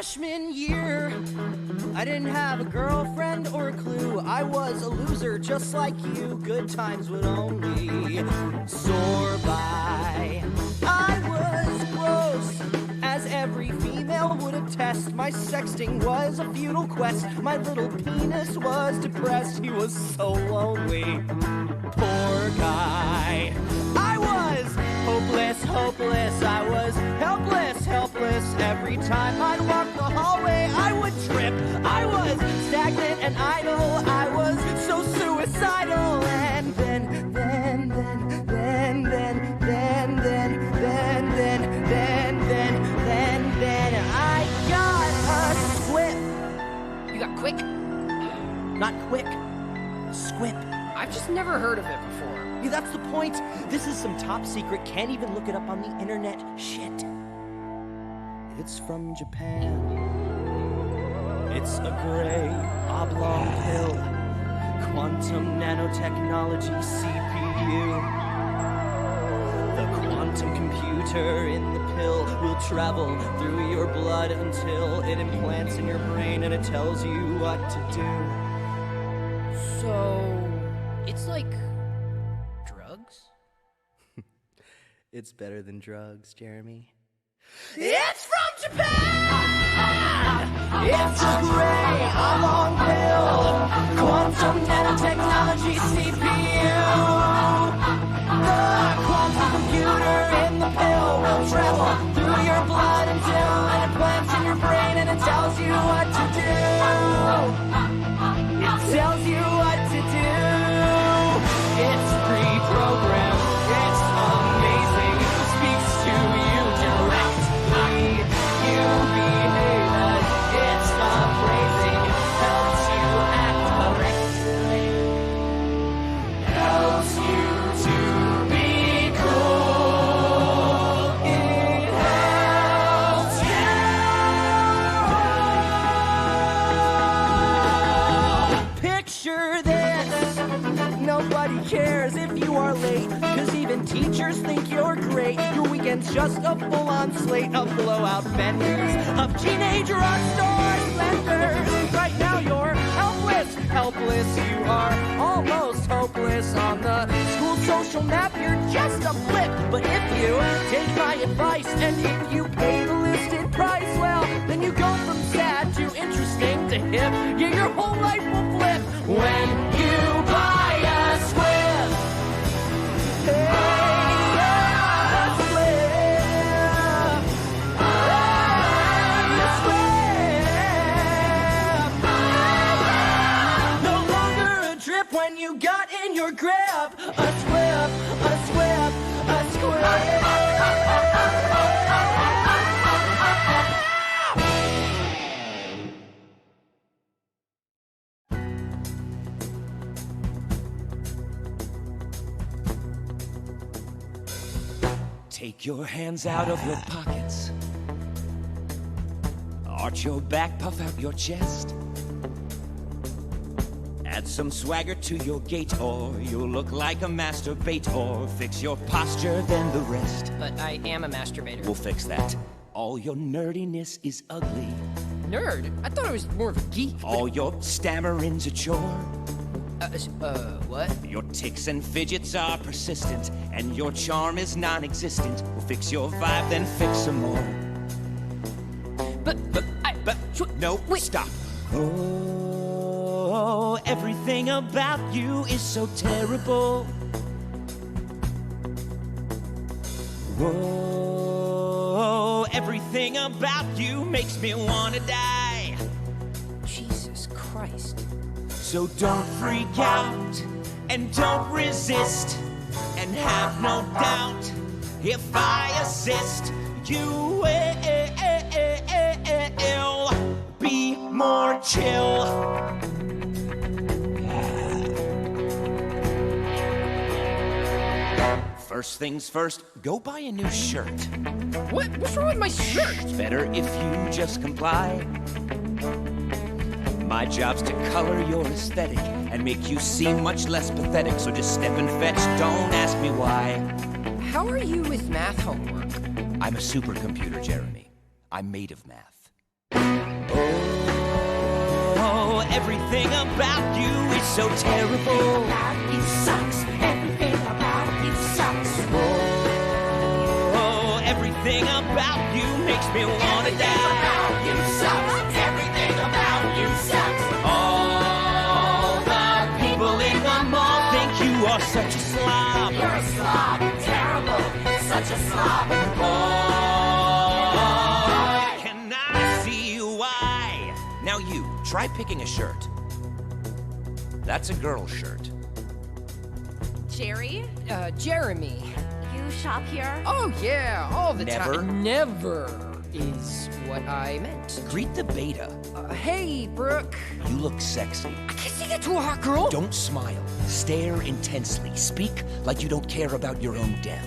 freshman year, I didn't have a girlfriend or a clue. I was a loser just like you. Good times would only soar by. I was gross, as every female would attest. My sexting was a futile quest. My little penis was depressed. He was so lonely, poor guy. I was hopeless, hopeless. I was helpless, helpless. Every time I'd walk the hallway, I would trip. I was stagnant and idle. I was so suicidal. And then I got a squip. You got quick? Not quick, squip. I've just never heard of it before. Yeah, that's the point. This is some top secret, can't even look it up on the internet shit. It's from Japan. It's a gray, oblong pill. Quantum nanotechnology CPU. The quantum computer in the pill will travel through your blood until it implants in your brain and it tells you what to do. So, it's like drugs? It's better than drugs, Jeremy. It's from Japan! It's a gray, oblong pill. Quantum nanotechnology CPU. The quantum computer in the pill will travel through your blood until it implants in your brain and it tells you what to do. It tells you what to do. It's pre-programmed. It's amazing. It speaks to you directly. You behave as it's appraising. Helps you act correctly. Helps you to be cool. It helps you. Picture this. Nobody cares if you are late, cause even teachers think you're great. Your weekend's just a full-on slate of blowout benders, of teenage rock star splendors. Right now you're helpless, helpless. You are almost hopeless. On the school social map, you're just a blip. But if you take my advice and if you pay the listed price, well, then you go from sad to interesting to hip. Yeah, your whole life will flip when you buy a squib. Hey, a squib. Hey, a squib. No longer a drip when you got in your grip. A squib, a squib, a squib. Take your hands out of your pockets. Arch your back, puff out your chest. Add some swagger to your gait, or you'll look like a masturbate, or fix your posture, then the rest. But I am a masturbator. We'll fix that. All your nerdiness is ugly. Nerd? I thought I was more of a geek. All your stammering's a chore. What? Your tics and fidgets are persistent, and your charm is non-existent. We'll fix your vibe, then fix some more. No, wait. Stop. Oh, everything about you is so terrible. Whoa, everything about you makes me wanna die. Jesus Christ. So don't freak out and don't resist, and have no doubt if I assist, you will be more chill. First things first, go buy a new shirt. What's wrong with my shirt? It's better if you just comply. My job's to color your aesthetic and make you seem much less pathetic. So just step and fetch, don't ask me why. How are you with math homework? I'm a supercomputer, Jeremy. I'm made of math. Oh, everything about you is so terrible. You sucks. Everything about you sucks. Oh, everything about you makes me wanna die. About you sucks. Everything about you sucks. All the people in the mall think you are such a slob. You're a slob. Terrible. Such a slob. Boy, can I see why? Now you, try picking a shirt. That's a girl's shirt. Jerry, Jeremy. you shop here? Oh, yeah, all the Never? time. Never is what I meant. Greet the beta. Hey, Brooke. You look sexy. I can't say that to a hot girl. Don't smile. Stare intensely. Speak like you don't care about your own death.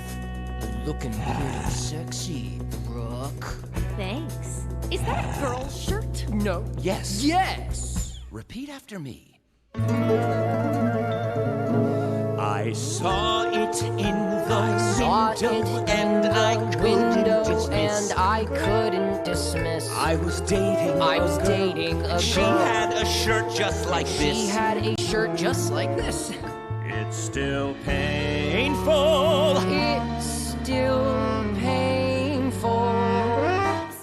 Looking pretty sexy, Brooke. Thanks. Is that a girl's shirt? No. Yes. Yes. Repeat after me. I saw it in the window and I couldn't dismiss. and I couldn't dismiss. I was dating I was a girl. dating a She girl. had a shirt just like this. She had a shirt just like this. It's still painful. It's still painful.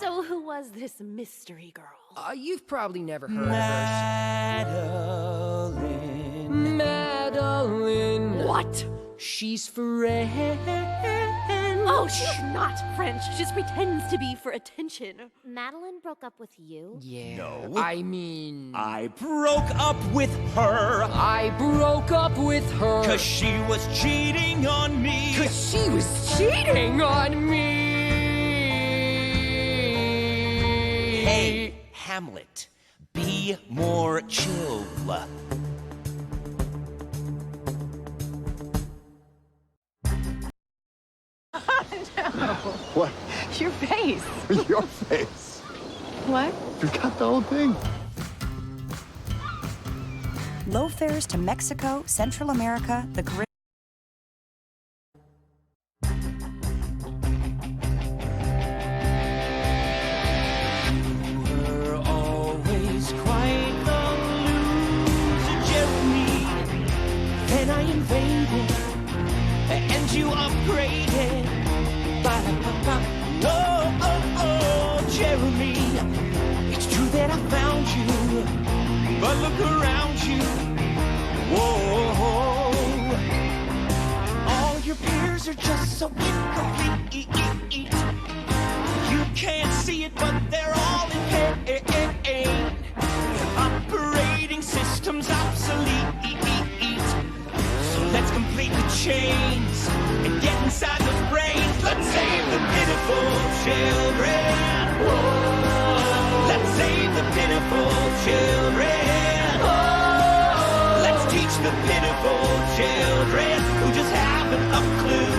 So who was this mystery girl? You've probably never heard of her. Madeline. Madeline. What? She's French. Oh, she's not French. She just pretends to be for attention. Madeline broke up with you? Yeah. No. I mean, I broke up with her I broke up with her. 'cause she was cheating on me. 'Cause she was cheating on me. Hey, Hamlet, be more chill. What? Your face. Your face. What? You got the whole thing. Low fares to Mexico, Central America, the Caribbean. You're always quite the loser, Jeremy. Then I invaded, and you upgraded. Ba-da-ba-ba. Oh, oh, oh, Jeremy. It's true that I found you, but look around you. Whoa. All your peers are just so incomplete. You can't see it, but they're all in pain. Operating systems obsolete. So let's complete the chains and get inside those brains. Let's save the pitiful children. Whoa. Let's save the pitiful children. Whoa. Let's teach the pitiful children who just haven't a clue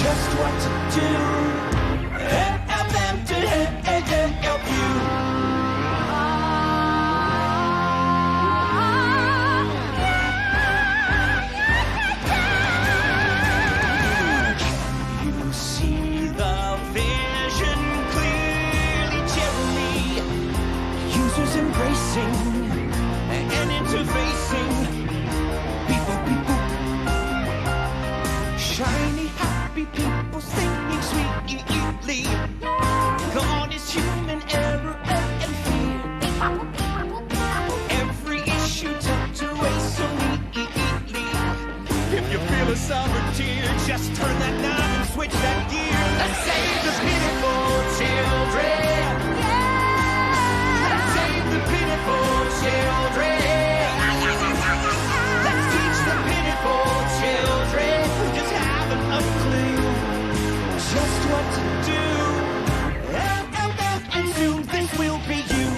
just what to do. Help them to help you. You see the vision clearly, Jeremy. Users embracing and interfacing. People. Shiny, happy people singing sweetly. Gone is human error and fear. Every issue tucked away so neatly. If you feel a summer tear, just turn that knob and switch that gear. Let's save the pitiful children. Let's save the pitiful children. Let's teach the pitiful children who just haven't a clue just what to do. And soon this will be you.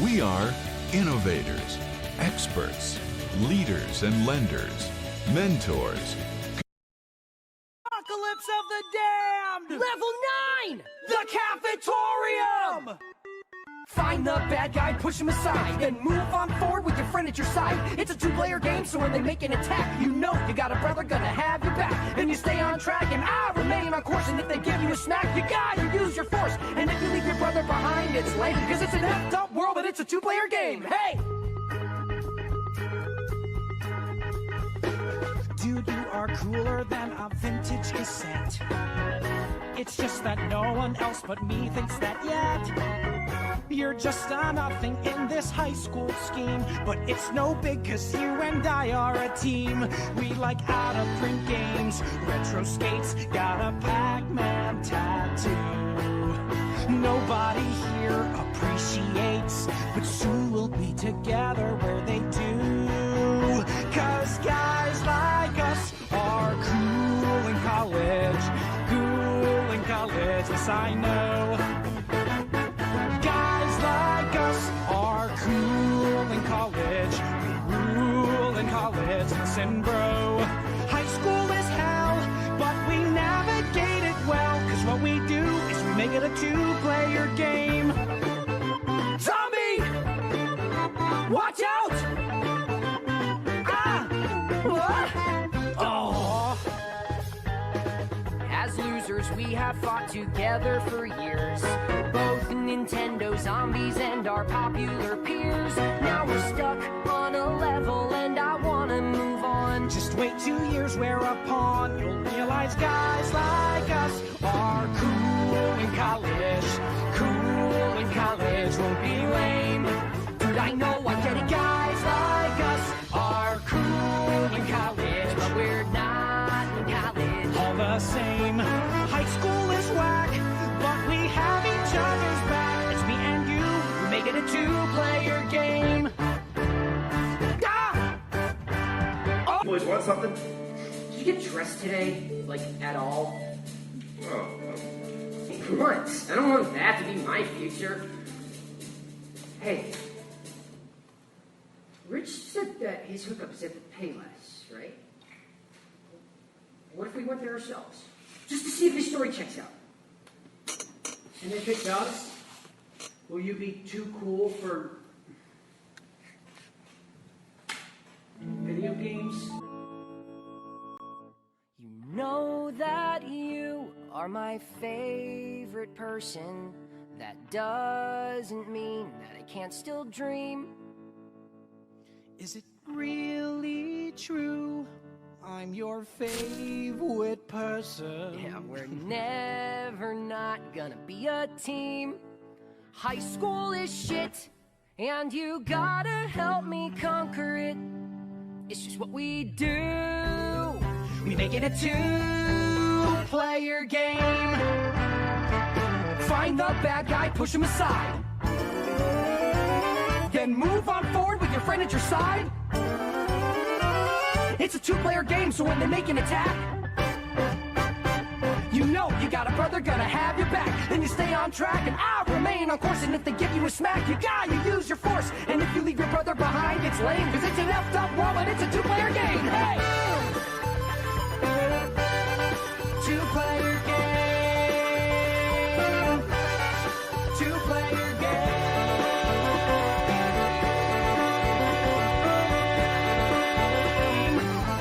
We are innovators, experts, leaders and lenders, mentors. Apocalypse of the Damned! Level 9! The Cafetorium! Find the bad guy, push him aside, then move on forward with your friend at your side. It's a two-player game, so when they make an attack, you know you got a brother gonna have your back. And you stay on track, and I remain on course. And if they give you a smack, you gotta use your force. And if you leave your brother behind, it's lame, because it's an effed up world, but it's a two-player game. Hey! Dude, you are cooler than a vintage cassette. It's just that no one else but me thinks that yet. You're just a nothing in this high school scheme, but it's no big cause you and I are a team. We like out-of-print games, retro skates, got a Pac-Man tattoo. Nobody here appreciates, but soon we'll be together where they do. Cause guys like us are cool in college, cool in college, yes I know. Guys like us are cool in college, we rule in college, listen bro. High school is hell, but we navigate it well, cause what we do is we make it a two-player game. Zombie! Watch out! As losers, we have fought together for years. Both Nintendo zombies and our popular peers. Now we're stuck on a level and I wanna move on. Just wait 2 years, we're a pawn. You'll realize guys like us are cool in college. Cool in college, won't be lame. Dude, I know, I get it. Guys like us are cool in college, But we're not in college. all the same. High school is whack, but we have each other's back. It's me and you, we make it a two-player game. Ah! Boys, want something? Did you get dressed today? Like, at all? Oh, What? I don't want that to be my future. Hey. Rich said that his hookups have to pay less, right? What if we went there ourselves? Just to see if his story checks out. And if it does, will you be too cool for video games? You know that you are my favorite person. That doesn't mean that I can't still dream. Is it really true? I'm your favorite person. Yeah, we're never not gonna be a team. High school is shit, and you gotta help me conquer it. It's just what we do. We make it a two-player game. Find the bad guy, push him aside. Then move on forward with your friend at your side. It's a two-player game, so when they make an attack, you know you got a brother gonna have your back. Then you stay on track and I'll remain on course. And if they give you a smack, you gotta use your force. And if you leave your brother behind, it's lame, cause it's an effed up world and it's a two-player game. Hey! Two-player game. Two-player game.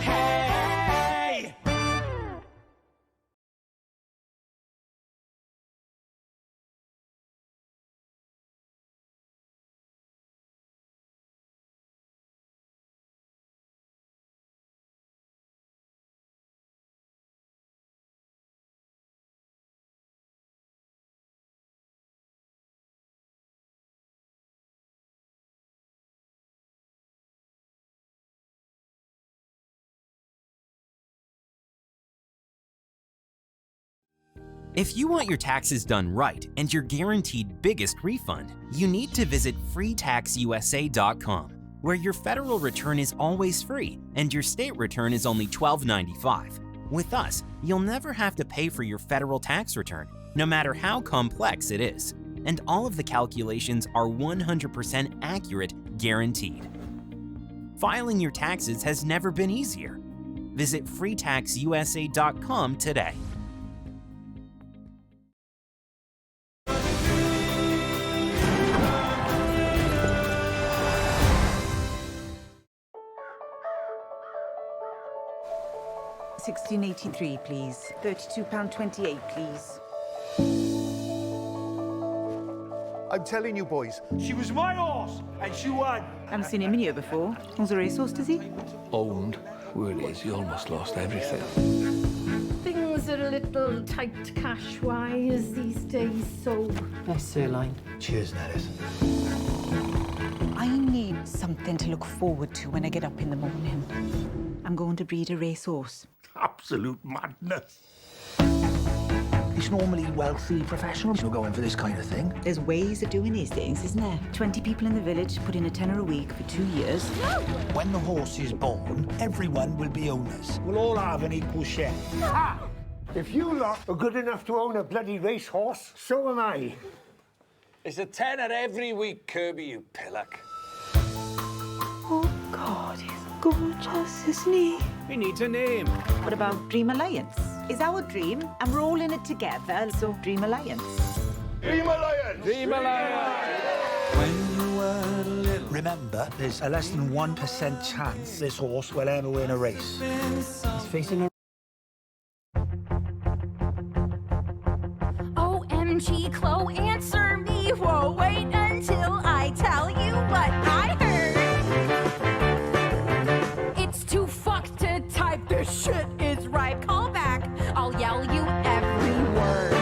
Hey! If you want your taxes done right and your guaranteed biggest refund, you need to visit freetaxusa.com, where your federal return is always free and your state return is only $12.95. With us, you'll never have to pay for your federal tax return, no matter how complex it is. and all of the calculations are 100% accurate, guaranteed. Filing your taxes has never been easier. Visit freetaxusa.com today. £16.83, please. £32.28, please. I'm telling you, boys. She was my horse, and she won. I haven't seen him in here before. Owns a racehorse, does he? Owned? Word is, he almost lost everything. Things are a little tight cash-wise these days, so... Nice sirloin. Cheers, Nellis. I need something to look forward to when I get up in the morning. I'm going to breed a racehorse. Absolute madness. It's normally wealthy professionals who go in for this kind of thing. There's ways of doing these things, isn't there? 20 people in the village put in £10 a week for 2 years. When the horse is born, everyone will be owners. We'll all have an equal share. Ah! If you lot are good enough to own a bloody racehorse, so am I. It's a tenner every week, Kirby, you pillock. Oh, God, he's gorgeous, isn't he? He needs a name. What about Dream Alliance? Is our dream, and we're all in it together, so Dream Alliance. Dream Alliance! Dream Alliance! When you were little. Remember, there's a less than 1% chance this horse will ever win a race. He's facing a... OMG, Chloe, answer me. Whoa, wait until I tell you what I heard. It's too fucked to type. This shit is ripe. Call back. I'll yell you every word.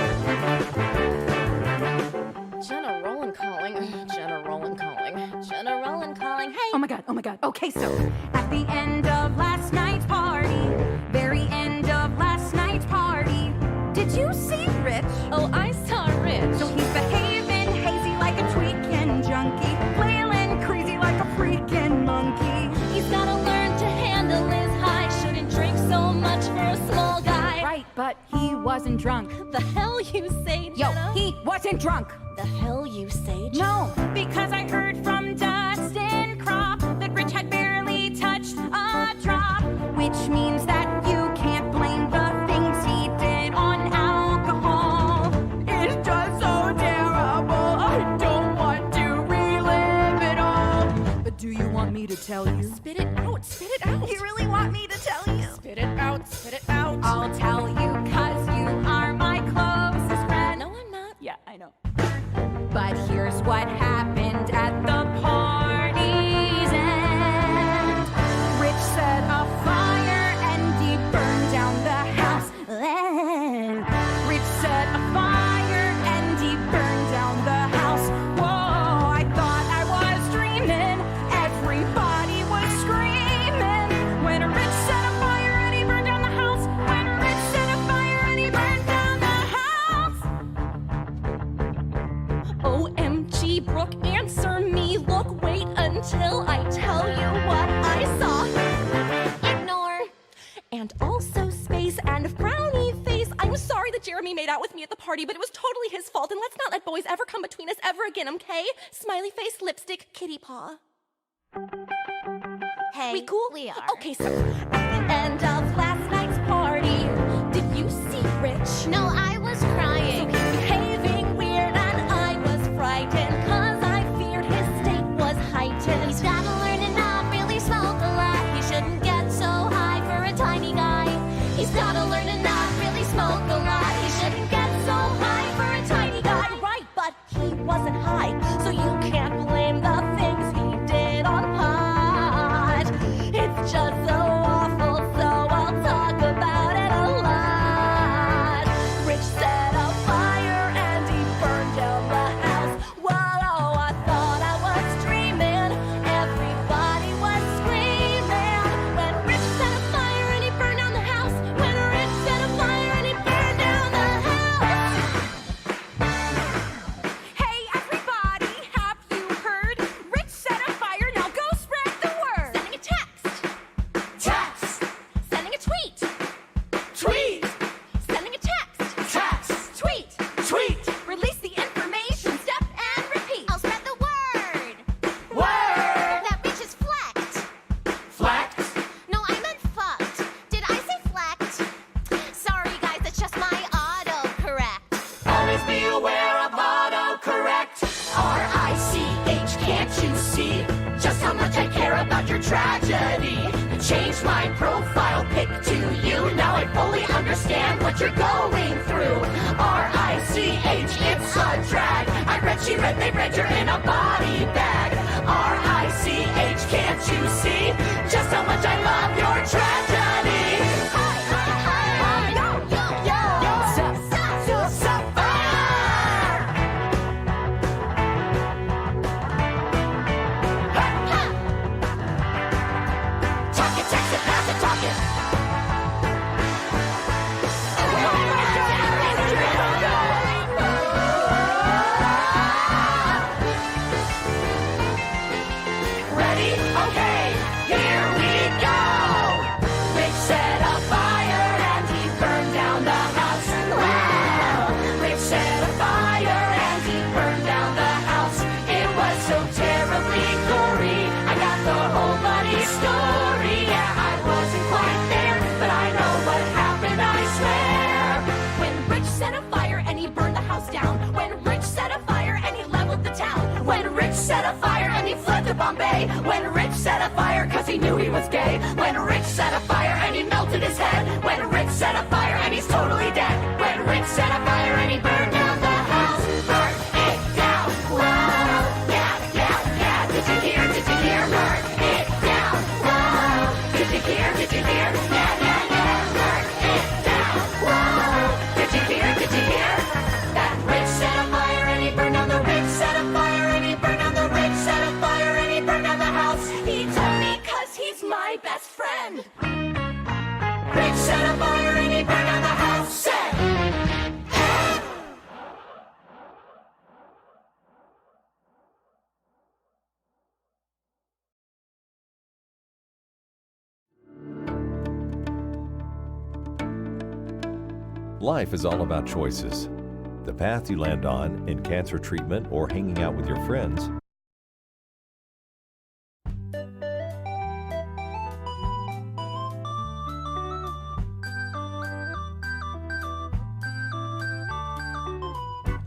Jenna Roland calling. Jenna Roland calling. Jenna Roland calling. Hey! Oh my god, oh my god. Okay, so at the end of last night's party, very end of last night's party, did you see Rich? Oh, I saw Rich. So he's behaving hazy like a tweaking junkie, flailing crazy like a freaking monkey. He's gotta learn to handle his high. Shouldn't drink so much for a small guy. Right, but he wasn't drunk. The hell you say, Jenna? Yo, he wasn't drunk. The hell you say, Jenna? No, because I heard from Dustin Crop that Rich had barely touched a drop, which means that you can't blame the things he did on alcohol. It's just so terrible. I don't want to relive it all. But do you want me to tell you? Spit it out, spit it out. You really want me to tell you? Spit it out, spit it out. I'll tell you 'cause you are my closest friend. No, I'm not. Yeah, I know. But here's what happened at the party's end. Rich set a fire and he burned down the house. Rich set a fire and he burned down the house. Whoa, I thought I was dreaming. Everybody was screaming. When Rich set a fire and he burned down the house. When Rich set a fire and he burned down the house. OMG, Brooke, answer me. Look, wait until I tell you what I saw. Ignore. And also space and frowny face. I'm sorry that Jeremy made out with me at the party, but it was totally his fault, and let's not let boys ever come between us ever again, okay? Smiley face, lipstick, kitty paw. Hey, We cool? We are. Okay, so at the end of last night's party, did you see Rich? No, I was crying. So he's behaving weird and I was frightened 'cause I feared his state was heightened. He's gotta learn to not really smoke a lot. He shouldn't get so high for a tiny guy. He's gotta learn to not really smoke a lot. He shouldn't get so high for a tiny guy. Right, but he wasn't high, so you can't blame the things he did on pot. It's just so awful, so I'll talk about it a lot. Rich care about your tragedy. I changed my profile pic to you. Now I fully understand what you're going through. R-I-C-H, it's a drag. I read, she read, they read, you're in a body bag. R-I-C-H, can't you see just how much I love your tragedy? Set a fire and he fled to Bombay. When Rich set a fire cause he knew he was gay. When Rich set a fire and he melted his head. When Rich set a fire and he's totally dead. When Rich set a fire and he burned down the house. Burn it down. Whoa. Yeah, yeah, yeah. Did you hear? Did you hear? Burn it down. Whoa. Did you hear? Did you hear? Yeah, yeah, yeah. Burn it down. Whoa. Did you hear? Did you hear? That Rich set a fire and he burned down the Rich set a fire and he burned down the Rich set a fire and he burned down the house. He told me cause he's my best friend. Rich set a fire and he burned down the house. Set. Life is all about choices. The path you land on in cancer treatment or hanging out with your friends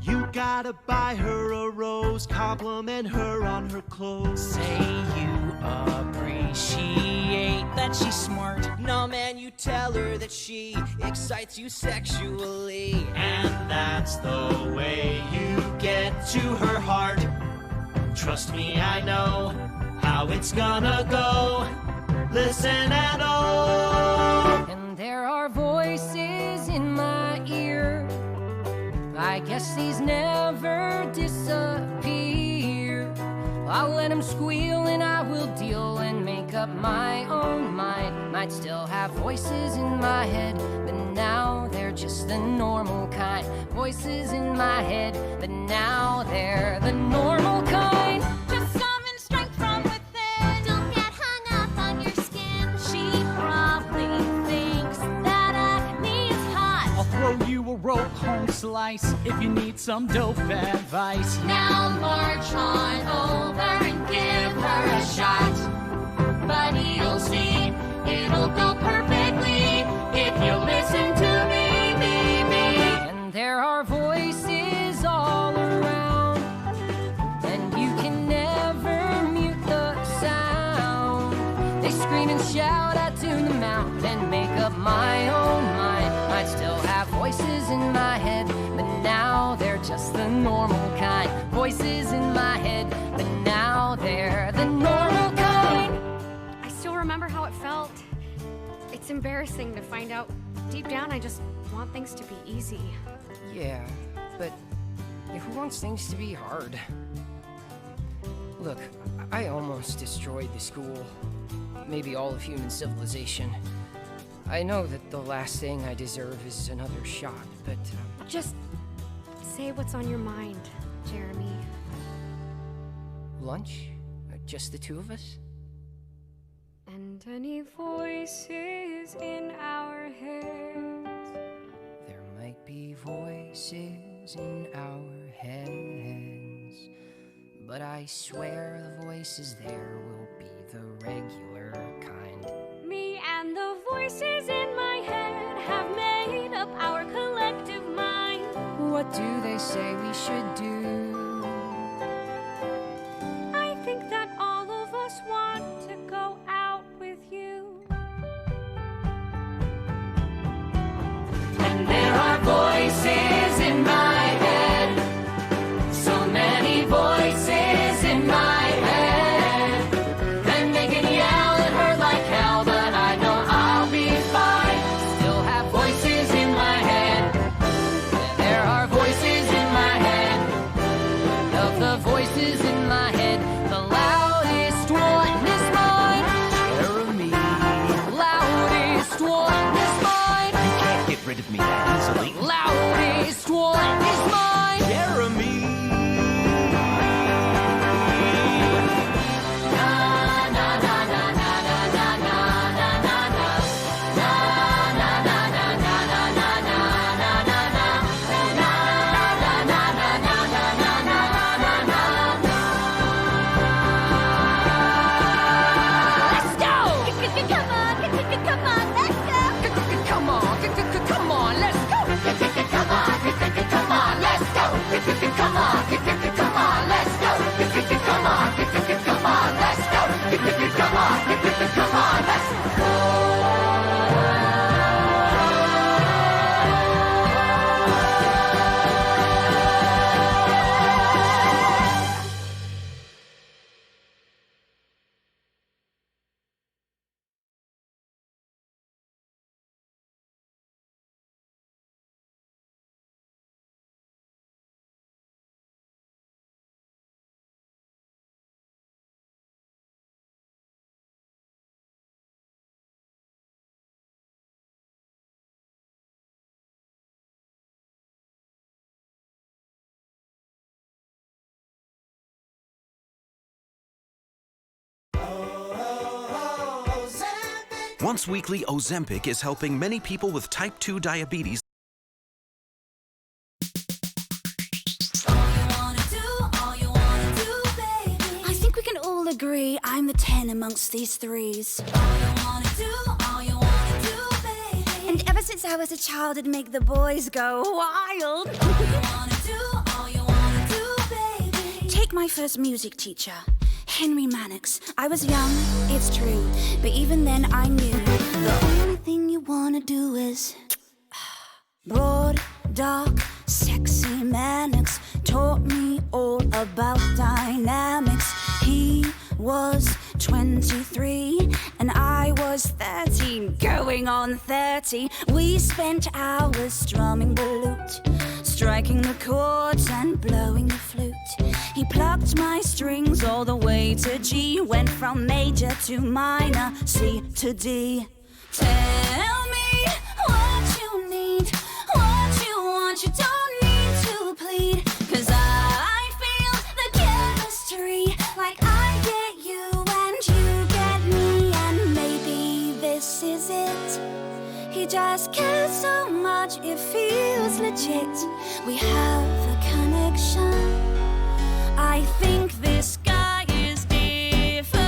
You gotta buy her a rose, compliment her on her clothes. Say you appreciate that she's smart. No, man, you tell her that she excites you sexually. And that's the way you get to her heart. Trust me, I know how it's gonna go. Listen and oh. And there are voices in my ear. I guess these never disappear. I'll let them squeal and I will deal and make up my own mind. Might still have voices in my head, but now they're just the normal kind. Voices in my head, but now they're the normal kind. Just summon strength from within. Don't get hung up on your skin. She probably thinks that acne is hot. I'll throw you a rope home slice if you need some dope advice. Now march on over and give her a shot. But you'll see, it'll go perfectly if you listen to me. And there are voices all around, and you can never mute the sound. They scream and shout, I tune them out and make up my own mind. Might still have voices in my head, but now they're just the normal kind. Voices in my head, but now they're the normal kind. I still remember how it felt. It's embarrassing to find out deep down I just want things to be easy. Yeah, but who wants things to be hard? Look, I almost destroyed the school. Maybe all of human civilization. I know that the last thing I deserve is another shot, but... Just say what's on your mind, Jeremy. Lunch? Just the two of us? And any voices in our heads. There might be voices in our heads, but I swear the voices there will be the regular kind. Me and the voices in my head have made up our collective mind. What do they say we should do? I think that all of us want to Once weekly Ozempic is helping many people with type 2 diabetes. I think we can all agree I'm the 10 amongst these threes. And ever since I was a child, it'd make the boys go wild. Take my first music teacher, Henry Mannix. I was young, it's true, but even then I knew the only thing you wanna do is broad, dark, sexy Mannix taught me all about dynamics. He was 23 and I was 13, going on 30. We spent hours strumming the lute, striking the chords and blowing the flute. He plucked my strings all the way to G, went from major to minor, C to D. Tell me what you need, what you want, you don't need to plead, 'cause I feel the chemistry, like I get you and you get me, and maybe this is it. He just cares so much, it feels legit. We have a connection. I think this guy is different.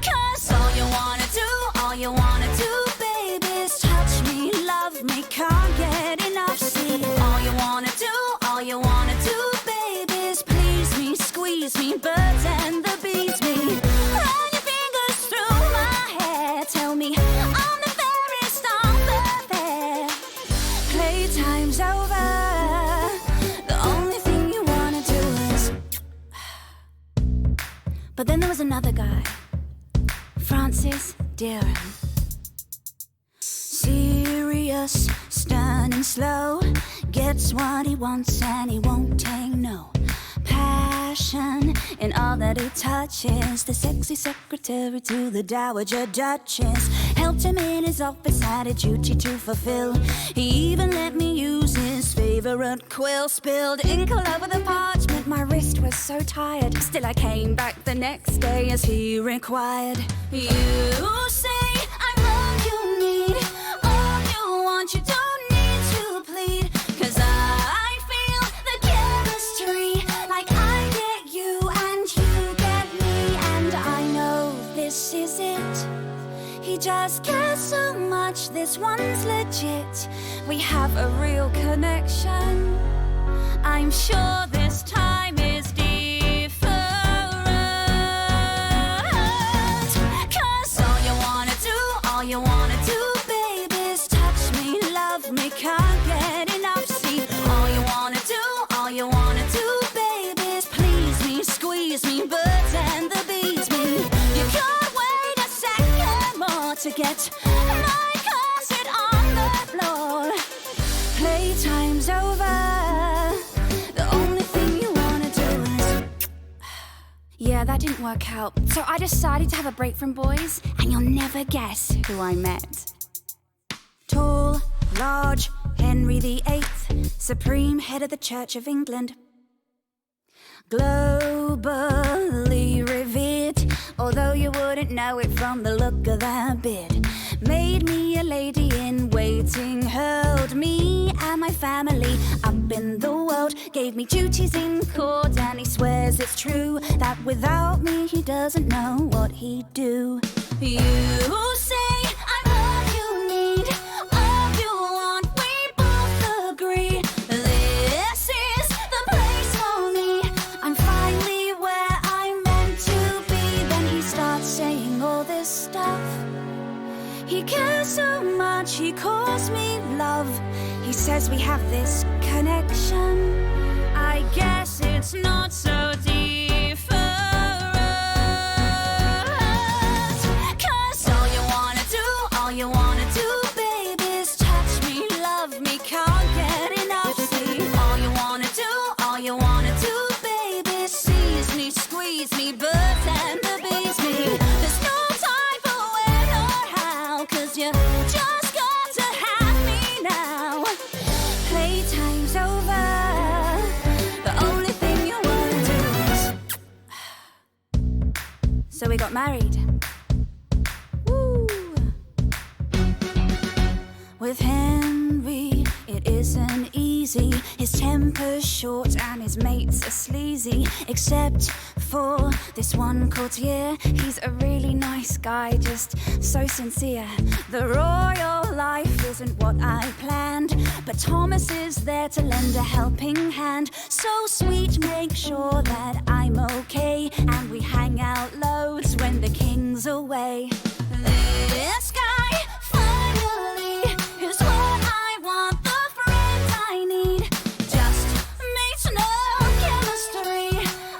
'Cause all you wanna do, baby, is touch me, love me, can't get enough. See, all you wanna do, baby, is please me, squeeze me, birds and the bees me. Run your fingers through my hair, tell me I'm the fairest on the fair. Playtime's over. But then there was another guy, Francis Deering. Serious, stern and slow, gets what he wants and he won't take no. Passion in all that he touches, the sexy secretary to the Dowager Duchess. Helped him in his office, had a duty to fulfill. He even let me use his favorite quill. Spilled ink all over the parchment, my wrist was so tired. Still I came back the next day as he required. You say I'm all you need, all you want, you don't need to plead, 'cause I feel the chemistry, like I get you and you get me, and I know this is it. He just cares so much, this one's legit. We have a real connection. I'm sure this time is different. 'Cause all you wanna do, baby, is touch me, love me, can't get enough. See, all you wanna do, baby, is please me, squeeze me, birds and the bees me. You can't wait a second more to get my concert on the floor. Playtime's over. The only thing you wanna do is... Yeah, that didn't work out. So I decided to have a break from boys, and you'll never guess who I met. Tall, large, Henry VIII, supreme head of the Church of England. Globally revered, although you wouldn't know it from the look of that beard. Made me a lady in waiting, held me and my family up in the world. Gave me duties in court, and he swears it's true that without me he doesn't know what he'd do. You say I'm all you need, all you want, we both agree. This is the place for me, I'm finally where I'm meant to be. Then he starts saying all this stuff. He cares so much, he calls me love. He says we have this connection. I guess it's not so different. 'Cause all you wanna do, baby, is touch me, love me, can't get enough. See, all you wanna do, baby, is seize me, squeeze me, birds and the bees me. There's no time for when or how, 'cause you just got to have me now. Playtime's over. The only thing you wanna do is So we got married. Woo! With Henry, it isn't easy. His temper's short and his mates are sleazy. Except for this one courtier, he's a really nice guy, just so sincere. The royal life isn't what I planned, but Thomas is there to lend a helping hand. So sweet, make sure that I'm okay, and we hang out loads when the king's away. This guy finally is what I want, the friend I need. Just makes no chemistry.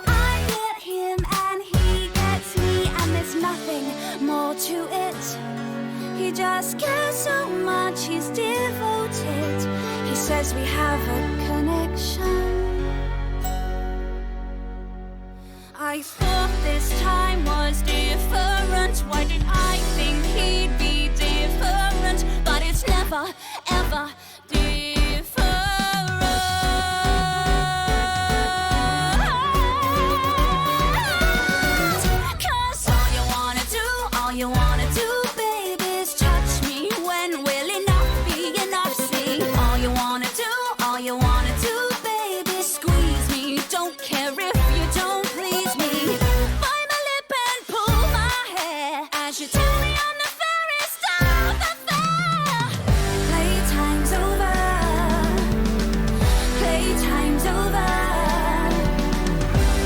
I get him and he gets me, and there's nothing more to it. He just cares so much, he's devoted. He says we have a connection. I thought this time was different. Why did I think he'd be different? But it's never, ever different. 'Cause all you wanna do, baby, is touch me. When will enough be enough? See, all you wanna do, baby, squeeze me. Don't care if you don't please me. Bite my lip and pull my hair as you tell me I'm the fairest of the fair. Playtime's over. Playtime's over.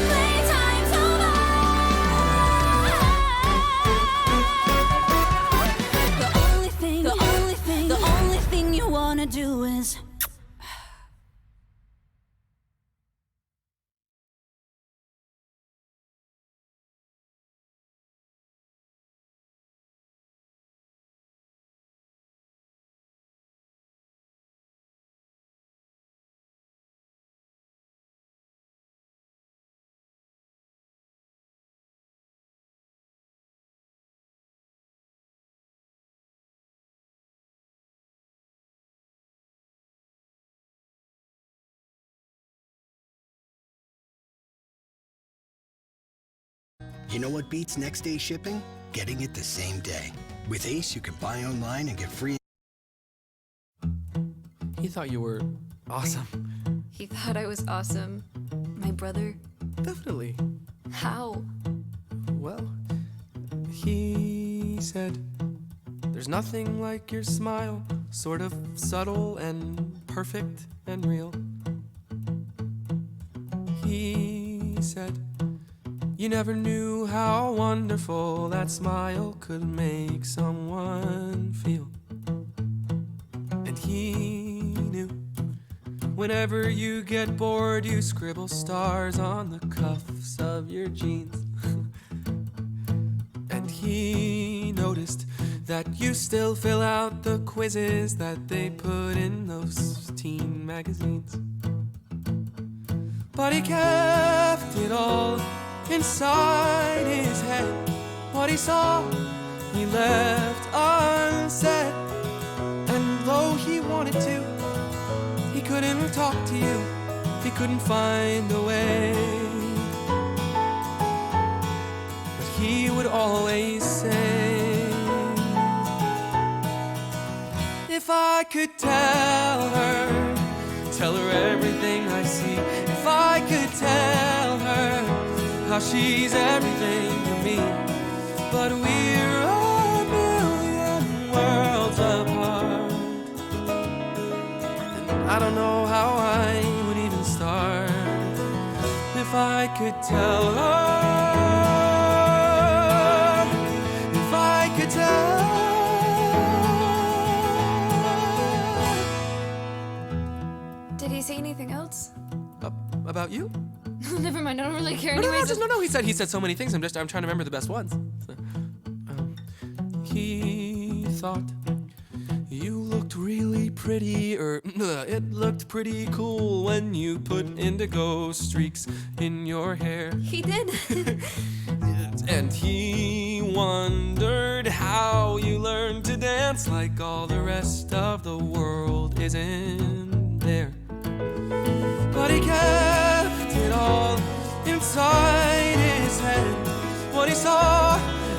Playtime's over. The only thing you wanna do is. You know what beats next day shipping? Getting it the same day. With Ace, you can buy online and get free. He thought you were awesome. He thought I was awesome. My brother. Definitely. How? Well, he said, there's nothing like your smile, sort of subtle and perfect and real. He said, you never knew how wonderful that smile could make someone feel. And he knew whenever you get bored, you scribble stars on the cuffs of your jeans. And he noticed that you still fill out the quizzes that they put in those teen magazines. But he kept it all inside his head. What he saw, he left unsaid. And though he wanted to, he couldn't talk to you. He couldn't find a way. But he would always say, if I could tell her everything I see. If I could tell her how she's everything to me. But we're a million worlds apart, and I don't know how I would even start. If I could tell her, if I could tell. Did he say anything else? About you? Never mind, I don't really care No, anyways. no, he said so many things. I'm trying to remember the best ones. So, he thought you looked really pretty, or it looked pretty cool when you put indigo streaks in your hair. He did. And he wondered how you learned to dance like all the rest of the world isn't there. But he kept it all inside his head. what he saw,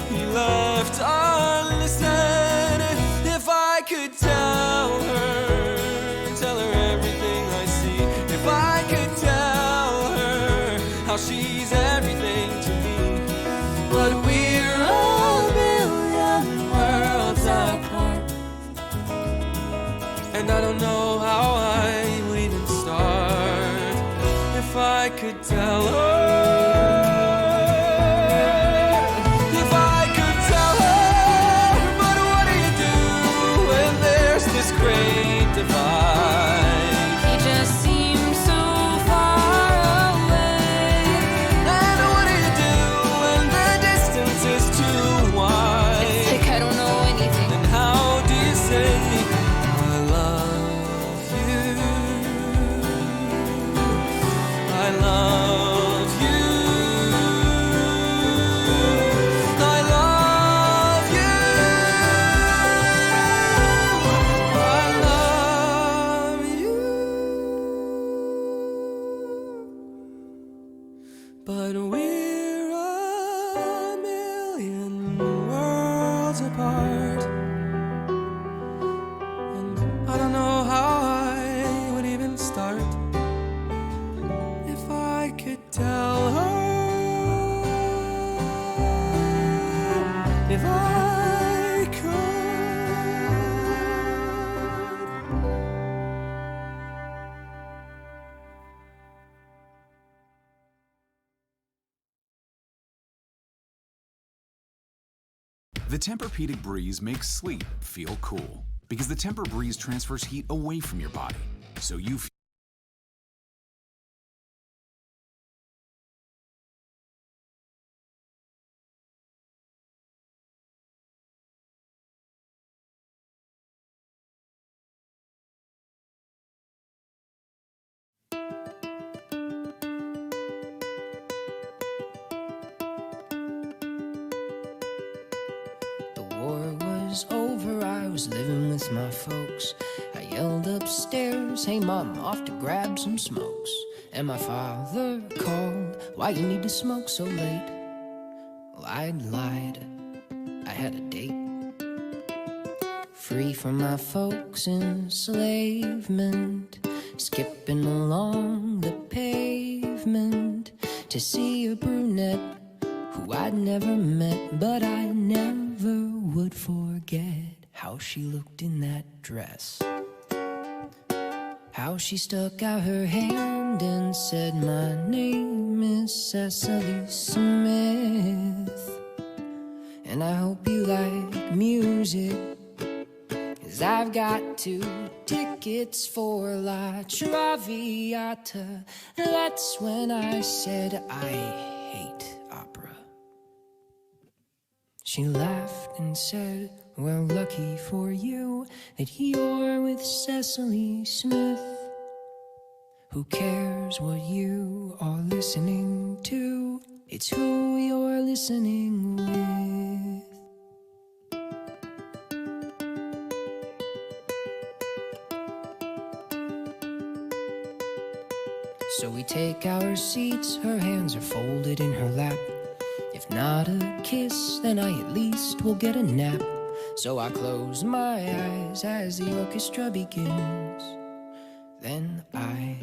he left unlistened. If I could tell her everything I see, if I could tell her how she's everything to me. But we're a million worlds apart, and I don't know how I would even start if I could tell her. If I could tell her, but what do you do when there's this great divide? He just seems so far away. And what do you do when the distance is too wide? It's like I don't know anything. And how do you say I love you? I love you. I love you. I love you. But we're a million worlds apart, and I don't know how I would even start if I could tell her, if I could. The Tempur-Pedic Breeze makes sleep feel cool because the Tempur Breeze transfers heat away from your body, so you feel The war was over, I was living with my folks. I yelled upstairs, hey mom, off to grab some smokes. And my father called, why you need to smoke so late? Well, I'd lied, I had a date. Free from my folks' enslavement, skipping along the pavement to see a brunette who I'd never met, but I never would forget how she looked in that dress. How she stuck out her hand and said, my name is Cecily Smith, and I hope you like music, 'cause I've got 2 tickets for La Traviata. That's when I said I hate opera. She laughed and said, well, lucky for you that you're with Cecily Smith. Who cares what you are listening to? It's who you're listening with. So we take our seats, her hands are folded in her lap. If not a kiss, then I at least will get a nap. So I close my eyes as the orchestra begins. Then I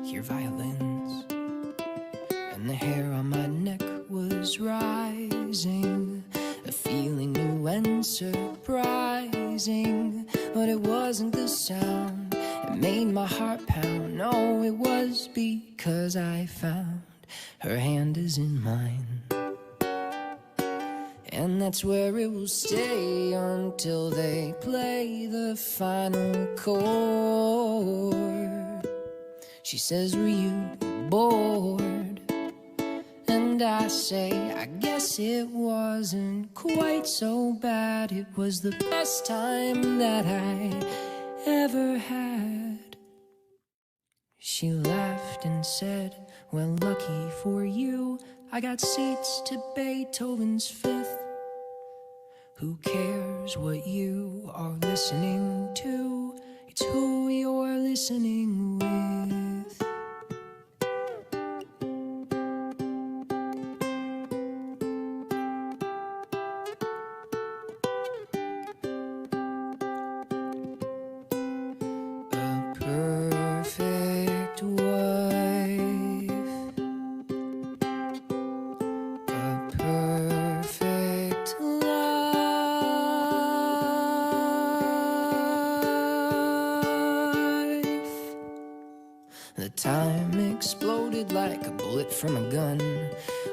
hear violins, and the hair on my neck was rising, a feeling new and surprising. But it wasn't the sound that made my heart pound. No, it was because I found her hand is in mine. And that's where it will stay until they play the final chord. She says, were you bored? And I say, I guess it wasn't quite so bad. It was the best time that I ever had. She laughed and said, well, lucky for you, I got seats to Beethoven's Fifth. Who cares what you are listening to? It's who you're listening with. from a gun.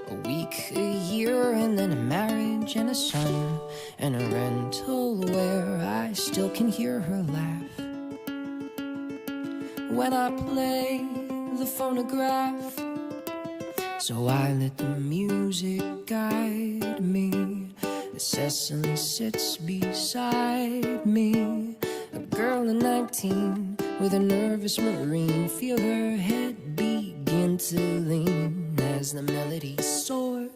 A week, a year, and then a marriage and a son. And a rental where I still can hear her laugh when I play the phonograph. So I let the music guide me. Cecily sits beside me, a girl of 19 with a nervous Marine. Feel her head begin to lean as the melody soars.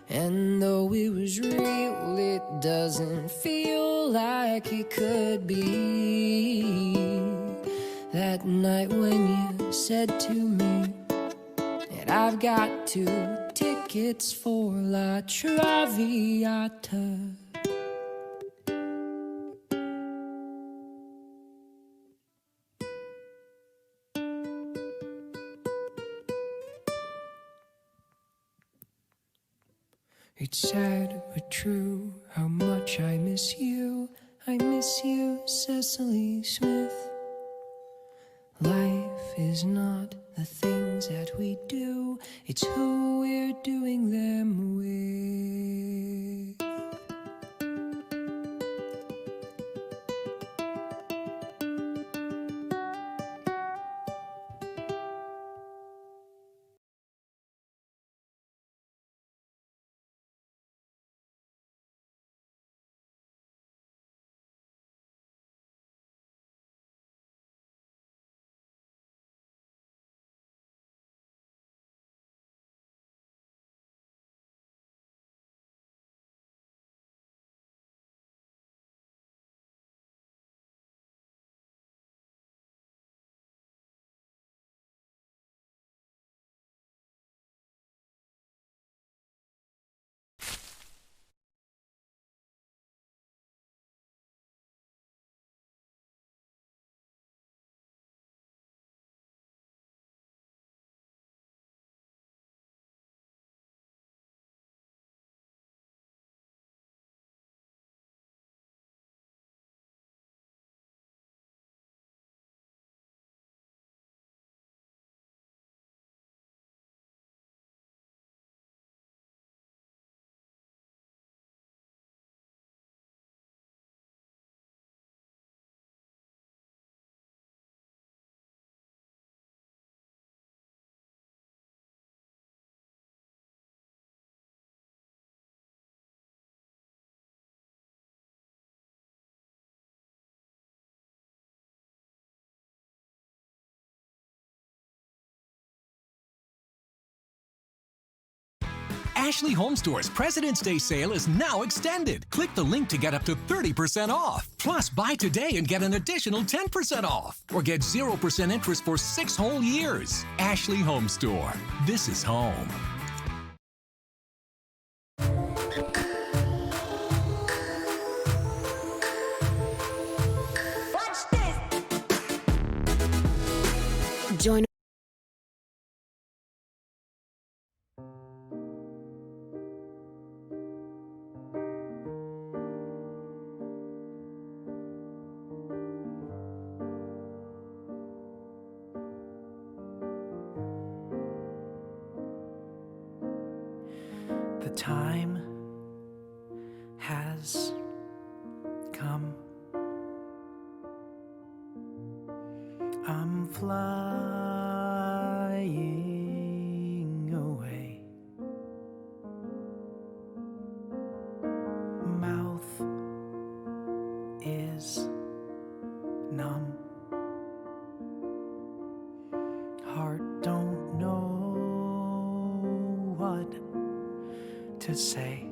And though it was real, it doesn't feel like it could be. That night when you said to me that I've got 2 tickets for La Traviata. It's sad but true how much I miss you. I miss you, Cecily Smith. Life is not the things that we do, it's who we're doing them with. Ashley Home Store's President's Day sale is now extended. Click the link to get up to 30% off. Plus, buy today and get an additional 10% off. Or get 0% interest for 6 whole years. Ashley Home Store. This is home. Join The time has come. I'm flying away. Mouth is numb. Heart don't know what to say.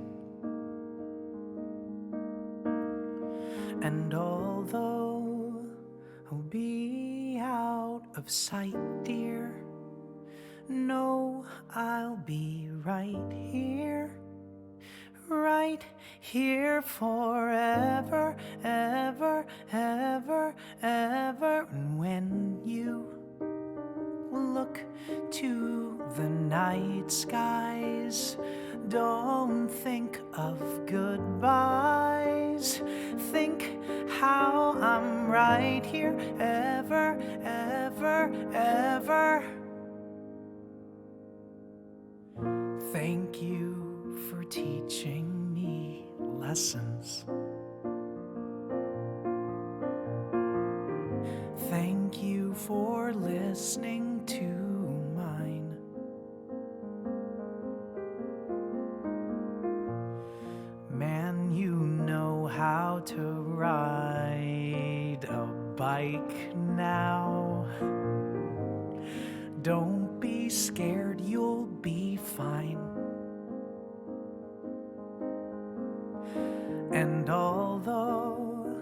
And although I'll be out of sight, dear, no, I'll be right here forever, ever, ever, ever. And when you look to the night skies, don't think of goodbyes. Think how I'm right here, ever, ever, ever. Thank you for teaching me lessons. Thank you for listening to mine. Man, you know how to ride a bike now. Don't be scared, you'll be fine. And although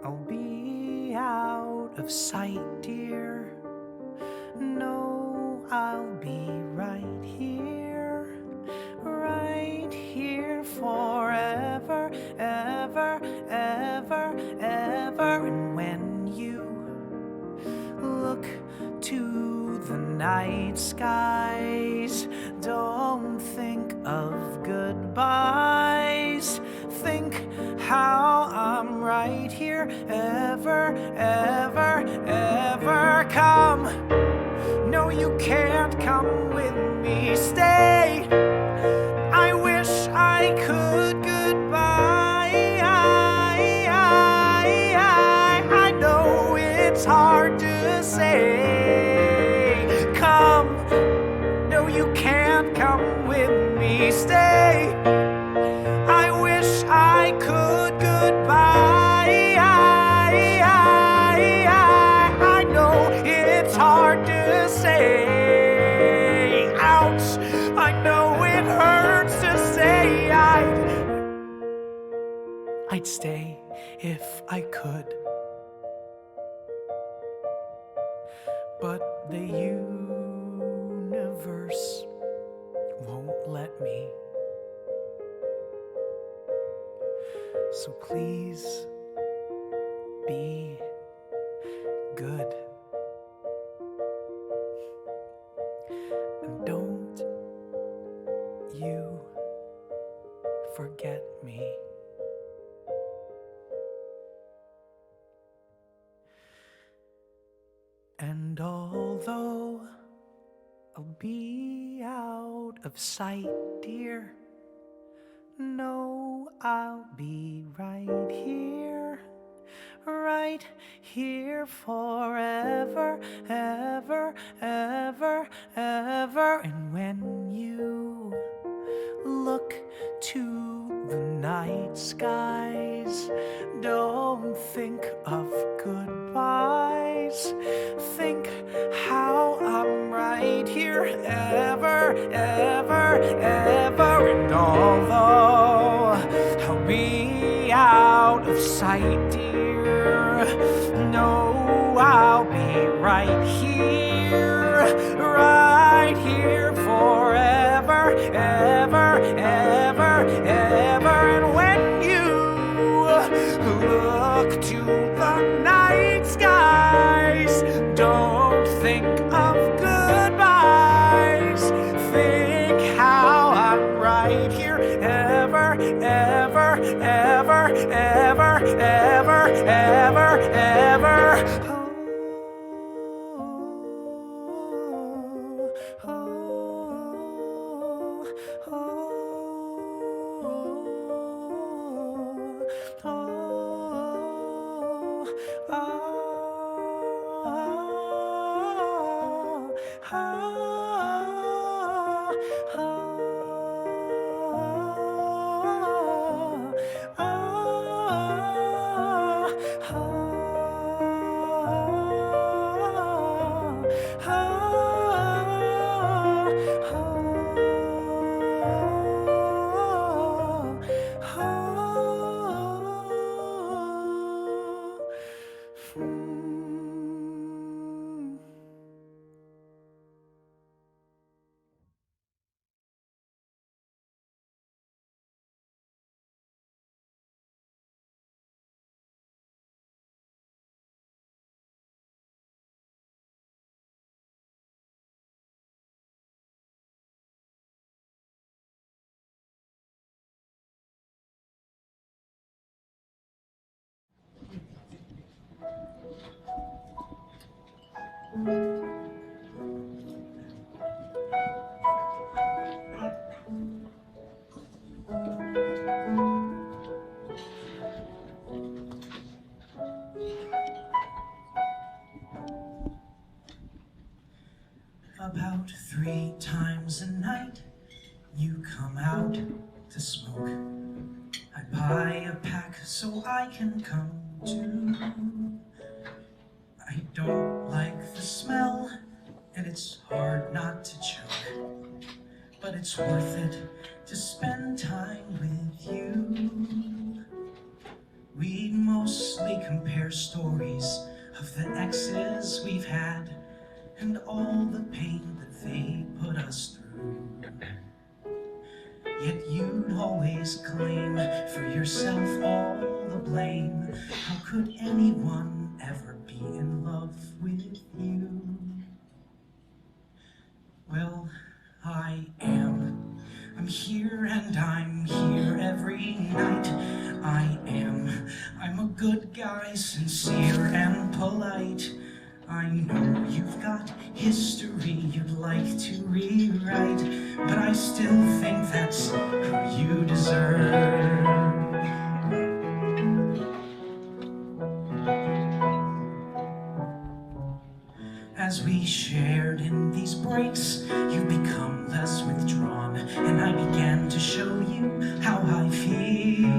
I'll be out of sight, dear, no, I'll be right here forever, ever, ever, ever. And when you look to the night skies, don't think of goodbyes. Think how I'm right here, ever, ever, ever. Come, no, you can't come with me. Stay, I wish I could. Goodbye, I know it's hard to say. Come, no, you can't come with me. Stay, I wish I could. Goodbye, I know it's hard to say. Ouch, I know it hurts to say. I'd stay if I could, but the universe won't let me. So please be good, and don't you forget me. And although I'll be out of sight, dear, no, I'll be right here forever, ever, ever, ever. And when you look to the night skies, don't think of goodbyes. Think how I'm right here, ever, ever, ever. And although I'll be out of sight, dear, no, I'll be right here forever, ever, ever, ever. And when you look to the night skies, don't think of goodbyes. Think how I'm right here, ever, ever, ever, ever, ever, ever, ever. so I can come to. I don't like the smell, and it's hard not to choke, but it's worth it to spend time with you. We'd mostly compare stories of the exes we've had and all the pain that they put us through. Yet you'd always claim for yourself all the blame. How could anyone ever be in love with you? Well, I am. I'm here and I'm here every night. I am. I'm a good guy, sincere and polite. I know you've got history you'd like to rewrite, but I still think that's who you deserve. As we shared in these breaks, you become less withdrawn, and I began to show you how I feel.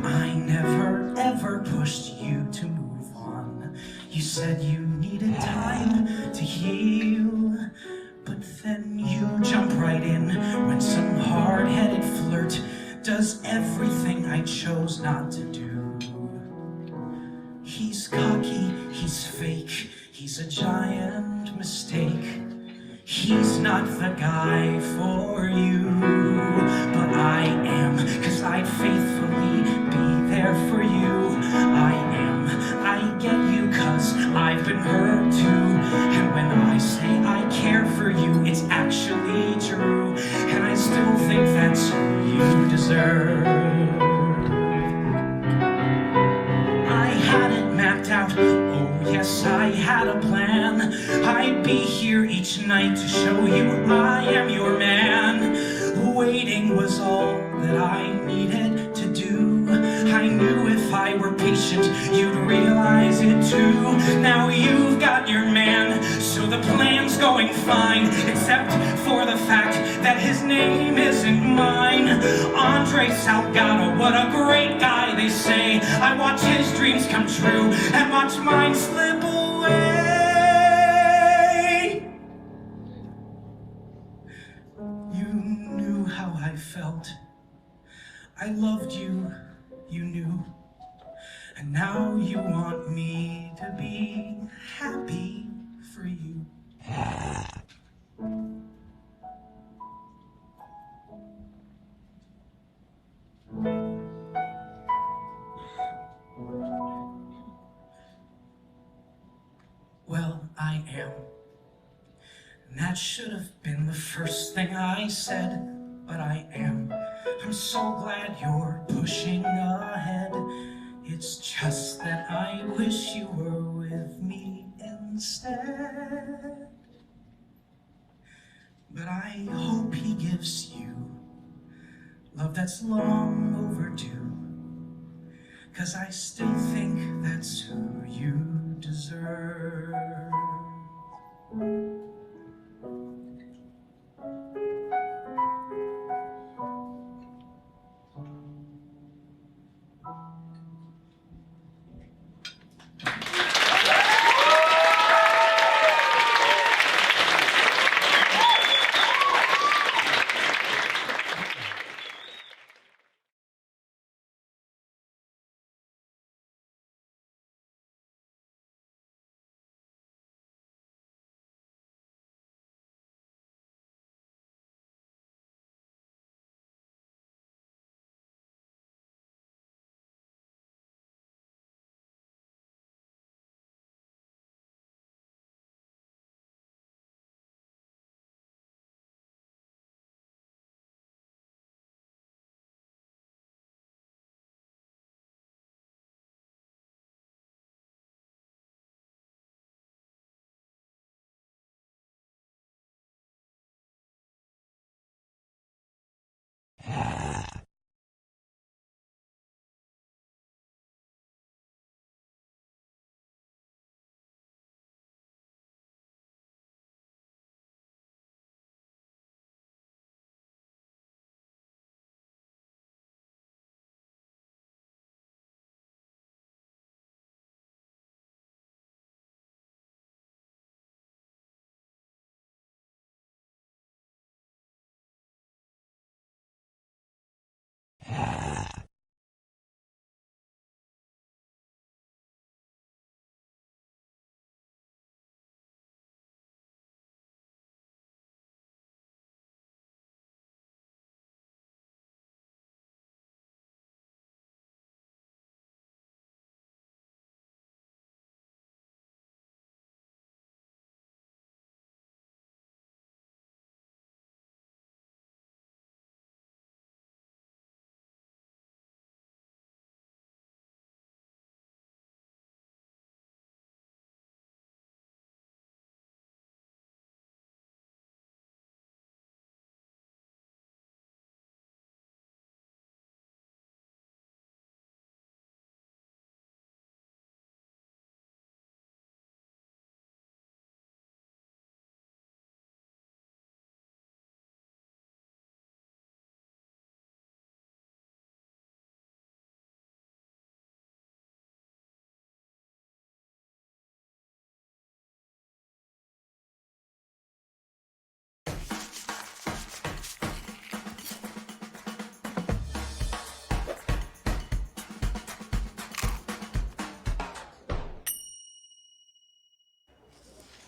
But I never ever pushed you to move on. You said you needed time to heal, but then you jump right in when some hard-headed flirt does everything I chose not to do. He's cocky, he's fake, he's a giant mistake. He's not the guy for you, but I am, 'cause I'd faithfully be there for you. I am, I get you 'cause I've been hurt too. And when I say I care for you, it's actually true. And I still think that's who you deserve. I had it mapped out, oh yes, I had a plan. I'd be here each night to show you I am your man. Waiting was all that I needed to do. I knew if I were patient, you'd realize it too. Now you've got your man, so the plan's going fine, except for the fact that his name isn't mine. Andre Salgado, what a great guy, they say. I watch his dreams come true and watch mine slip away. You knew how I felt. I loved you, you knew. And now you want me to be happy for you. Well, I am. And that should have been the first thing I said, but I am. I'm so glad you're pushing ahead. It's just that I wish you were with me instead. But I hope he gives you love that's long overdue, 'cause I still think that's who you deserve.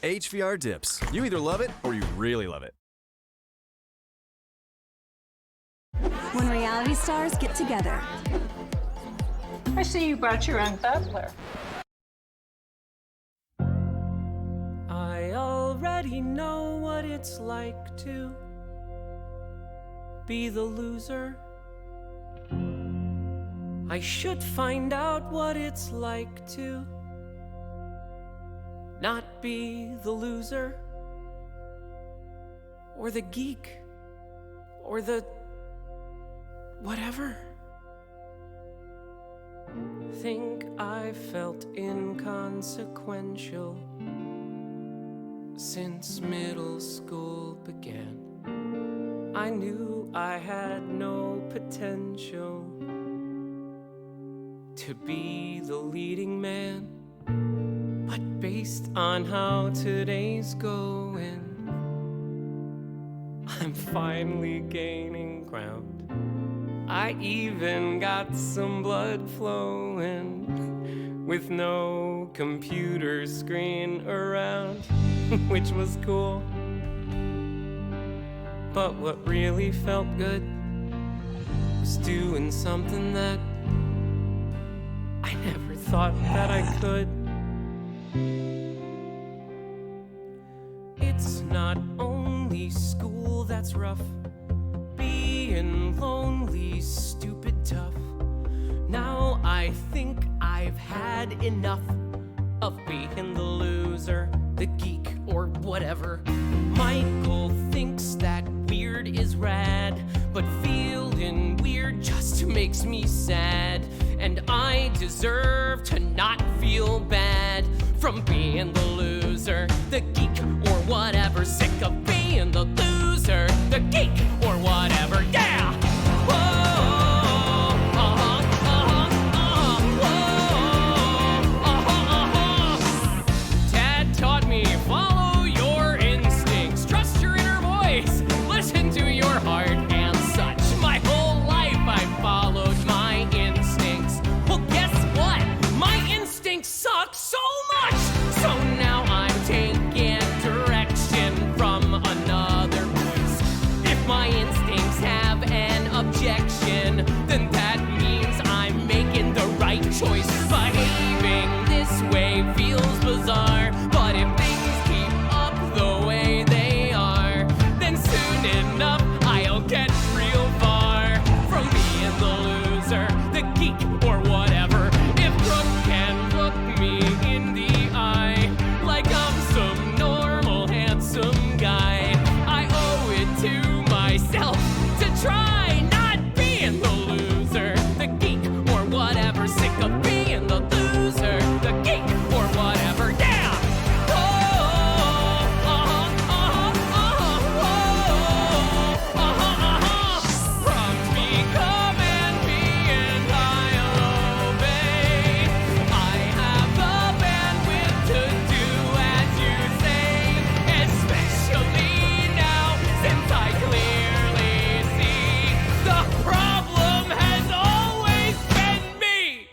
HVR Dips. You either love it or you really love it. When reality stars get together. I see you brought your own butler. I already know what it's like to be the loser. I should find out what it's like to not be the loser, or the geek, or the whatever. Think I felt inconsequential since middle school began. I knew I had no potential to be the leading man, but based on how today's going, I'm finally gaining ground. I even got some blood flowing with no computer screen around, which was cool. But what really felt good was doing something that I never thought that I could. It's not only school that's rough, being lonely, stupid tough. Now I think I've had enough of being the loser, the geek, or whatever. Michael thinks that weird is rad, but feeling weird just makes me sad. And I deserve to not feel bad from being the loser, the geek, or whatever. Sick of being the loser, the geek, or whatever. Yeah! Dad taught me, follow your instincts, trust your inner voice, listen to your heart and such. My whole life I followed my instincts. Well, guess what? My instincts suck so much. So now I'm taking direction from another voice. If my instincts have an objection, then that means I'm making the right choice. Behaving this way feels bizarre, but if things keep up the way they are, then soon enough I'll get real far from being the loser, the geek, or whatever. If Brooke can look me in the eye like I'm some normal, handsome guy, I owe it to myself to try not being the loser, the geek, or whatever. Sick of being the loser, the geek, or whatever. Yeah! From become and being, I'll obey. I have the bandwidth to do as you say, especially now since I clearly see the problem has always been me.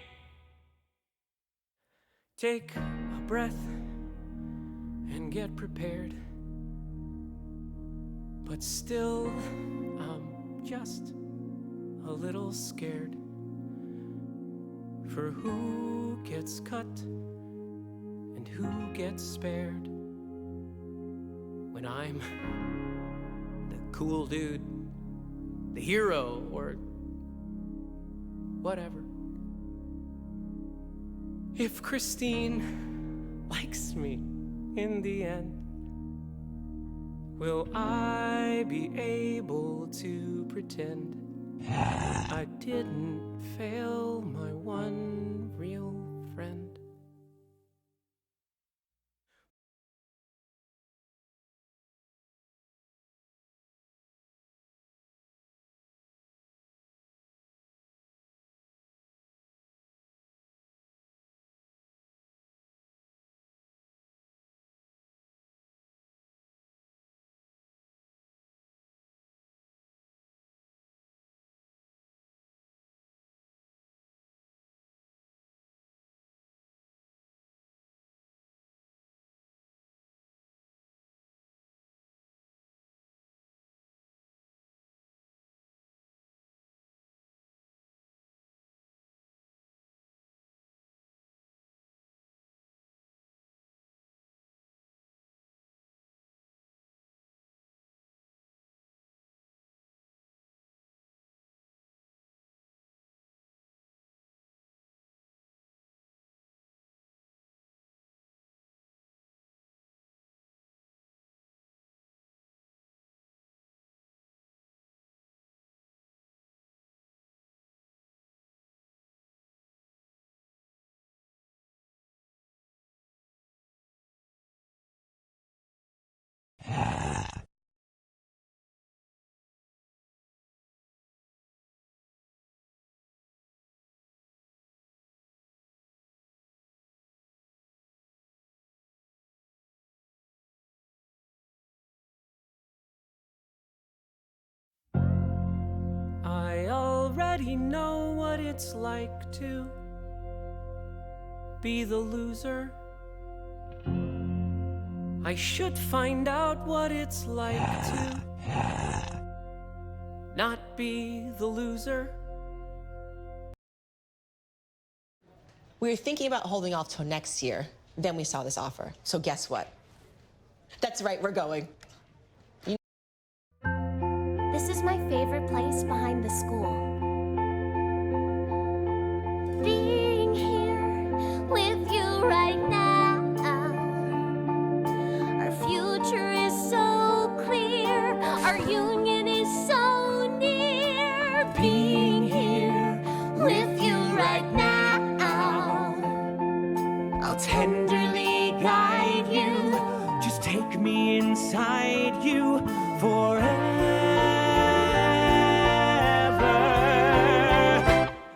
Take a breath and get prepared. But still, I'm just a little scared for who gets cut and who gets spared when I'm the cool dude, the hero, or whatever. If Christine likes me in the end, will I be able to pretend I didn't fail my one real friend? already know what it's like to be the loser. I should find out what it's like to not be the loser. We were thinking about holding off till next year. Then we saw this offer. So guess what? That's right, we're going. This is my favorite place behind the school. Being here with you right now. Our future is so clear. Our union is so near. Being here with you right now. I'll tenderly guide you. Just take me inside you forever.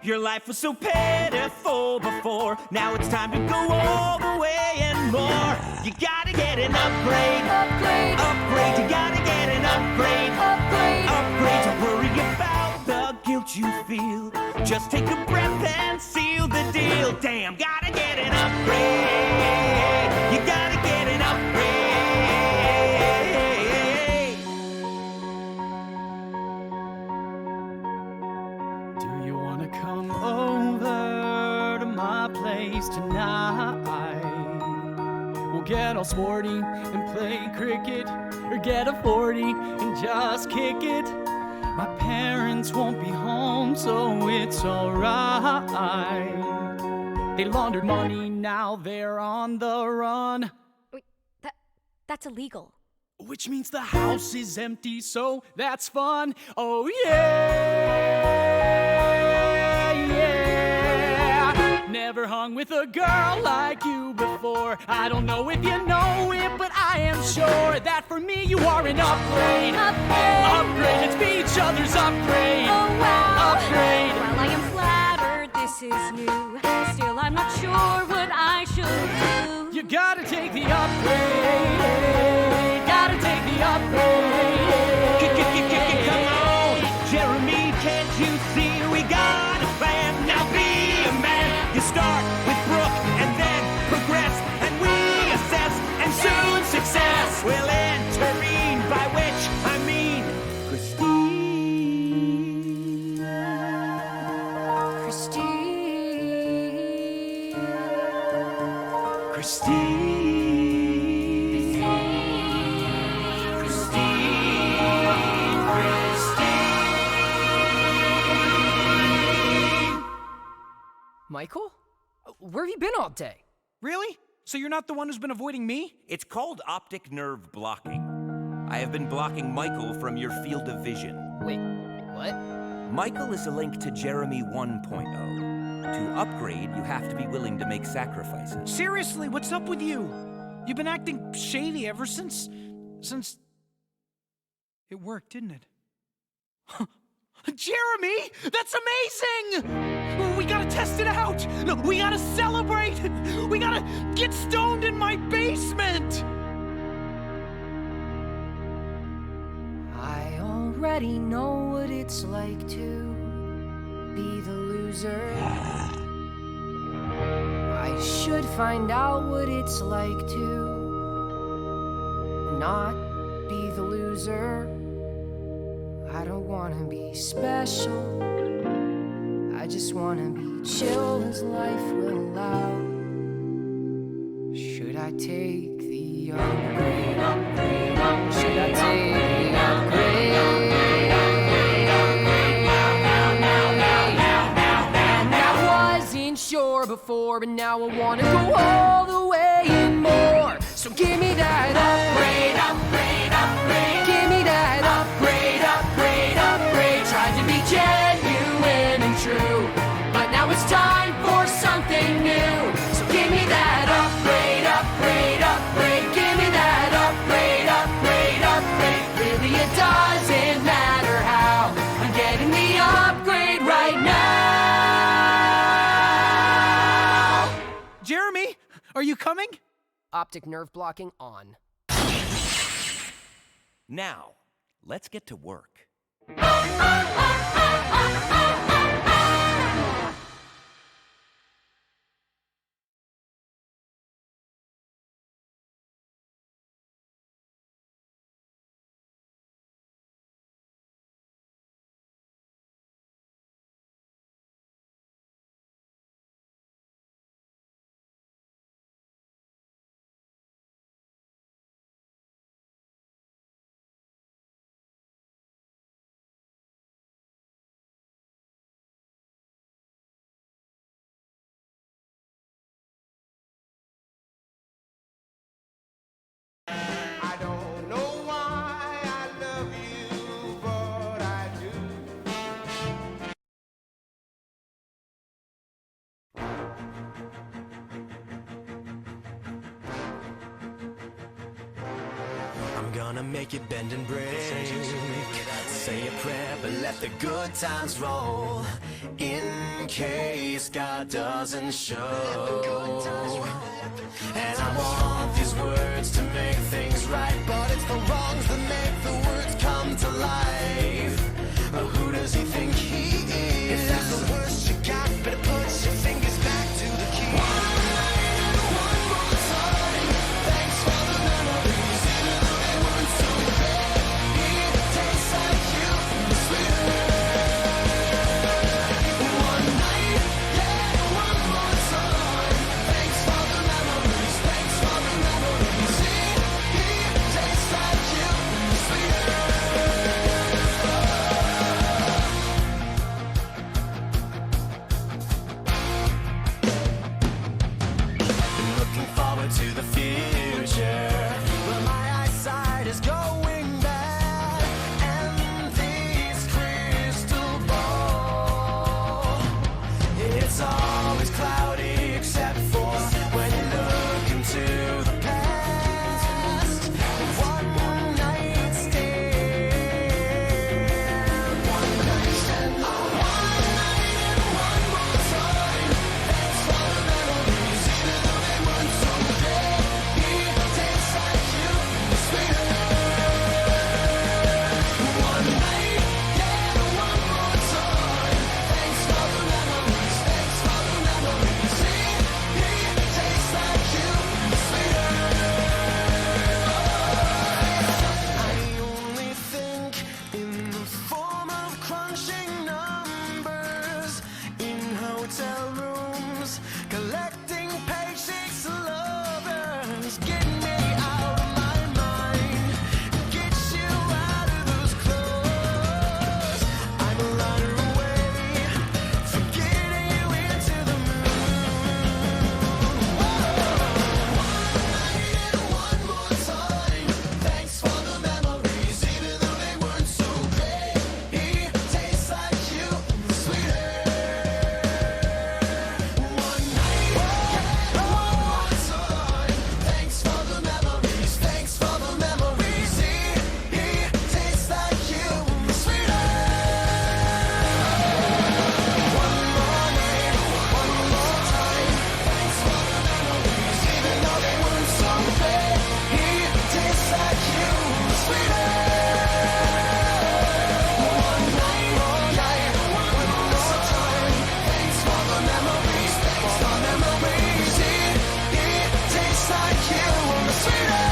Your life was so pitiful before. Now it's time to go all the way and more. You gotta get an upgrade. Upgrade. Upgrade. You gotta get an upgrade. Upgrade. Upgrade. Don't worry about the guilt you feel. Just take a breath and seal the deal. Damn, gotta get an upgrade. You gotta get an upgrade. Do you wanna come over to my place tonight? We'll get all sporty and play cricket, or get a 40 and just kick it. My parents won't be home, so it's alright. They laundered money, now they're on the run. Wait, that's illegal. Which means the house is empty, so that's fun. Oh yeah, yeah. Never hung with a girl like you before. I don't know if you know it, but I am sure that for me you are an upgrade. Upgrade. Upgrade. Let's be each other's upgrade. Oh wow. Upgrade. Well, I am flattered this is new. Still, I'm not sure what I should do. You gotta take the upgrade. Gotta take the upgrade. Come on, Jeremy, can't you see we got a plan? Now be a man. You start with Brooke and then progress, and we assess, and soon success will intervene, by which I mean Christine. Christine. Christine. Michael? Where have you been all day? Really? So you're not the one who's been avoiding me? It's called optic nerve blocking. I have been blocking Michael from your field of vision. Wait, what? Michael is a link to Jeremy 1.0. To upgrade, you have to be willing to make sacrifices. Seriously, what's up with you? You've been acting shady ever since it worked, didn't it? Jeremy, that's amazing! We gotta test it out! No, we gotta celebrate! We gotta get stoned in my basement! I already know what it's like to be the loser. I should find out what it's like to not be the loser. I don't wanna be special, I just wanna be chill as life will allow. Should I take the upgrade? Should I take the upgrade? And I wasn't sure before, but now I wanna go all the way and more. So give me that upgrade, upgrade, upgrade. Give me that upgrade, upgrade, upgrade. Tried to be genuine and true, but now it's time for something new. So give me that upgrade, upgrade, upgrade. Give me that upgrade, upgrade, upgrade. Really, it doesn't matter how. I'm getting the upgrade right now. Jeremy, are you coming? Optic nerve blocking on. Now, let's get to work. gonna make it bend and break. Say a prayer, but let the good times roll, in case God doesn't show. And I want these words to make things right, but it's the wrongs that make the words come to life. But who does he think he is? If that's the worst you got, better put your fingers back to the key. One night and one more time. Thanks for the memories, even though they weren't so great. It tastes like you, sweeter. One night, yeah, one more time. Thanks for the memories, thanks for the memories. It tastes like you, sweeter. To the future, but my eyesight is going bad, and this crystal ball, it's always cloudy except for when you look into the past. One night stand, one night stand, one night and one more time. Thanks for the memories, even though they weren't so great. It tastes like you, sweeter. One night, yeah, one more time. Thanks for the memories, thanks for the memories. It tastes like you, sweeter. I only think in the form of crunching numbers in hotel rooms, collecting paychecks, lovers, getting me out of my mind, get you out of those clothes. I'm a lighter away from getting you into the moon. One night and one more time. Thanks for the memories, even though they weren't so great. It tastes like you, sweeter. One night, yeah, one more time. Thanks for the memories, thanks for the memories. It tastes like you, sweeter. One more night, one more time. Thanks for the memories, even though they weren't so great. It tastes like you, sweeter. One night, yeah, one more time. Thanks for the memories, thanks for memories. It tastes like you, sweeter.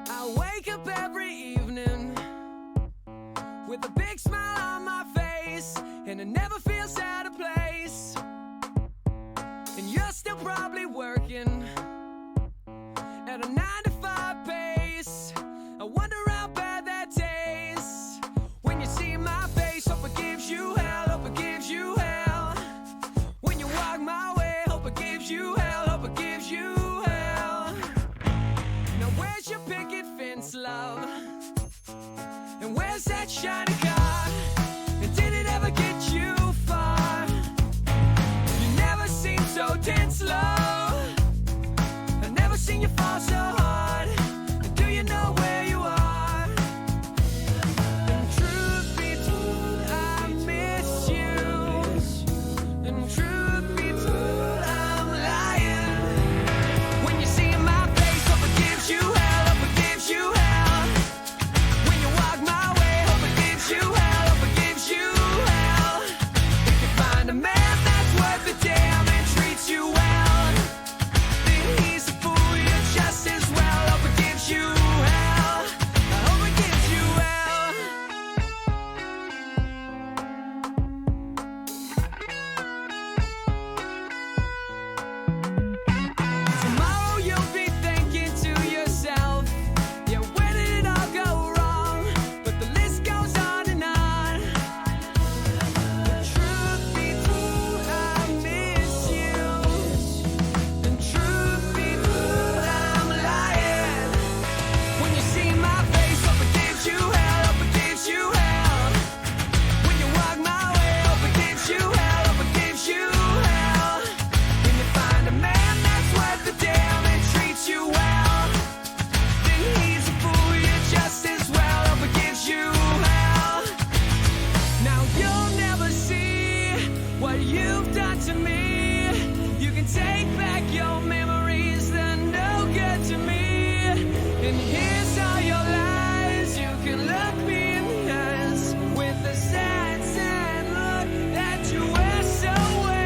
I wake up every evening with a big smile on my face, and it never feels out of place. And you're still probably working at a 9-to-5 pace. I wonder how bad that tastes when you see my face. Hope it gives you hell, hope it gives you hell when you walk my way. shiny car. And did it ever get you far? You never seem so tense low. I've never seen you fall so hard. And do you know where you are? And truth be told, I miss you. And truth be told, I'm lying. When you see my face, hope it gives you hell, hope it gives you hell. When you walk my way, hope it gives you hell, hope it gives you hell. If you find a man that's worth the damn and treats you well, then he's a fool, you're just as well. Hope it gives you hell, I hope it gives you hell. Tomorrow you'll be thinking to yourself, yeah, where did it all go wrong? But the list goes on and on. The truth be told, I miss you. And truth be told, I'm lying. When you see my face, hope it gives you hell, hope it gives you hell. When you walk my way, hope it gives you hell, hope it gives you hell. When you find a man that's worth the damn and treats you well, then he's a fool, you're just as well. Hope it gives you hell. Now you'll never see what you've done to me. You can take back your memories, they're no good to me. And here's all your lies. You can look me in the eyes with a sad, sad look that you wear so well.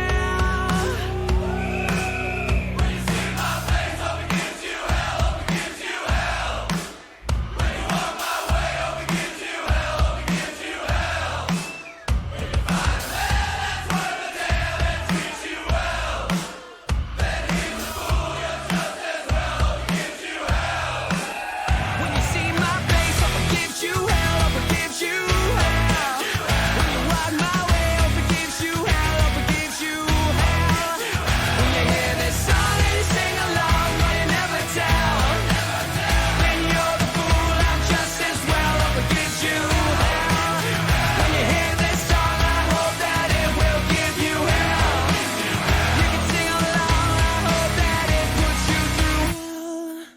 When you see my face, hope it gives you hell, hope it gives you hell. When you walk my way, hope it gives you hell, hope it gives you hell. When you find a man that's worth the damn and treats you well, then he's a fool, you're just as well. Hope it gives you hell. When you see my face, hope it gives you hell, hope it gives you hell. When you walk my way, hope it gives you hell, hope it gives you hell. When you hear this song and you sing along, but you never tell, then you're the fool, I'm just as well. Hope it gives you hell. When you hear this song, I hope that it will give you hell. You can sing along, I hope that it puts you through hell.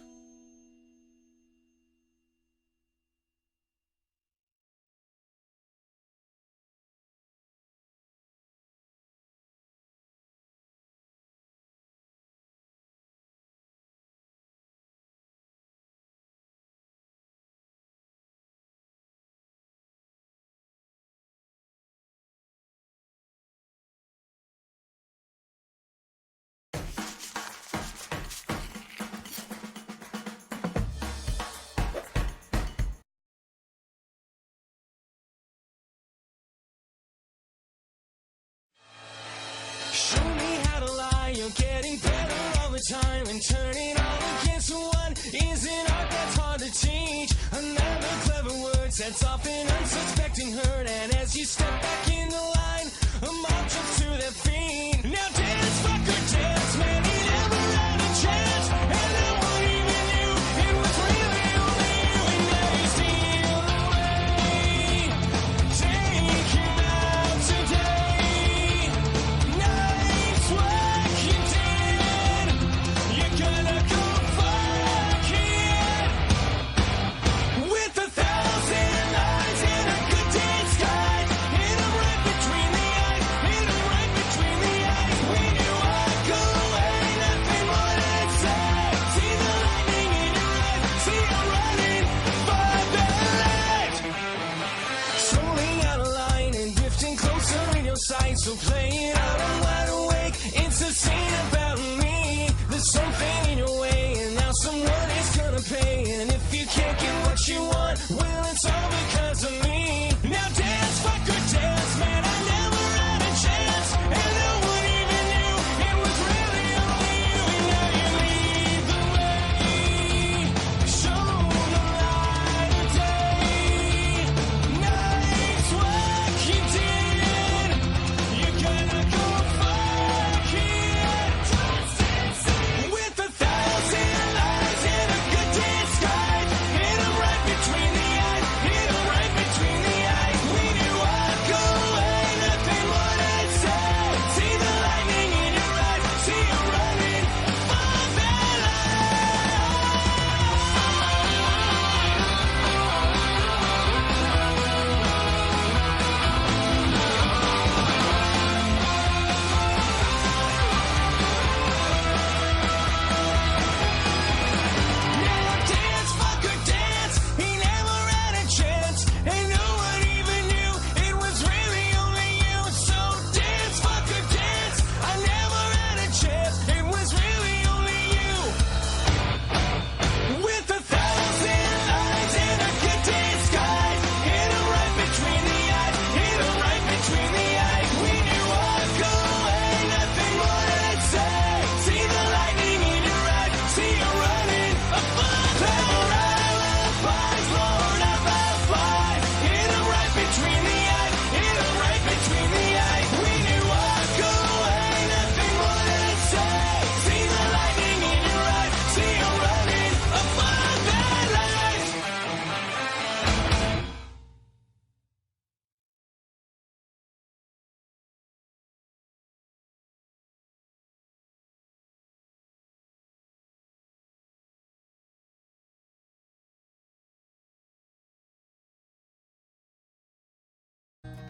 Show me how to lie, you're getting better all the time. And turning all against one is an art that's hard to teach. Another clever word sets off an unsuspecting hurt. And as you step back in the line, a mob jumps to their feet. Now dance, fucker, dance, man, you never had a chance. And no one even knew it was really only you. And now you steal away. Take him out today. Night's work you did. You're gonna go fuck it. With 1,000 eyes and a good day's start. In a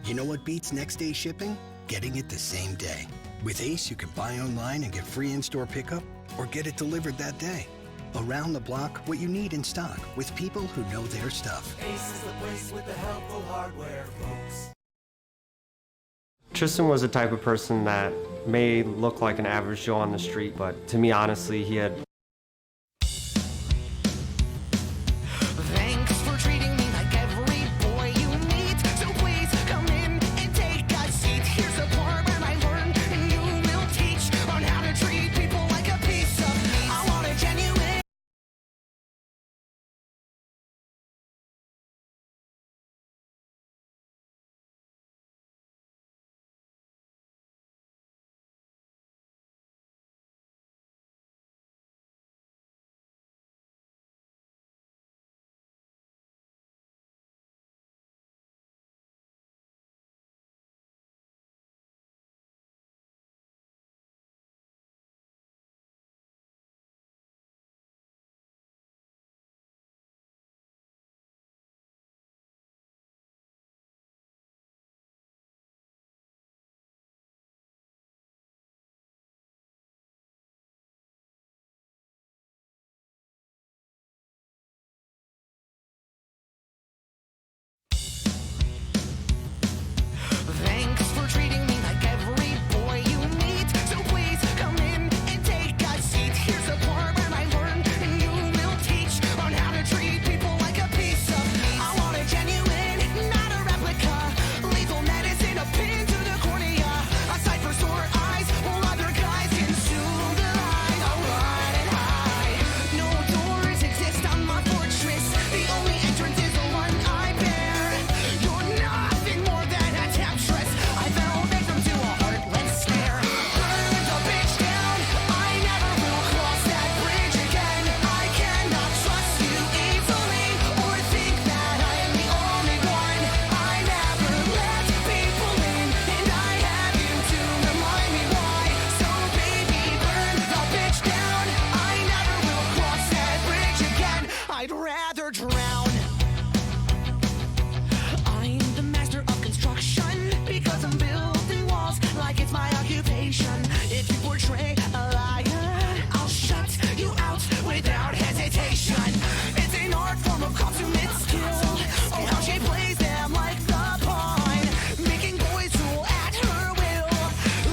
You know what beats next day shipping? Getting it the same day. With Ace, you can buy online and get free in-store pickup or get it delivered that day. Around the block, what you need in stock with people who know their stuff. Ace is the place with the helpful hardware, folks. Tristan was the type of person that may look like an average Joe on the street, but to me, honestly, he had Thanks for treating me like every boy you meet. So please come in and take a seat. Here's a part where I learned and you will teach on how to treat people like a piece of meat. I want a genuine. Thanks for treating me like every boy you meet. So please come in and take a seat. Here's a part where I learned and you will teach on how to treat people like a piece of meat. I want a genuine, not a replica. Lethal medicine, a pin to the cornea. A sight for sore eyes while other guys consume the line. I'll run and hide. No doors exist on my fortress. The only entrance is the one I bear. You're nothing more than a temptress. I fell victim to a heartless snare. Burn the bitch down. I never will cross that bridge again. I cannot trust you easily or think that I am the only one. I never let people in, and I have you to remind me why. So baby, burn the bitch down. I never will cross that bridge again. I'd rather drown. I'm the master of construction because I'm building walls like it's my occupation. If you portray a liar, I'll shut you out without hesitation. It's an art form of consummate skill. Oh, how she plays them like the pawn, making boys rule at her will,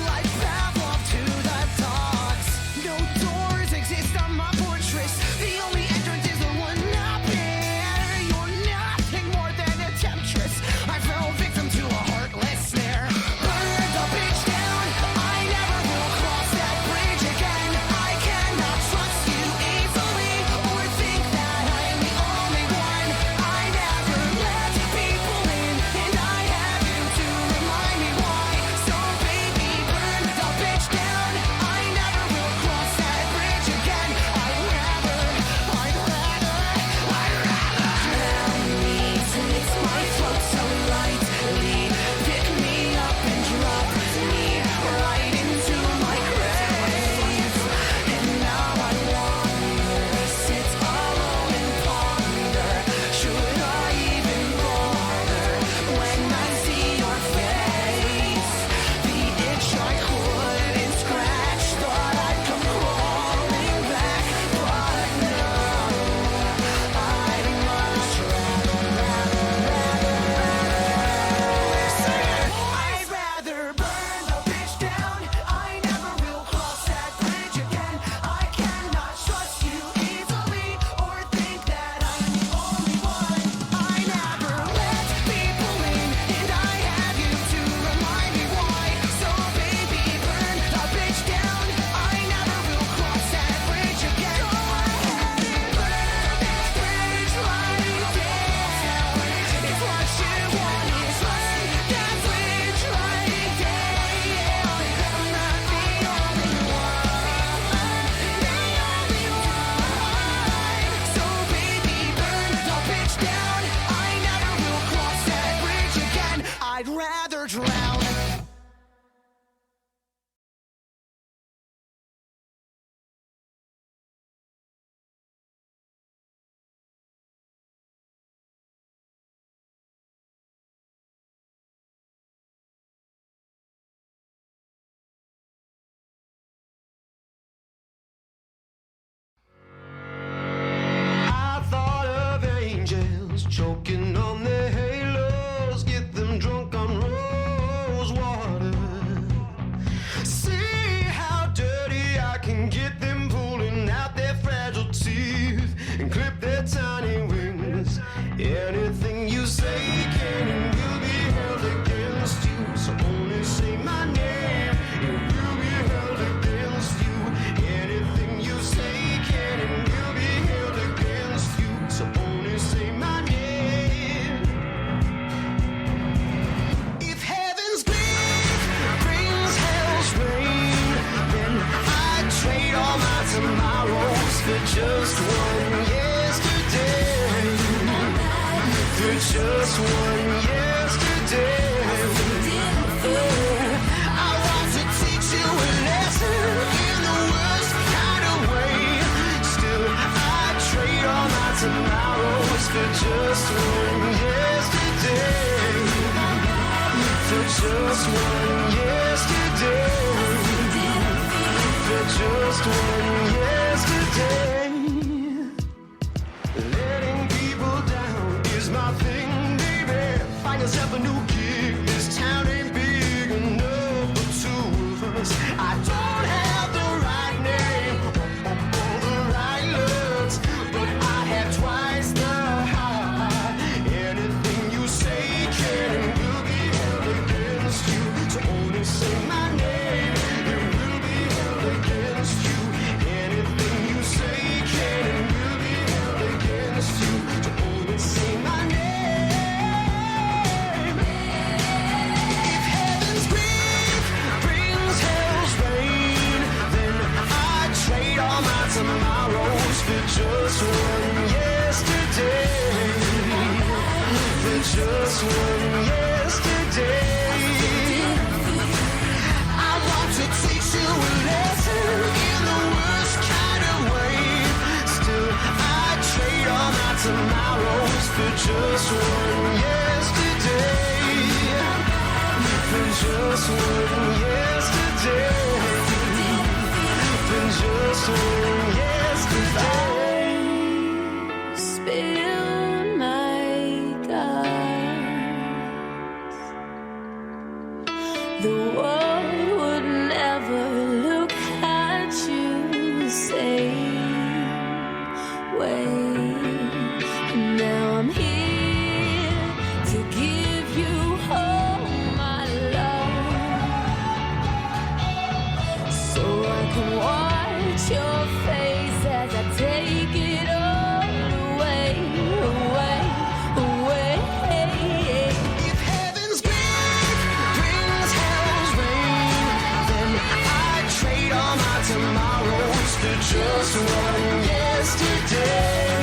like Pavlov to the dogs. No doors exist on my fortress. The only entrance is the one up there. You're nothing more than a temptress. I fell victim to a heartless snare. Burn the bitch down. I never will cross that bridge again. I cannot trust you easily just one yesterday. For just one yesterday. I want to teach you a lesson in the worst kind of way. Still, I'd trade all my tomorrows for just one yesterday. For just one yesterday. For just one yesterday. Letting people down is my thing, baby. Find yourself a new gig. This town ain't big enough for two of us. I don't have the right name or the right looks, but I have twice the heart. Anything you say can and will be held against you. So only say my name, it will be held against you. Anything you say can and will be held against you. So only say my name. If heaven's grief brings hell's rain, then I'd trade all my tomorrows for just one yesterday. For just one yesterday. I want to teach you a lesson in the worst kind of way. Still, I'd trade all my tomorrows for just one yesterday. For just one yesterday. For just one yesterday. Spill my guts. The world would never look at you the same way. Now I'm here to give you all my love, so I can watch your face as I take it all away, away, away. If heaven's grief brings hell's rain, then I'd trade all my tomorrows for just one yesterday.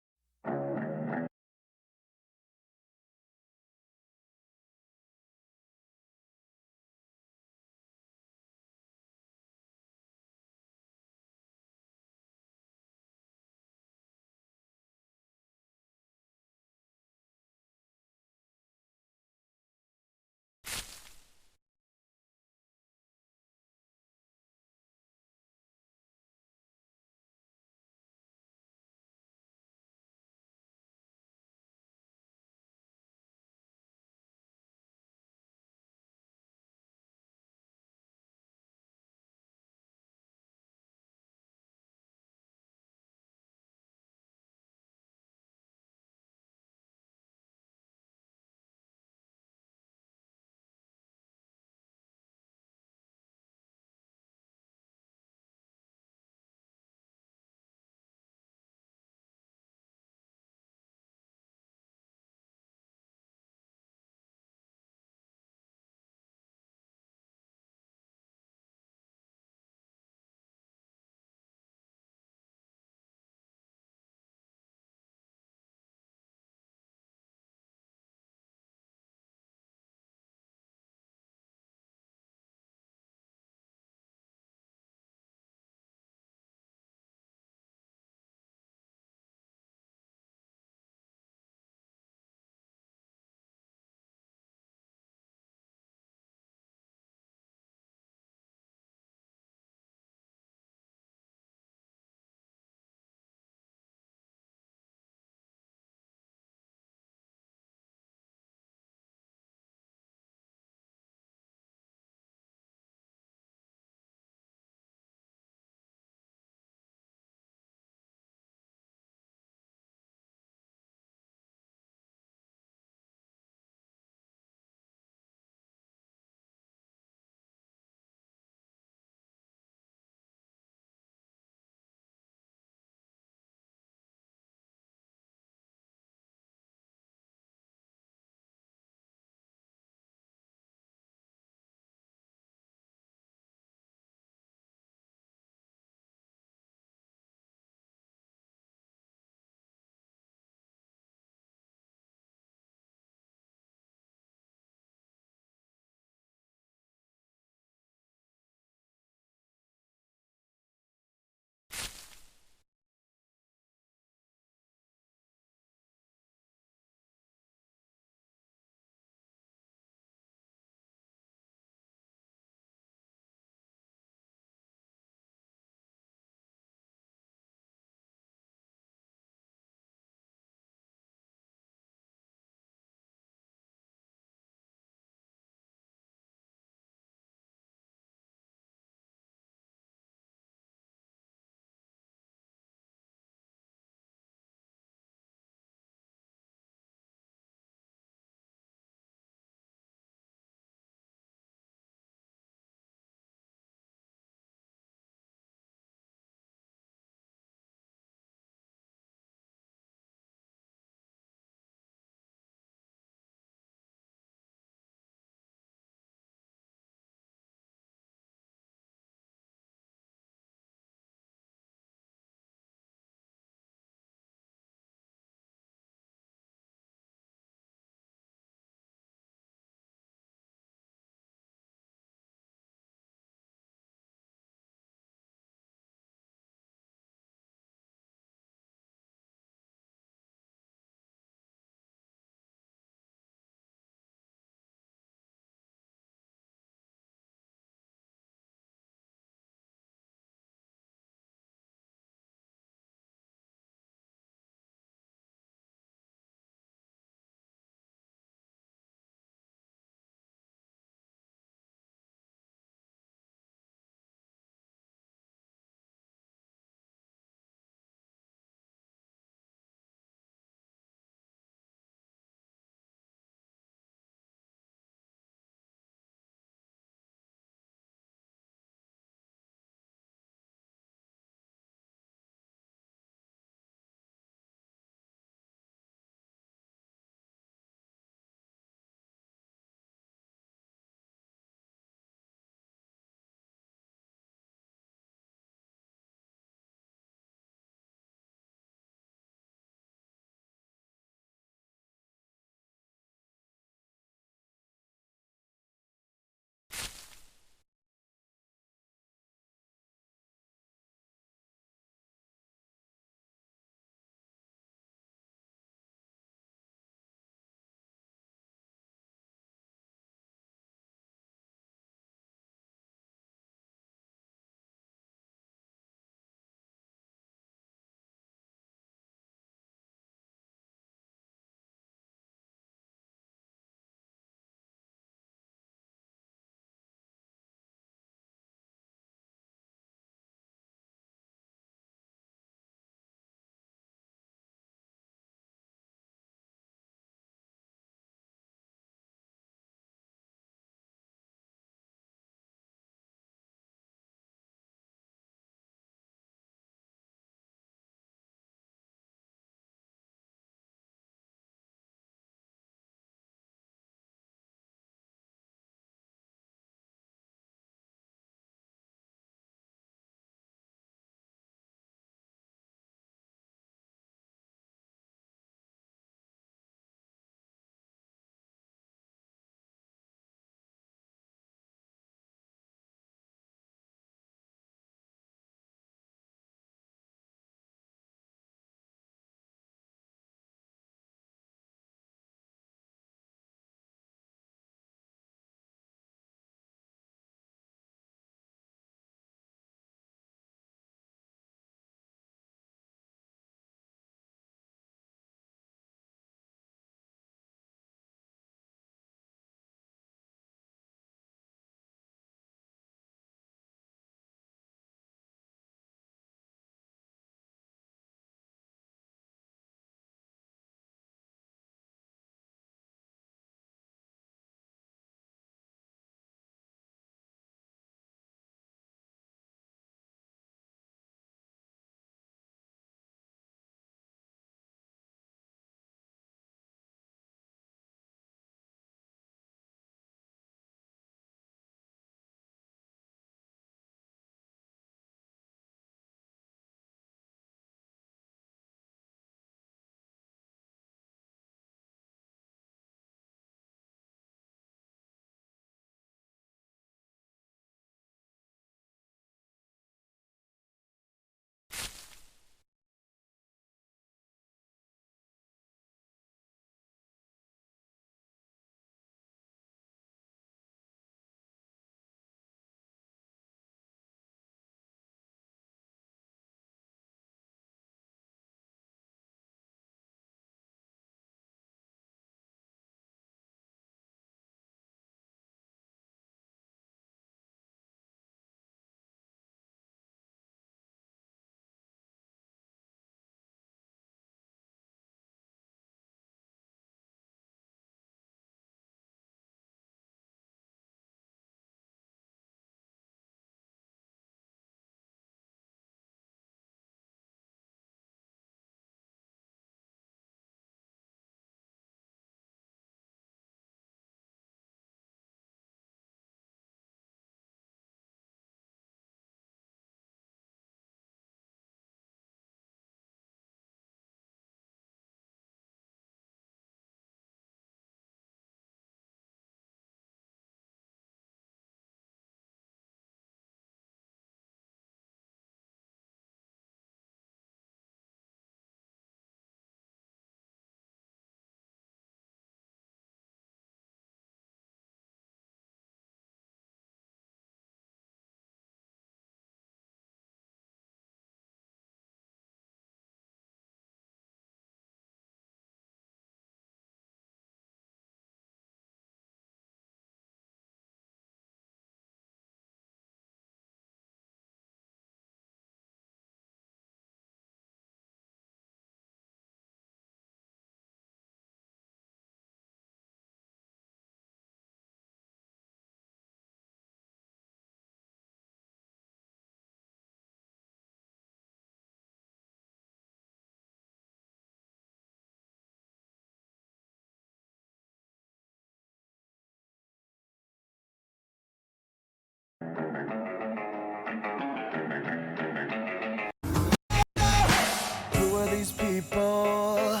people.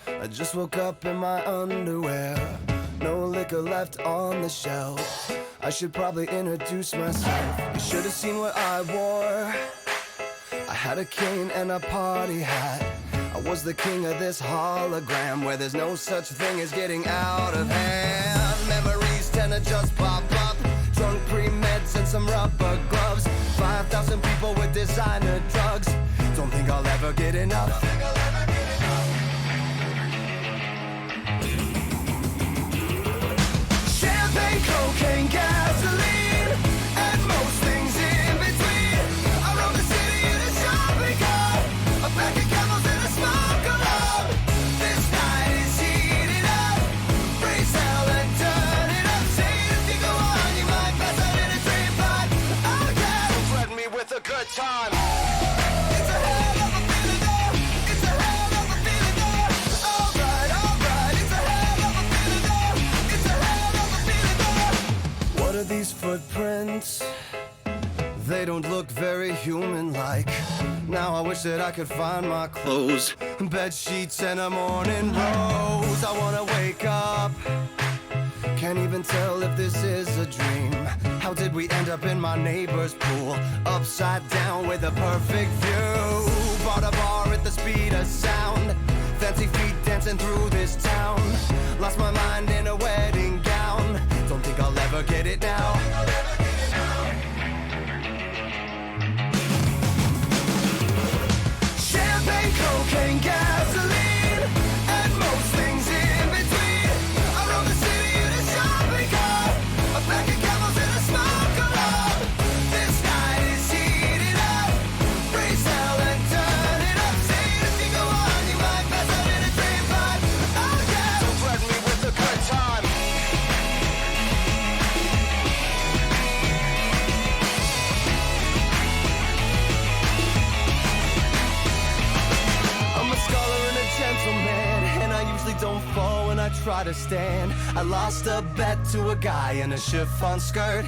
I just woke up in my underwear. No liquor left on the shelf. I should probably introduce myself. You should have seen what I wore. I had a cane and a party hat. I was the king of this hologram where there's no such thing as getting out of hand. Memories tend to just pop up. Drunk pre-meds and some rubber gloves. 5,000 people with designer drugs. Don't think I'll ever get enough. Champagne, cocaine, gasoline, and most things in between. I rode the city in a shopping cart, a pack of camels and a smoke alarm. This night is heating up. Raise hell and turn it up. Say if you go on, you might pass out in a dream pod. Oh yeah, don't threaten me with a good time. It's a hell of a feeling there. It's a hell of a feeling there. Alright, alright. It's a hell of a feeling there. It's a hell of a feeling there. What are these footprints? They don't look very human-like. Now I wish that I could find my clothes, bed sheets and a morning rose. I wanna wake up. Can't even tell if this is a dream. How did we end up in my neighbor's pool? Upside down with a perfect view. Bought a bar at the speed of sound. Fancy feet dancing through this town. Lost my mind in a wedding gown. Don't think I'll ever get it now. Champagne, cocaine, gasoline, and most things in between. I rode the city in a shopping cart, a pack of camels and a smoke alarm. This night is heating up. Raise hell and turn it up. Say if you go on, you might pass out in a dream pod. Oh yeah, don't threaten me with a good time. I'm a scholar and a gentleman, and I usually don't fall when I try to stand. I lost a bet to a guy in a chiffon skirt,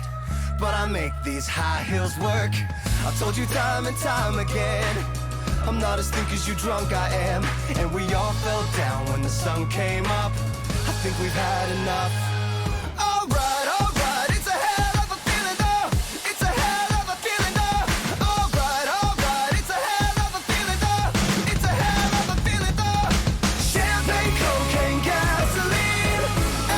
but I make these high heels work. I told you time and time again, I'm not as thick as you drunk I am. And we all fell down when the sun came up. I think we've had enough. Alright, alright, it's a hell of a feeling though. It's a hell of a feeling though. Alright, alright, it's a hell of a feeling though. It's a hell of a feeling though. Champagne, cocaine, gasoline,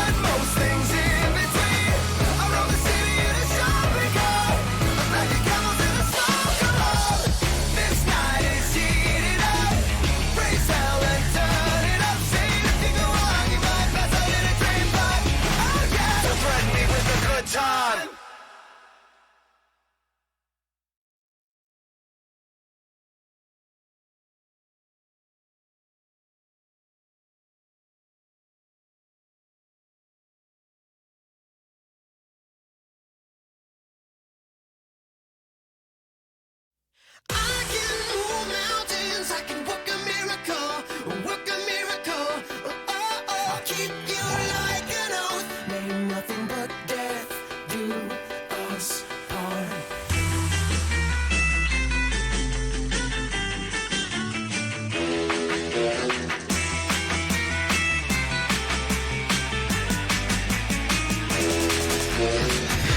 and most things in between. I rode the city in a shopping cart, a pack of camels and a smoke alarm. This night is heating up. Raise hell and turn it up. Say if you go on, you might pass out in a dream pod. Oh yeah, don't threaten me with a good time. I can move mountains, I can work a miracle, work a miracle. Oh, oh, oh. I'll keep you like an oath. May nothing but death do us part.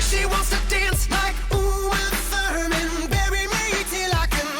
She wants to dance like Uma Thurman. Bury me till I can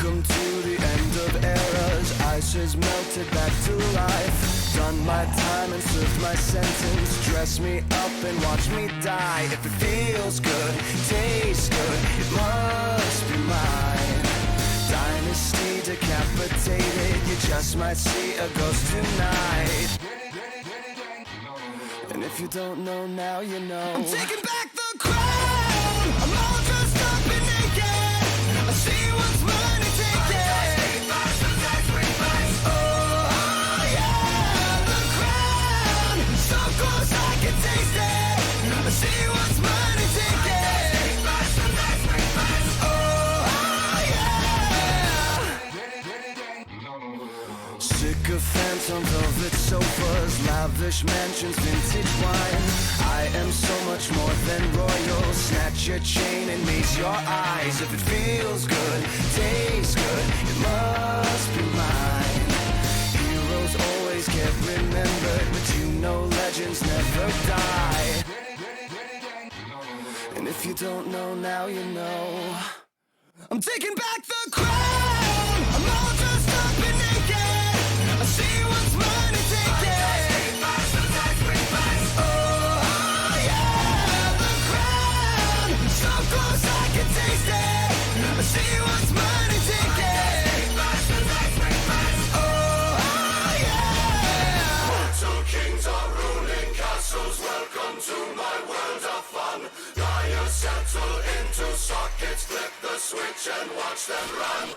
Welcome to the end of eras. Ice has melted back to life. Done my time and served my sentence. Dress me up and watch me die. If it feels good, tastes good, it must be mine. Dynasty decapitated. You just might see a ghost tonight. And if you don't know now, you know. I'm taking back the crown. I'm all dressed up and naked. I see what's mine and take it. Oh yeah, the crown. So close I can taste it. I see what's mine and take it. Oh yeah. Sycophants on velvet sofas, lavish mansions, vintage wine. I am so much more than royal. Snatch your chain and maze your eyes. If it feels good, tastes good, it must be mine. Heroes always get remembered, but you know legends never die. And if you don't know now, you know. I'm taking back the crown. I'm all dressed up and naked. I see what's mine and take it. Oh yeah, the crown. So close I can taste it. I see what's mine and take it. Oh yeah. Mortal kings are ruling castles. Welcome to my world of fun. Liars settle into sockets. Flip the switch and watch them run.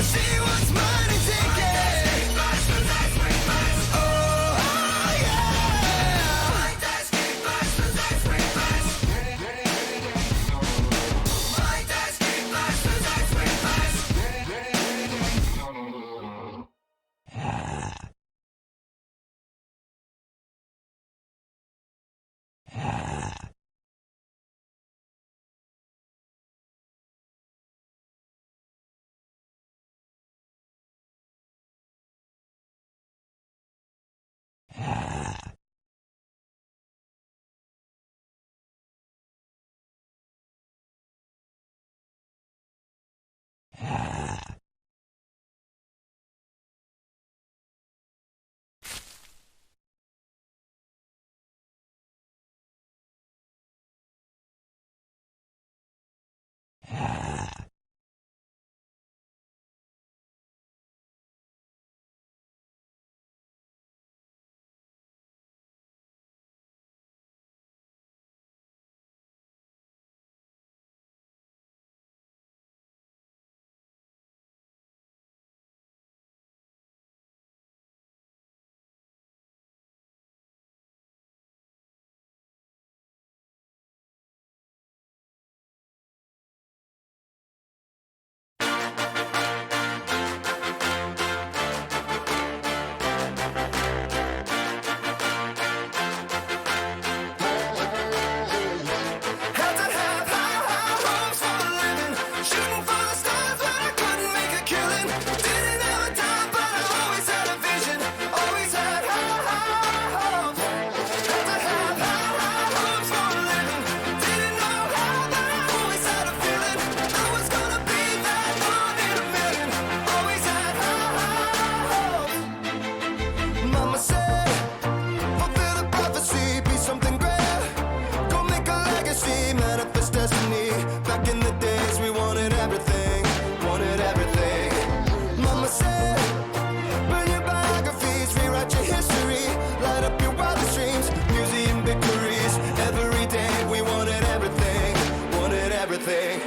See what's mine and take it. Oh yeah. Mult-tasking bastards and sweet bass. Mult-tasking bastards and sweet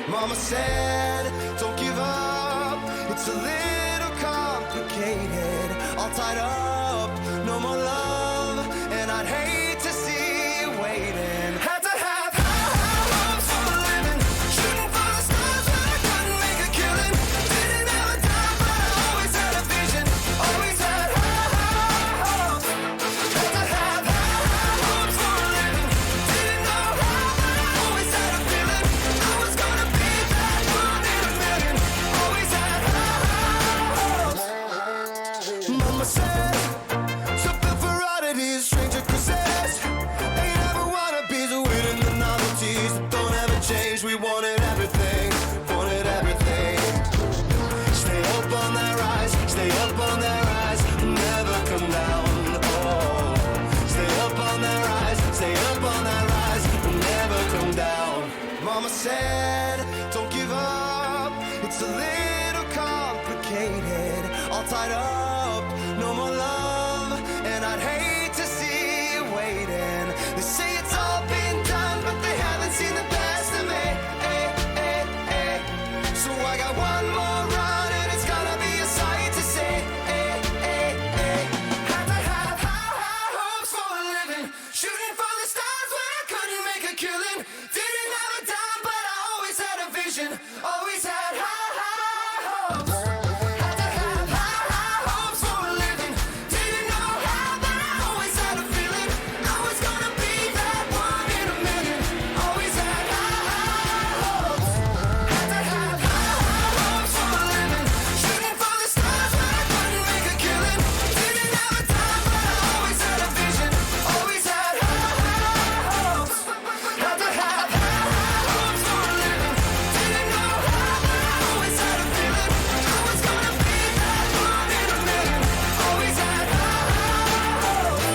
Mama said, don't give up. It's a little complicated. All tied up, no more love. And I'd hate to see you waiting. Had to have high hopes for a living. Shooting for the stars when I couldn't make a killing. Didn't have a time, but I always had a vision. Always had high hopes. tied up, no more love, and I'd hate to see you waiting. They say it's all been done, but they haven't seen the best of me. So I got one more run, and it's gonna be a sight to see. Had to have high hopes for a living, shooting for the stars when I couldn't make a killing. Didn't have a dime, but I always had a vision, always had high hopes. Had to have high hopes for a living, didn't know how, but I always had a feeling I was gonna be that one in a million. Always had high hopes. Had to have high hopes for a living, shooting for the stars when I couldn't make a killing. Didn't have a dime, but I always had a vision, always had high hopes. Had to have high hopes for a living, didn't know how, but I always had a feeling I was gonna be that one in a million. Always had high hopes.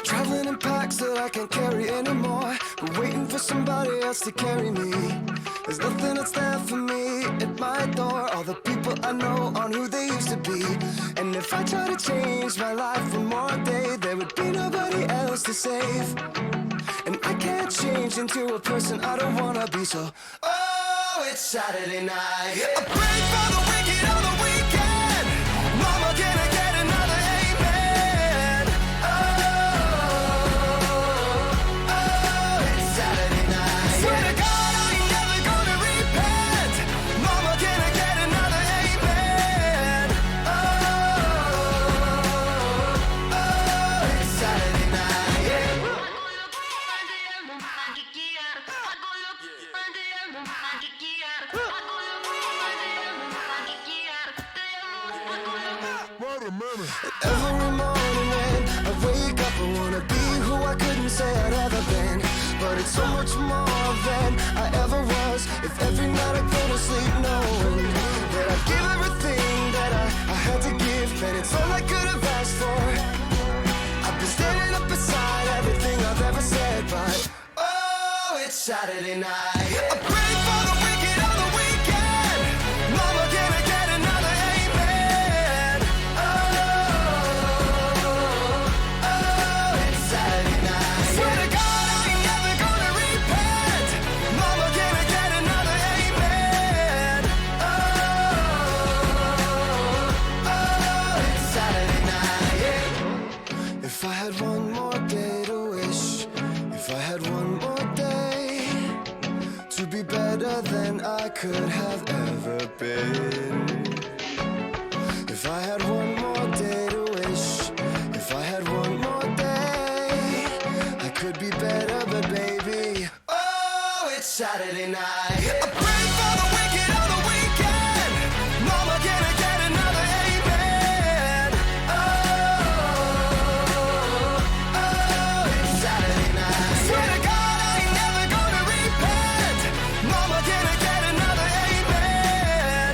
Traveling in packs that I can't carry anymore. But waiting for somebody else to carry me. There's nothing that's there for me at my door. All the people I know aren't who they used to be. And if I try to change my life one more day, there would be nobody else to save. And I can't change into a person I don't wanna be. So, oh, it's Saturday night. A break for the wicked on the weekend. Mama, can I get another amen? It's Saturday night. Swear to God, I ain't never gonna repent. Mama, can I get another amen? It's Saturday night. Every morning when I wake up, I wanna be who I couldn't say I'd ever been. But it's so much more than I ever was. If every night I go to sleep knowing that I give everything that I had to give, then it's all I could have asked for. I've been standing up beside everything I've ever said, but oh, it's Saturday night. A break for the wicked on the weekend. Mama, can I get another amen? It's Saturday night. Swear to God, I ain't never gonna repent. Mama, can I get another amen? It's Saturday night. If I had one more day to wish, if I had one more day to be better than I could have ever been. If I had one more day to wish, if I had one more day, I could be better, but baby, oh, it's Saturday night. A break for the wicked on the weekend. Mama, can I get another amen? It's Saturday night. Swear to God, I ain't never gonna repent. Mama, can I get another amen?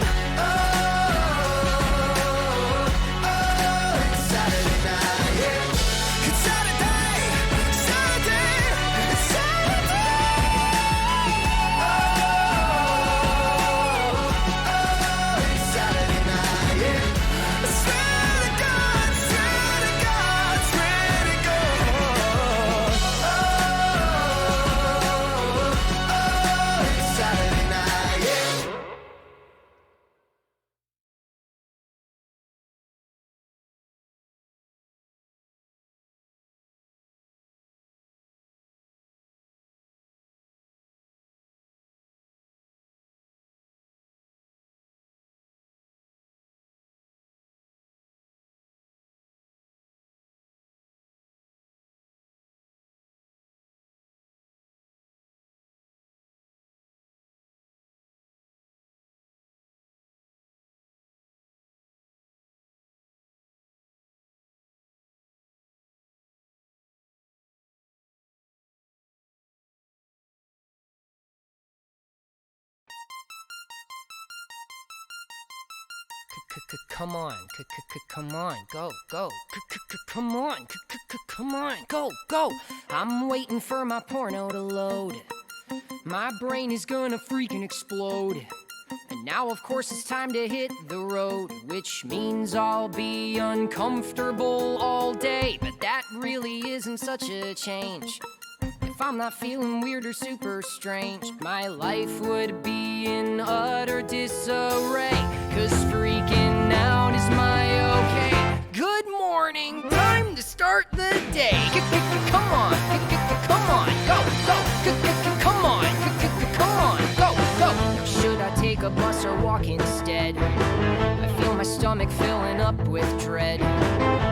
It's Saturday night. It's Saturday, Saturday, it's Saturday. Come on, come on, go, go. Come on, come on, go, go. I'm waiting for my porno to load. My brain is gonna freaking explode. And now, of course, it's time to hit the road, which means I'll be uncomfortable all day. But that really isn't such a change. If I'm not feeling weird or super strange, my life would be in utter disarray. 'Cause freaking out is my okay. Good morning, time to start the day. Come on, come on, go, go. Come on, come on, go, go. Should I take a bus or walk instead? I feel my stomach filling up with dread.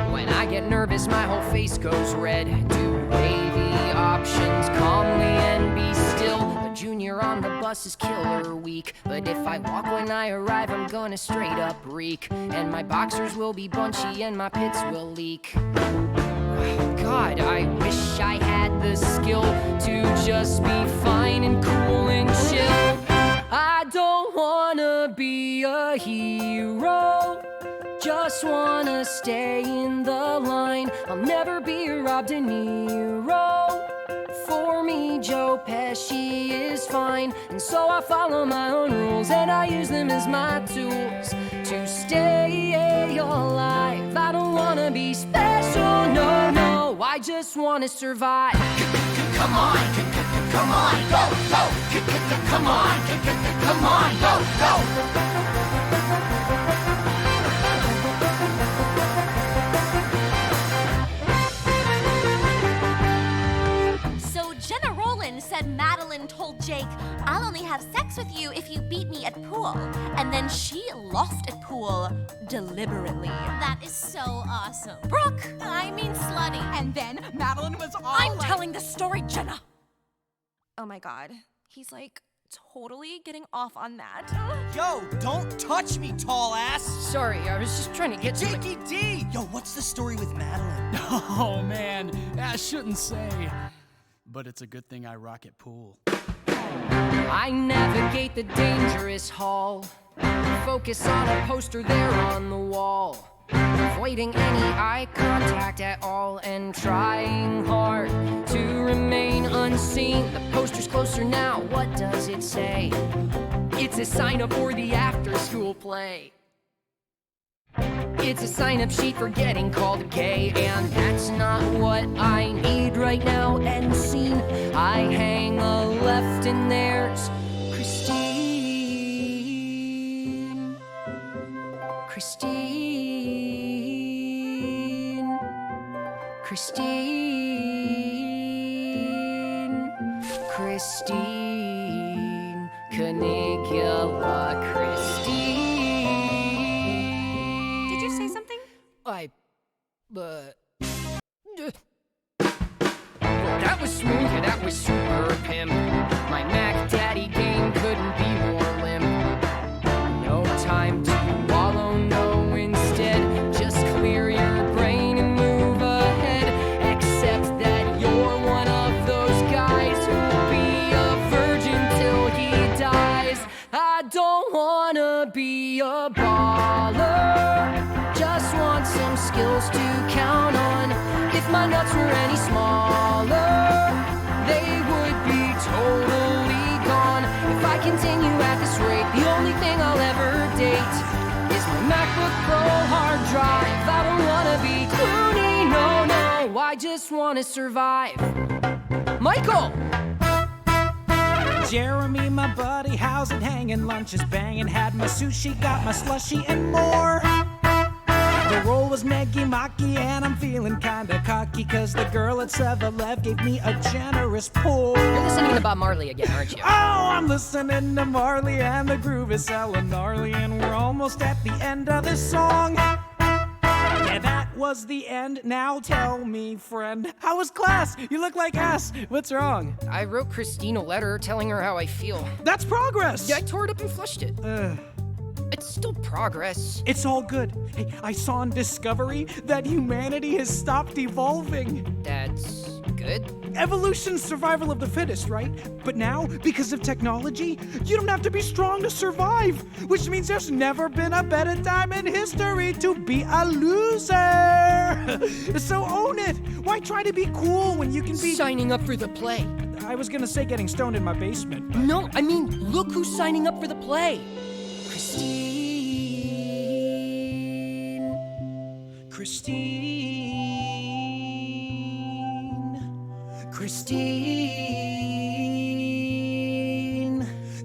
When I get nervous, my whole face goes red. Do weigh the options calmly and be still. The junior on the bus is killer weak, but if I walk when I arrive, I'm gonna straight up reek. And my boxers will be bunchy and my pits will leak. God, I wish I had the skill to just be fine and cool and chill. I don't wanna be a hero, just wanna stay in the line. I'll never be a Rob De Niro. For me, Joe Pesci is fine. And so I follow my own rules, and I use them as my tools to stay alive. I don't wanna be special, no, no, I just wanna survive. Come on, come on, go, go. Come on, go, go. Jenna Rowland said Madeline told Jake, "I'll only have sex with you if you beat me at pool." And then she lost at pool deliberately. That is so awesome. Brooke, I mean slutty. And then Madeline was all I'm like, telling the story, Jenna. Oh my god. He's like totally getting off on that. Yo, don't touch me, tall ass. Sorry, I was just trying to get Jakey D. Yo, what's the story with Madeline? Oh man, I shouldn't say. But it's a good thing I rock at pool. I navigate the dangerous hall. Focus on a poster there on the wall. Avoiding any eye contact at all and trying hard to remain unseen. The poster's closer now, what does it say? It's a sign up for the after-school play. It's a sign-up sheet for getting called gay, and that's not what I need right now. End scene, I hang a left and there's Christine. Christine. Christine. Christine. Caligula. Christine. That was smooth, yeah, that was super pimp. My Mac Daddy game couldn't be more limp. No time to wallow, no, instead just clear your brain and move ahead. Except that you're one of those guys who'll be a virgin till he dies. I don't wanna be a baller, just want some skills to count on. If my nuts were any smaller, they would be totally gone. If I continue at this rate, the only thing I'll ever date is my MacBook Pro hard drive. I don't wanna be Clooney, no, no, I just wanna survive. Michael! Jeremy, my buddy, how's it hanging? Lunch is banging, had my sushi, got my slushy and more. The roll was Meggy Maki and I'm feeling kinda cocky, cause the girl at 7-Eleven gave me a generous pour. You're listening to Bob Marley again, aren't you? Oh, I'm listening to Marley and the groove is hella gnarly, and we're almost at the end of this song. Yeah, that was the end. Now tell me, friend, how was class? You look like ass. What's wrong? I wrote Christine a letter telling her how I feel. That's progress! Yeah, I tore it up and flushed it. It's still progress. It's all good. Hey, I saw on Discovery that humanity has stopped evolving. That's good. Evolution's survival of the fittest, right? But now, because of technology, you don't have to be strong to survive, which means there's never been a better time in history to be a loser. So own it. Why try to be cool when you can be signing up for the play? I was gonna say getting stoned in my basement. But... No, I mean, look who's signing up for the play. Christine.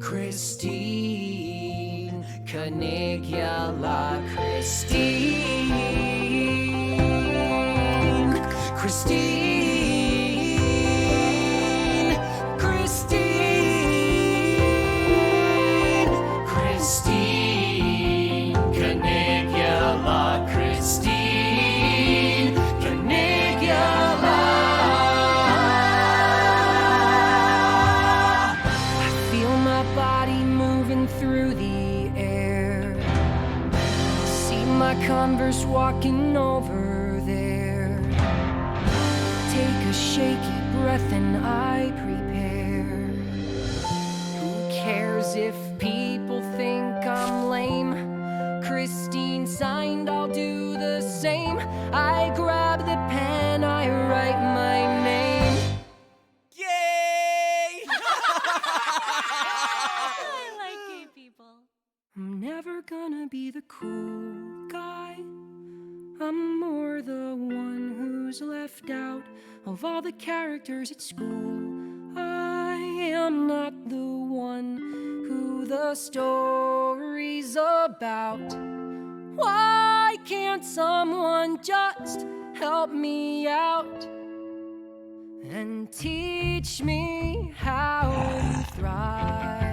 Christine, Canigula, Christine, Christine, Christine, Christine, Canigula, Christine, Canigula. Through the air, see my Converse walking over there. Take a shaky breath and I prepare. Who cares if people think I'm lame? Christine signed, I'll do the same. I grab the pen, I write my name. I'm never gonna be the cool guy. I'm more the one who's left out of all the characters at school. I am not the one who the story's about. Why can't someone just help me out and teach me how to thrive?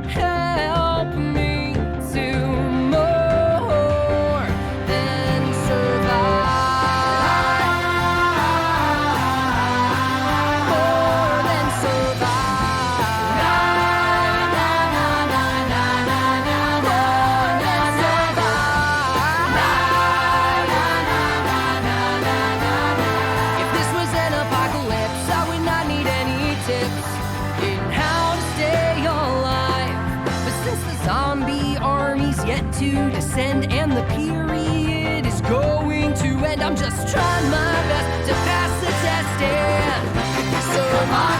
Help me to more than survive. More than survive. More than survive. If this was an apocalypse, I would not need any tips in how to stay alive. Since the zombie army's yet to descend and the period is going to end, I'm just trying my best to pass the test and survive.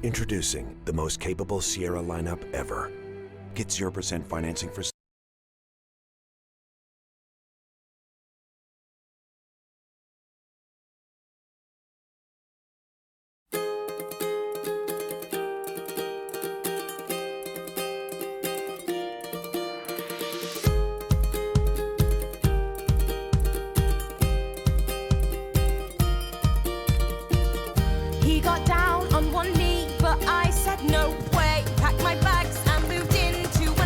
Introducing the most capable Sierra lineup ever. Get 0% financing for He got down on one knee, but I said no way. Packed my bags and moved into a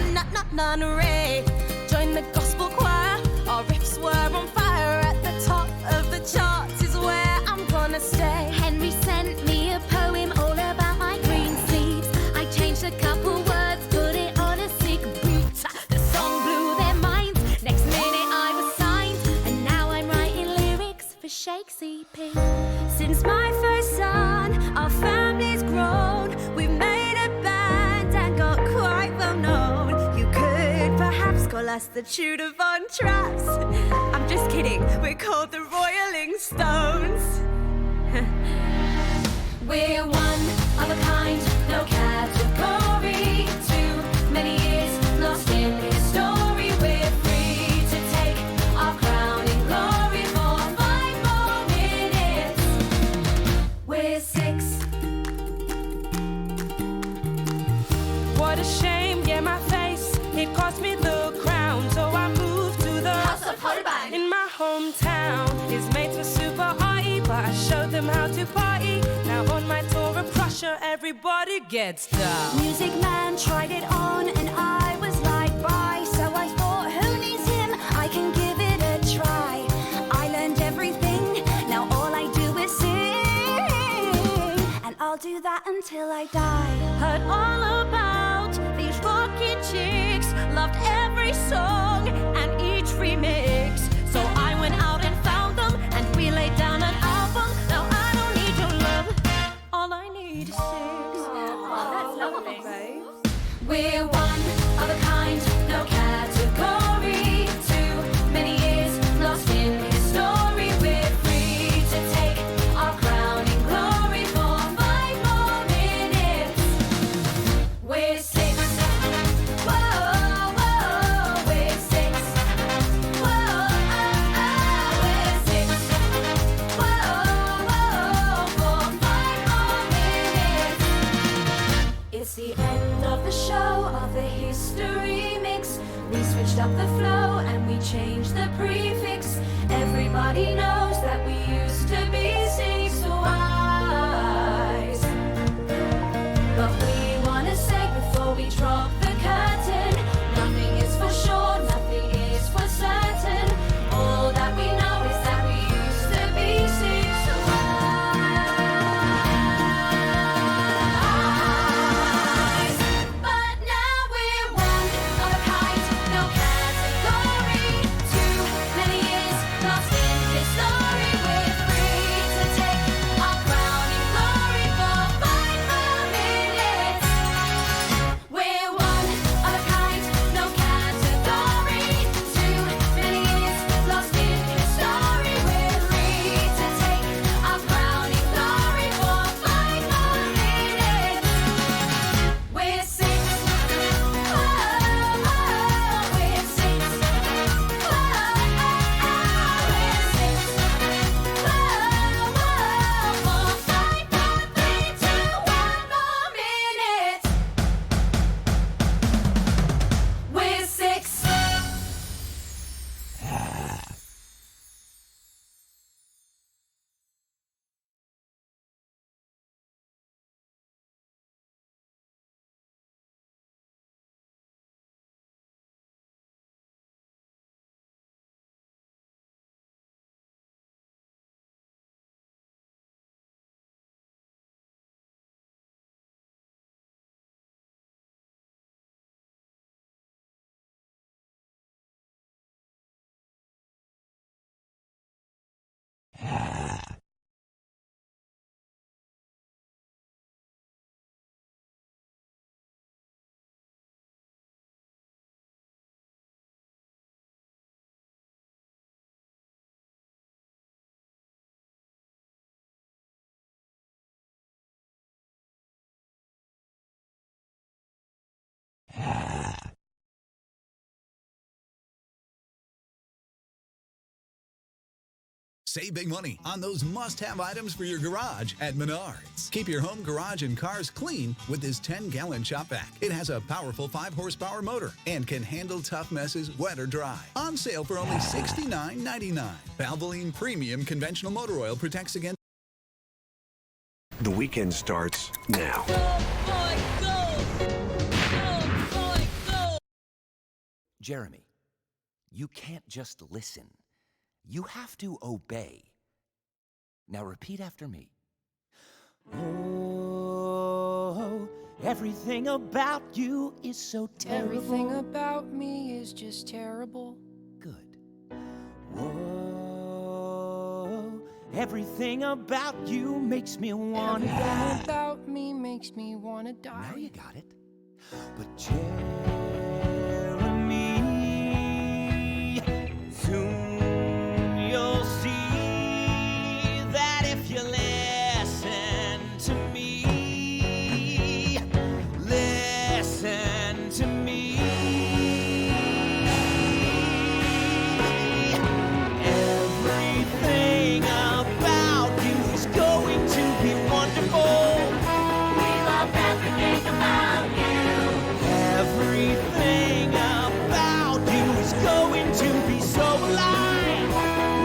nunnery. Joined the gospel choir, our riffs were on fire. At the top of the charts is where I'm gonna stay. Henry sent me a poem all about my green sleeves. I changed a couple words, put it on a sick beat. The song blew their minds, next minute I was signed. And now I'm writing lyrics for Shake's EP. Since my first son, our family's grown. We've made a band and got quite well known. You could perhaps call us the Tudor Von Trapps. I'm just kidding, we're called the Royaling Stones. We're one of a kind, no category. Too many years lost in history. We're free to take our crowning glory for 5 more minutes. We're 6. What a shame, yeah, my face, it cost me the crown. So I moved to the House of Holbein. in my hometown. His mates were super arty, but I showed them how to party. Now on my tour of Prussia, everybody gets down. Music Man tried it on and I was like, bye. So I thought, who needs him? I can give till I die. Heard all about these rockin' chicks, loved every song and each remix. So I went out and found them, and we laid down an album. Now I don't need your love, all I need is 6. Oh, that's lovely, babe. We're one of a kind, no category. Too many years lost in history. We're free to take our crowning glory for 5 more minutes. We're 6. Whoa, whoa, we're 6. Whoa, we're 6. Whoa, whoa, for 5 more minutes. It's the end of the show, of the history mix. We switched up the flow and we changed the prefix. Everybody knows that we used to be 6 wise. But we wanna say before we drop the curtain, nothing is for sure, nothing is for certain. All that we know is that we used to be 6 wise. But now we're one of a kind, no category. Too many years lost in history. We're free to take our crowning glory for 5 more minutes. We're one of a kind, no category. Too many years lost in history. We're free to take our crowning glory for 5 more minutes. We're 6. Whoa, we're 6. Whoa, we're 6. Whoa, for 5 more, 3, 2, 1 more minutes. We're 6. Save big money on those must-have items for your garage at Menards. Keep your home, garage, and cars clean with this 10-gallon shop vac. It has a powerful 5-horsepower motor and can handle tough messes, wet or dry. On sale for only $69.99. Valvoline Premium Conventional Motor Oil protects against... The weekend starts now. Jeremy, you can't just listen. You have to obey. Now repeat after me. Oh, everything about you is so terrible. Everything about me is just terrible. Good. Whoa, everything about you makes me wanna Everything die. about me makes me wanna die. Now you got it. But Jeremy, soon you'll see that if you listen to me, listen to me, everything about you is going to be wonderful. We love everything about you. Everything about you is going to be so alive.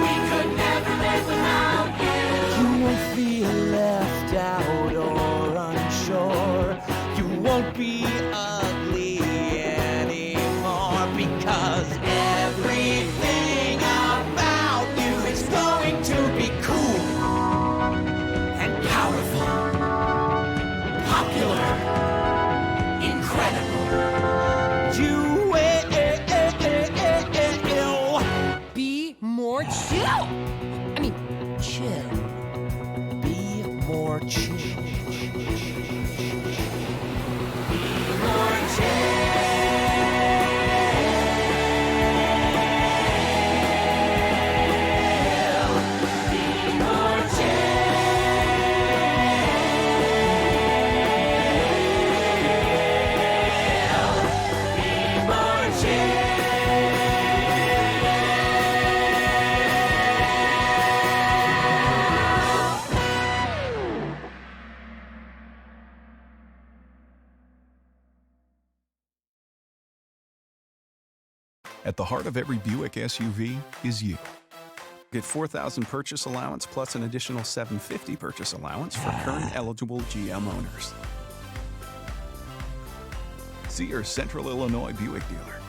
We could never live without you. You won't feel left out or unsure. You won't be ugly anymore because everything about you is going to be cool and powerful, At the heart of every Buick SUV is you. Get $4,000 purchase allowance plus an additional $750 purchase allowance for current eligible GM owners. See your Central Illinois Buick dealer.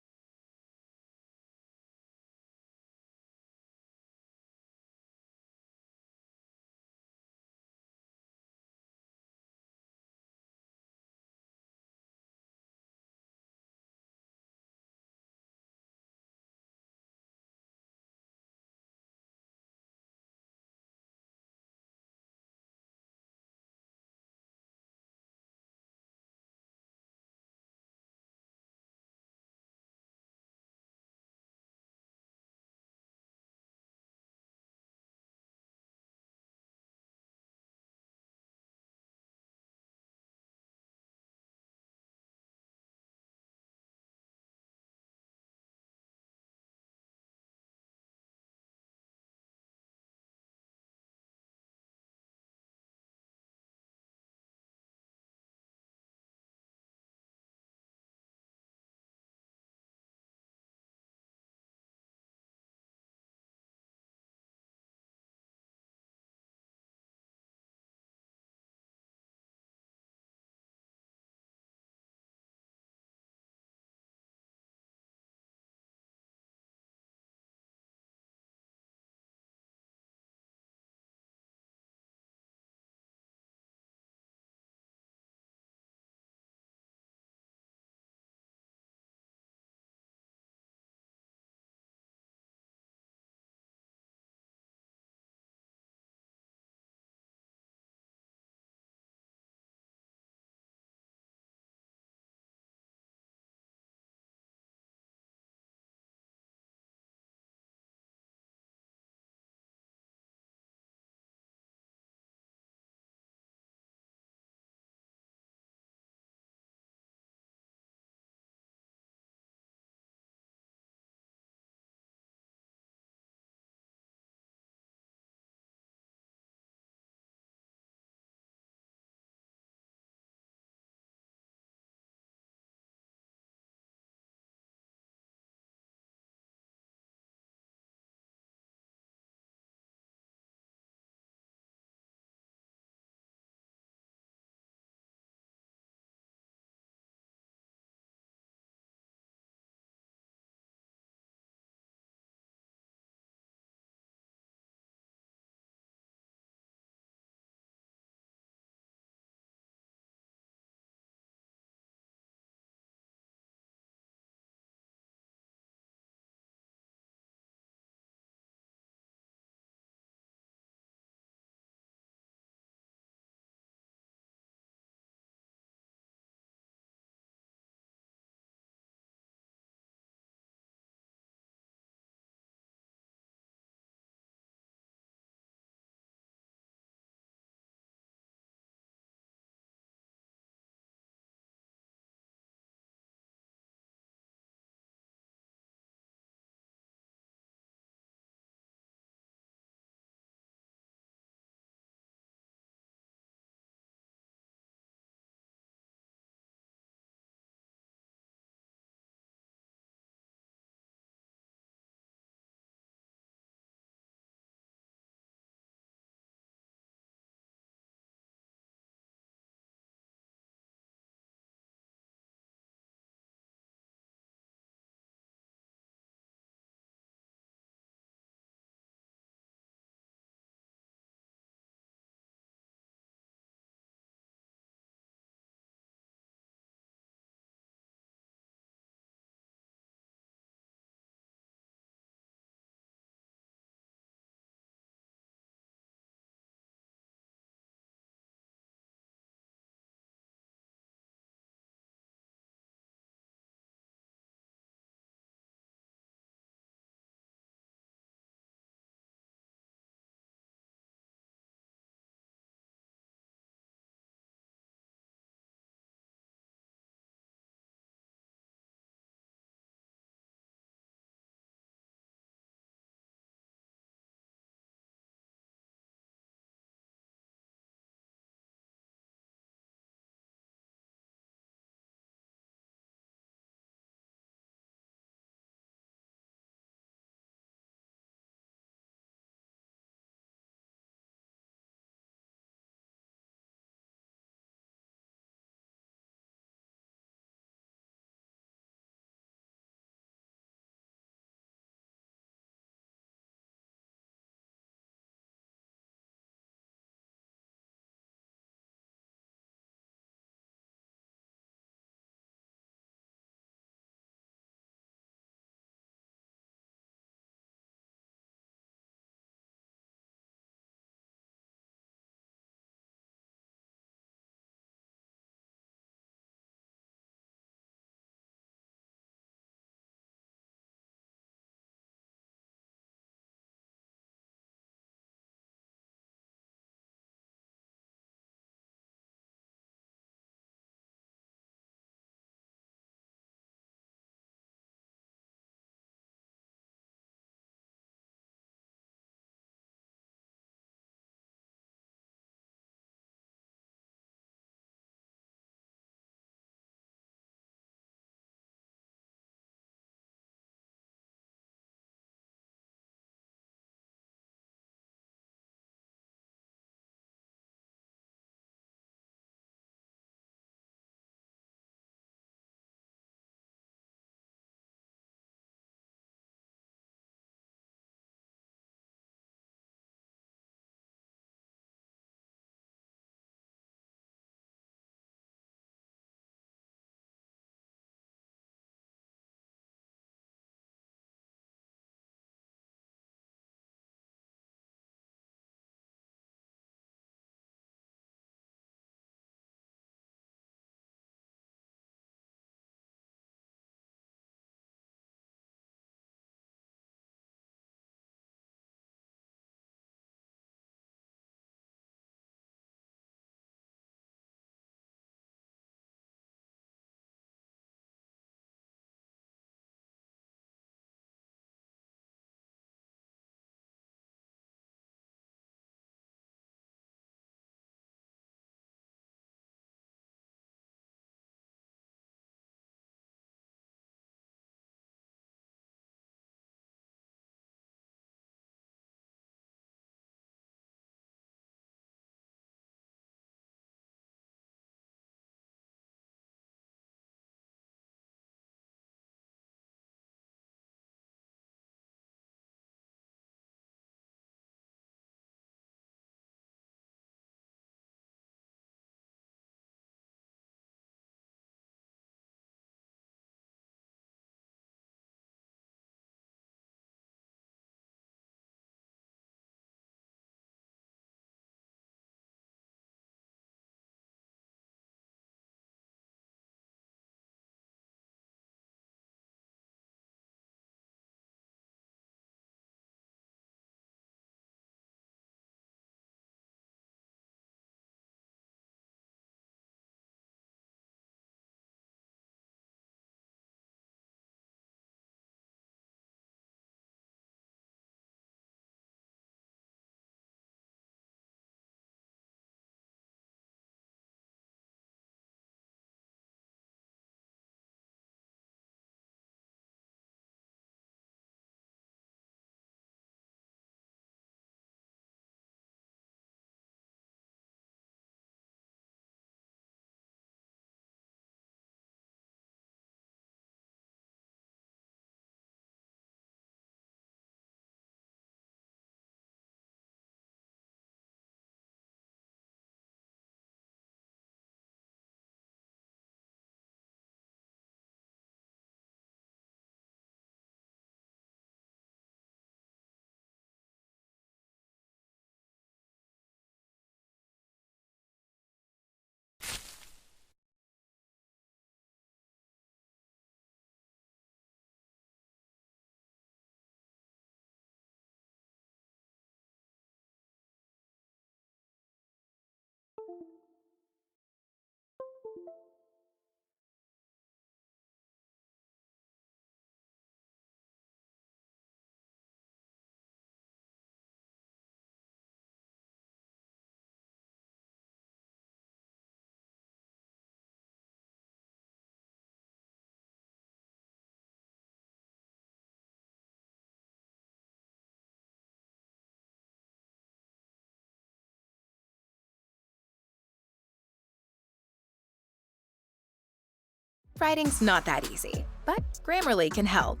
Writing's not that easy, but Grammarly can help.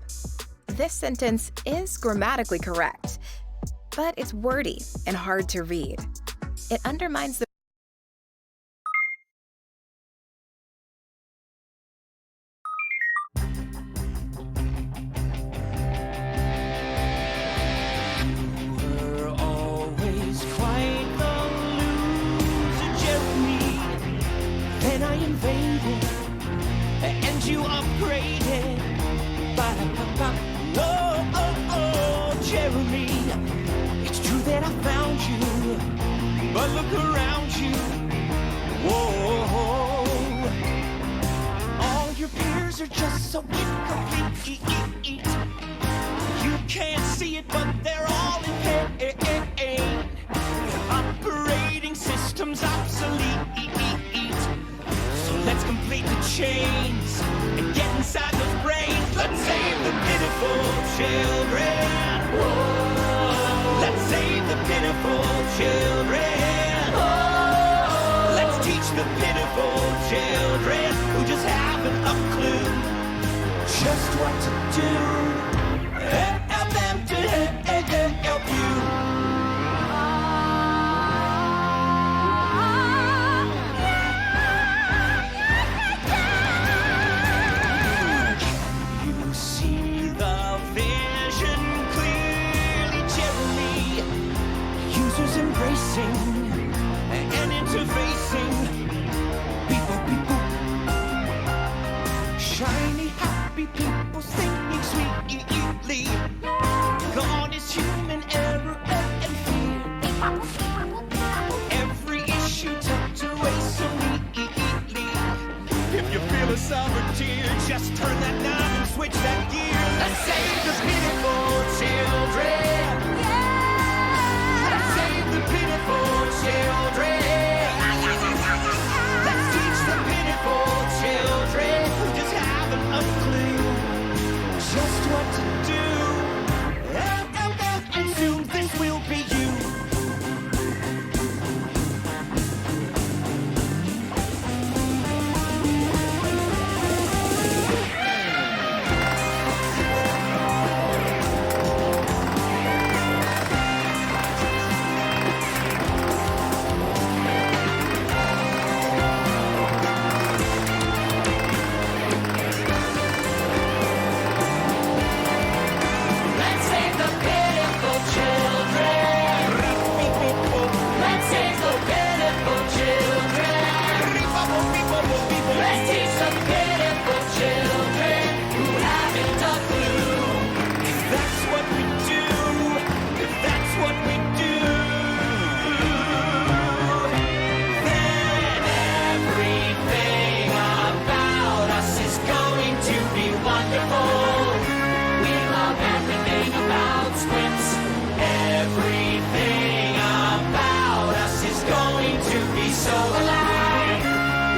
This sentence is grammatically correct, but it's wordy and hard to read. It undermines the You're always quite the loser, Jeremy. Then I invaded, and you upgraded. Ba-da-ba-ba. Oh, oh, oh, Jeremy. It's true that I found you, but look around you. Whoa. All your peers are just so incomplete. You can't see it, but they're all in pain. Operating systems obsolete. So let's complete the chains and get inside those brains. Let's save the pitiful children. Let's save the pitiful children. Let's teach the pitiful children who just haven't a clue just what to do. Help them to help you. You see the vision clearly, Jeremy. Users embracing and interfacing. Beep, boop, beep, boop. Shiny, happy people singing sweetly. Gone is human error and fear. Every issue tucked away so neatly. If you feel a sour tear, just turn that knob and switch that gear. Let's save the pitiful children. Let's save the pitiful children. Let's teach the pitiful children who just haven't a clue just what to do. And soon this will be you. Let's save the pitiful children. Let's save the pitiful children. Let's teach the pitiful children who haven't a clue. If that's what we do, if that's what we do, then everything about us is going to be wonderful. We love everything about squints. Everything about us is going to be so alive.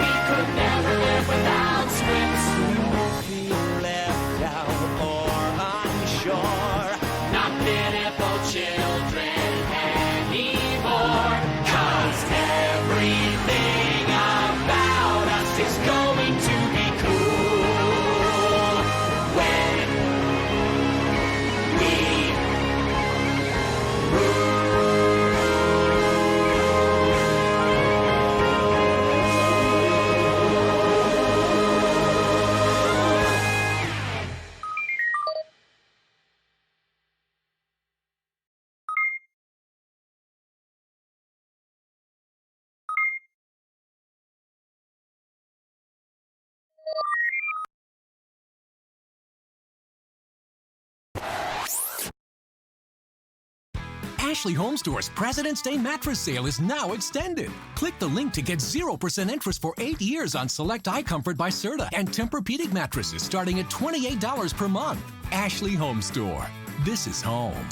We could never live without squints. We won't feel left out or unsure. Not pitiful children anymore. 'Cause everything about us is going to be cool when we Ashley Home Store's President's Day mattress sale is now extended. Click the link to get 0% interest for 8 years on select iComfort by Serta and Tempur-Pedic mattresses starting at $28 per month. Ashley Home Store. This is home.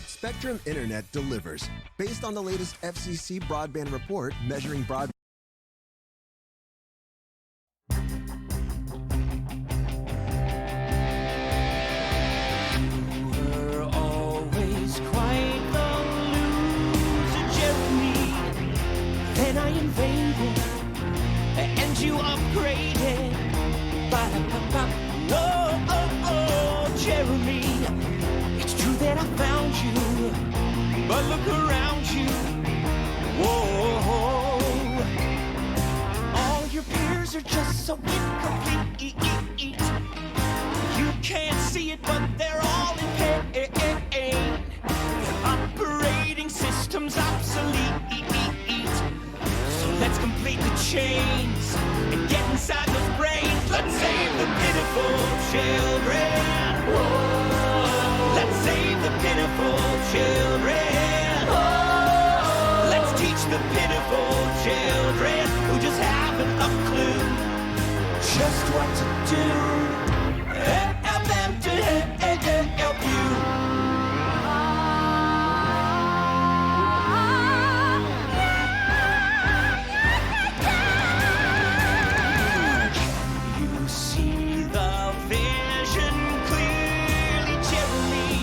Spectrum Internet delivers. Based on the latest FCC broadband report measuring broadband. Always quite the loser, Jeremy. Then I invaded, and you upgraded. Ba-da-ba-ba. Oh, oh, oh, Jeremy. It's true that I found you, but look around you. Whoa. All your peers are just so incomplete. You can't see it, but they're all in pain. Operating systems obsolete. So let's complete the chains and get inside those brains. Let's save the pitiful children. Whoa. Let's save the pitiful children. Whoa. Let's teach the pitiful children who just haven't a clue just what to do. Help them to help you. You see the vision clearly, Jeremy.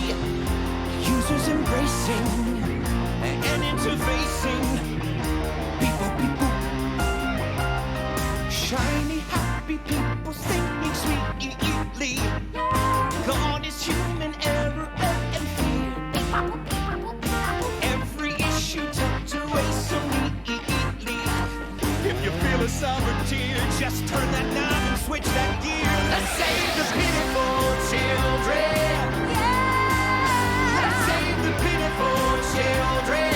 Users embracing and interfacing. People. Shiny, happy people singing sweetly. Gone is human error and fear. Every issue tucked away so neatly. If you feel a sour tear, just turn that knob and switch that gear. Let's save the pitiful children. Let's save the pitiful children.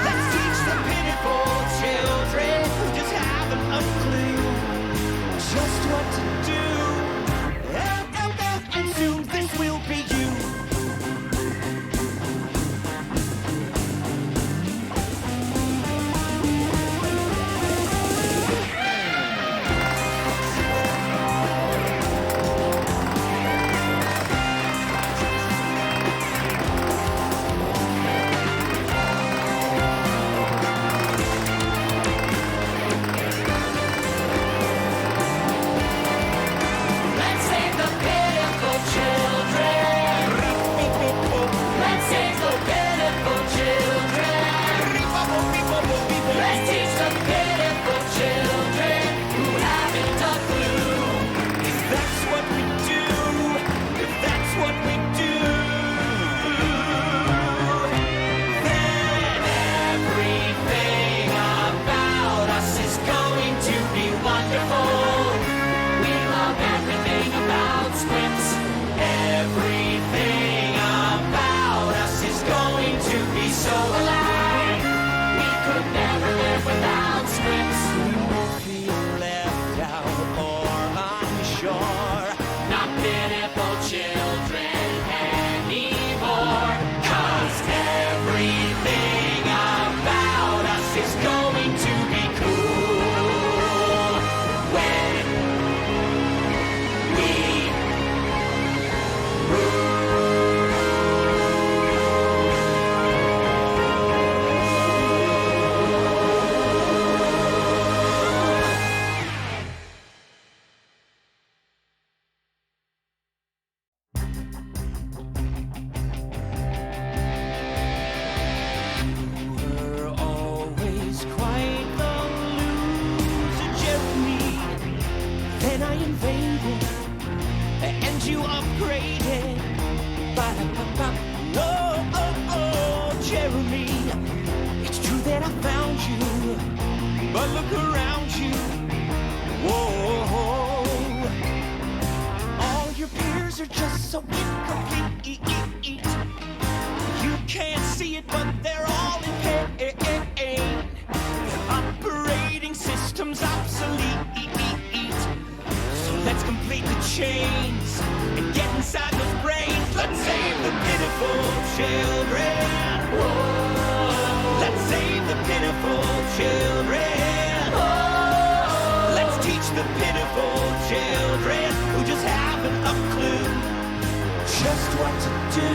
Let's teach the pitiful children who just haven't a clue just what to do. And soon this will be you. Let's save the pitiful children. Let's save the pitiful children. Let's teach the pitiful children who haven't a clue. If that's what we do, if that's what we do, then everything about us is going to be wonderful. We love everything about scripts. Everything about us is going to be so alive. We could never live without scripts. We won't feel left out or unsure. Not pitiful children anymore. 'Cause everything about us is going to be cool when we were always quite the loser, Jeremy. Then I invaded, and you upgraded. Ba-da-ba-ba. Oh, oh, oh, Jeremy. It's true that I found you, but look around you. Whoa. All your peers are just so incomplete. You can't see it, but they're all in pain. Operating systems obsolete. So let's complete the chains and get inside those brains. Let's pitiful children. Whoa. Let's save the pitiful children. Whoa. Let's teach the pitiful children who just haven't a clue just what to do.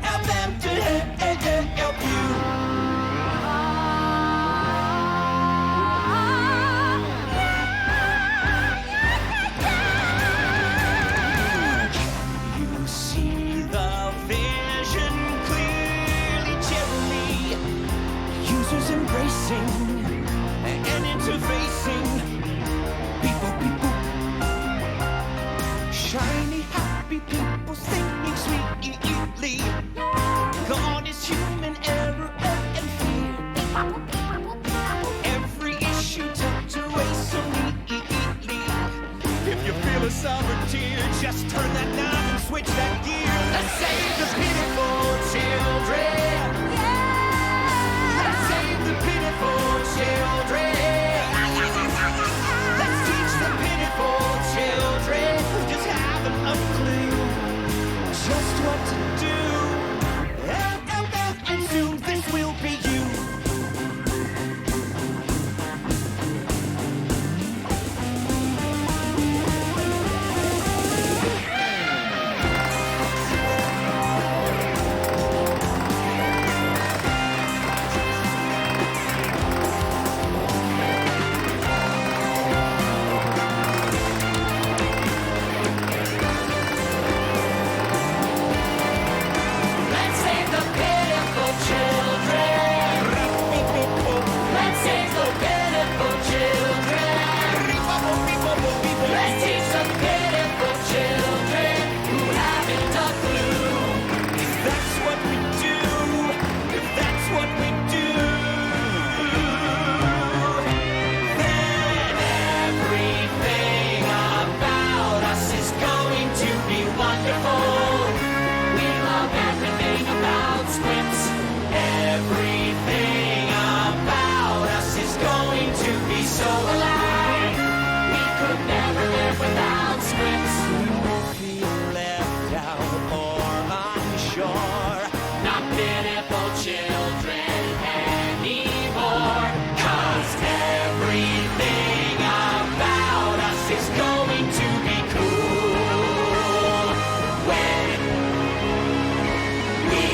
Help them to help you. You see the vision clearly, Jeremy. Users embracing and interfacing. People. Shiny, happy people singing sweetly. God is human error and fear. Every issue tucked away so neatly. If you feel a sour tear, just turn that knob and switch that gear. Let's save the pitiful children. Let's save the pitiful children. Let's teach the pitiful children who just haven't a clue just what to do. And soon this will be you. Let's save the pitiful children. Let's save the pitiful children. Let's teach the pitiful children who haven't a clue. If that's what we do, if that's what we do, then everything about us is going to be wonderful. We love everything about squints. Everything about us is going to be so alive. We could never live without squints. We won't feel left out or unsure. Not pitiful children anymore. 'Cause everything about us is going to be cool when we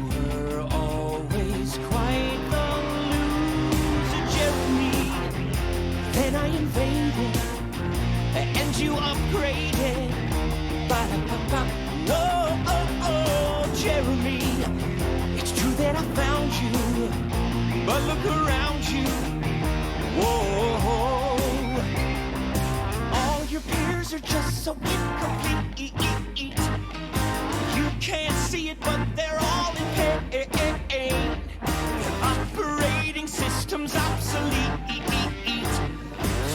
were always quite the loser, Jeremy. Then I invaded and you upgraded. Ba-da-ba-ba. Oh, Jeremy. It's true that I found you, but look around you. Whoa. All your peers are just so incomplete. You can't see it, but they're all in pain. Operating systems obsolete.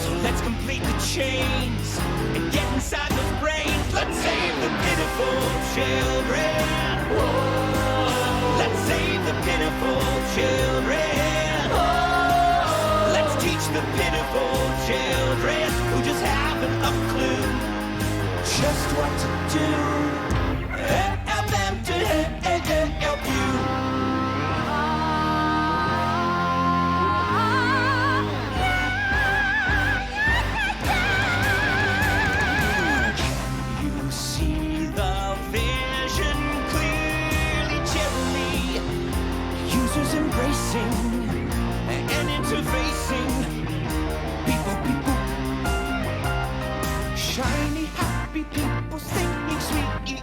So let's complete the chains and get inside those brains. Let's save the pitiful children. Let's save the pitiful children. Let's teach the pitiful children who just haven't a clue just what to do. Help them to help you. You see the vision clearly, Jeremy. Users embracing and interfacing. People. Shiny, happy people singing sweetly.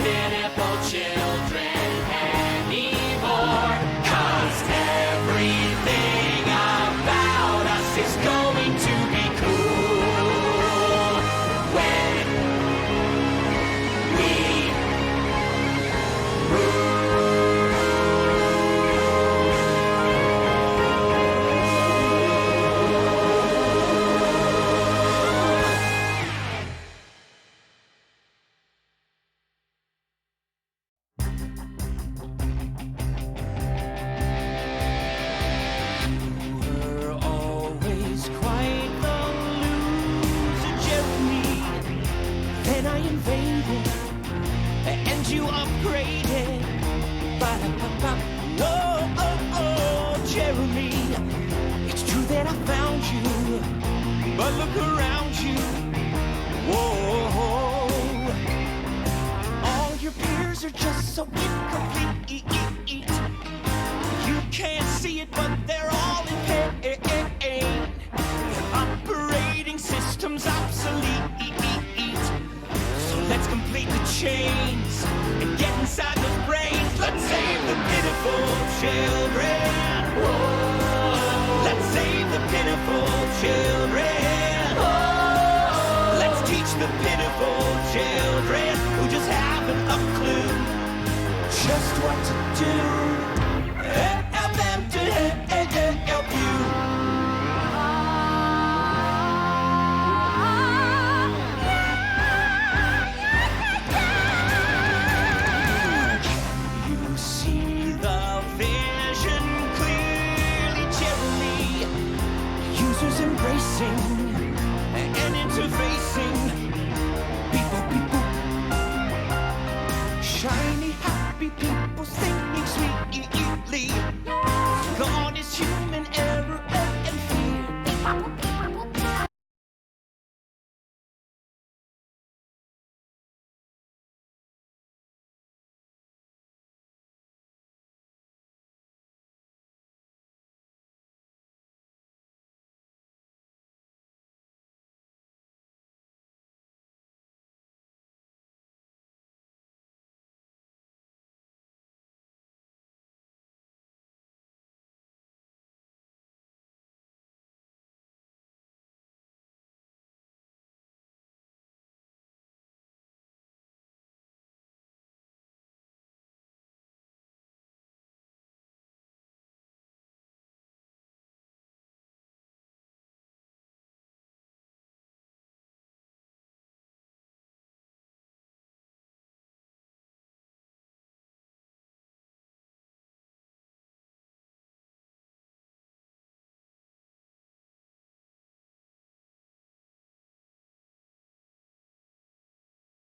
pitiful children anymore. 'Cause everything about us is going to be cool when we were always quite the loser, Jeremy. Then I invaded, and you upgraded. Ba-da-ba-ba. Oh, oh, oh, Jeremy. It's true that I found you, but look around you. Whoa. All your peers are just so incomplete. You can't see it, but they're all in pain. Operating systems obsolete. So let's complete the chains and get inside those brains. Let's save the pitiful children. Let's save the pitiful children. Let's teach the pitiful children who just haven't a clue just what to do. Help them to help you. You see the vision clearly, Jeremy. Users embracing and interfacing. Beep boop, beep boop. Shiny, happy people singing sweetly. Gone is human error and fear.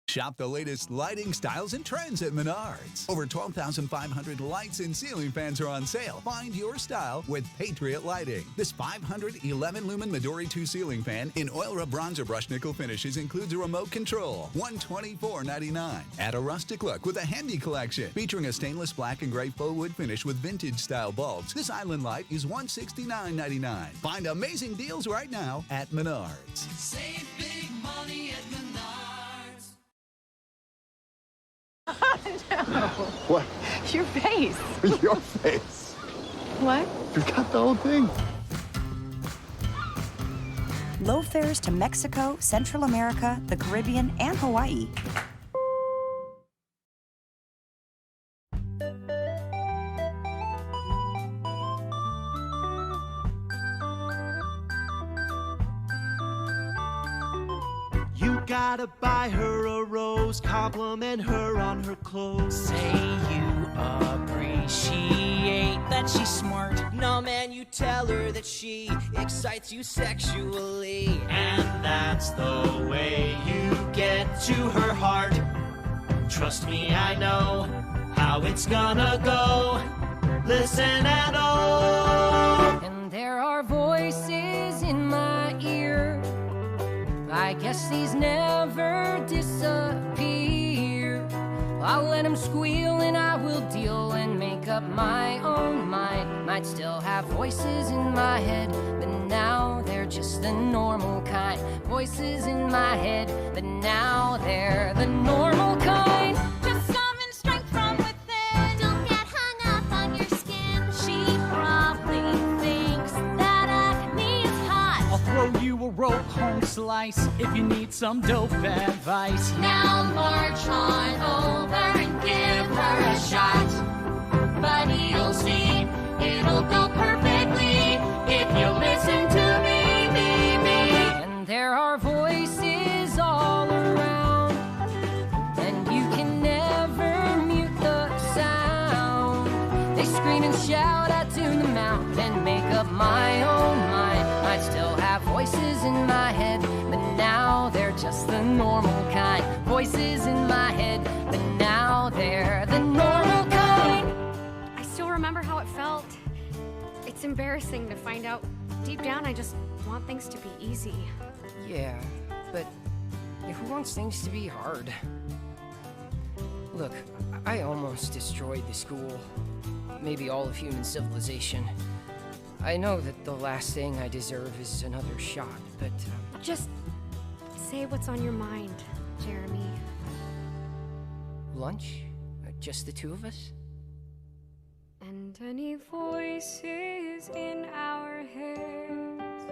Shop the latest lighting styles and trends at Menards. Over 12,500 lights and ceiling fans are on sale. Find your style with Patriot Lighting. This 511 lumen Midori 2 ceiling fan in oil rub bronzer brush nickel finishes includes a remote control. $124.99. Add a rustic look with a handy collection featuring a stainless black and gray faux wood finish with vintage style bulbs. This island light is $169.99. Find amazing deals right now at Menards. Save big money at Menards. No. What? Your face. Your face. What? You've got the whole thing. Low fares to Mexico, Central America, the Caribbean, and Hawaii. You gotta buy her a rose, compliment her on her clothes. Say you appreciate that she's smart. No, man, you tell her that she excites you sexually. And that's the way you get to her heart. Trust me, I know how it's gonna go. Listen and oh. And there are voices in my ear. I guess these never disappear. I'll let them squeal and I will deal and make up my own mind. Might still have voices in my head, but now they're just the normal kind. Voices in my head, but now they're the normal kind. Just nice if you need some dope advice. Now march on over and give her a shot. Buddy, you'll see, it'll go perfectly if you listen to me. And there are voices all around, and you can never mute the sound. They scream and shout, I tune them out and make up my own mind. Might still have voices in my head, but now they're just the normal kind. Voices in my head, but now they're the normal kind. I still remember how it felt. It's embarrassing to find out deep down I just want things to be easy. Yeah, but who wants things to be hard? Look, I almost destroyed the school. Maybe all of human civilization. I know that the last thing I deserve is another shot, but... Just say what's on your mind, Jeremy. Lunch? Just the two of us? And any voices in our heads.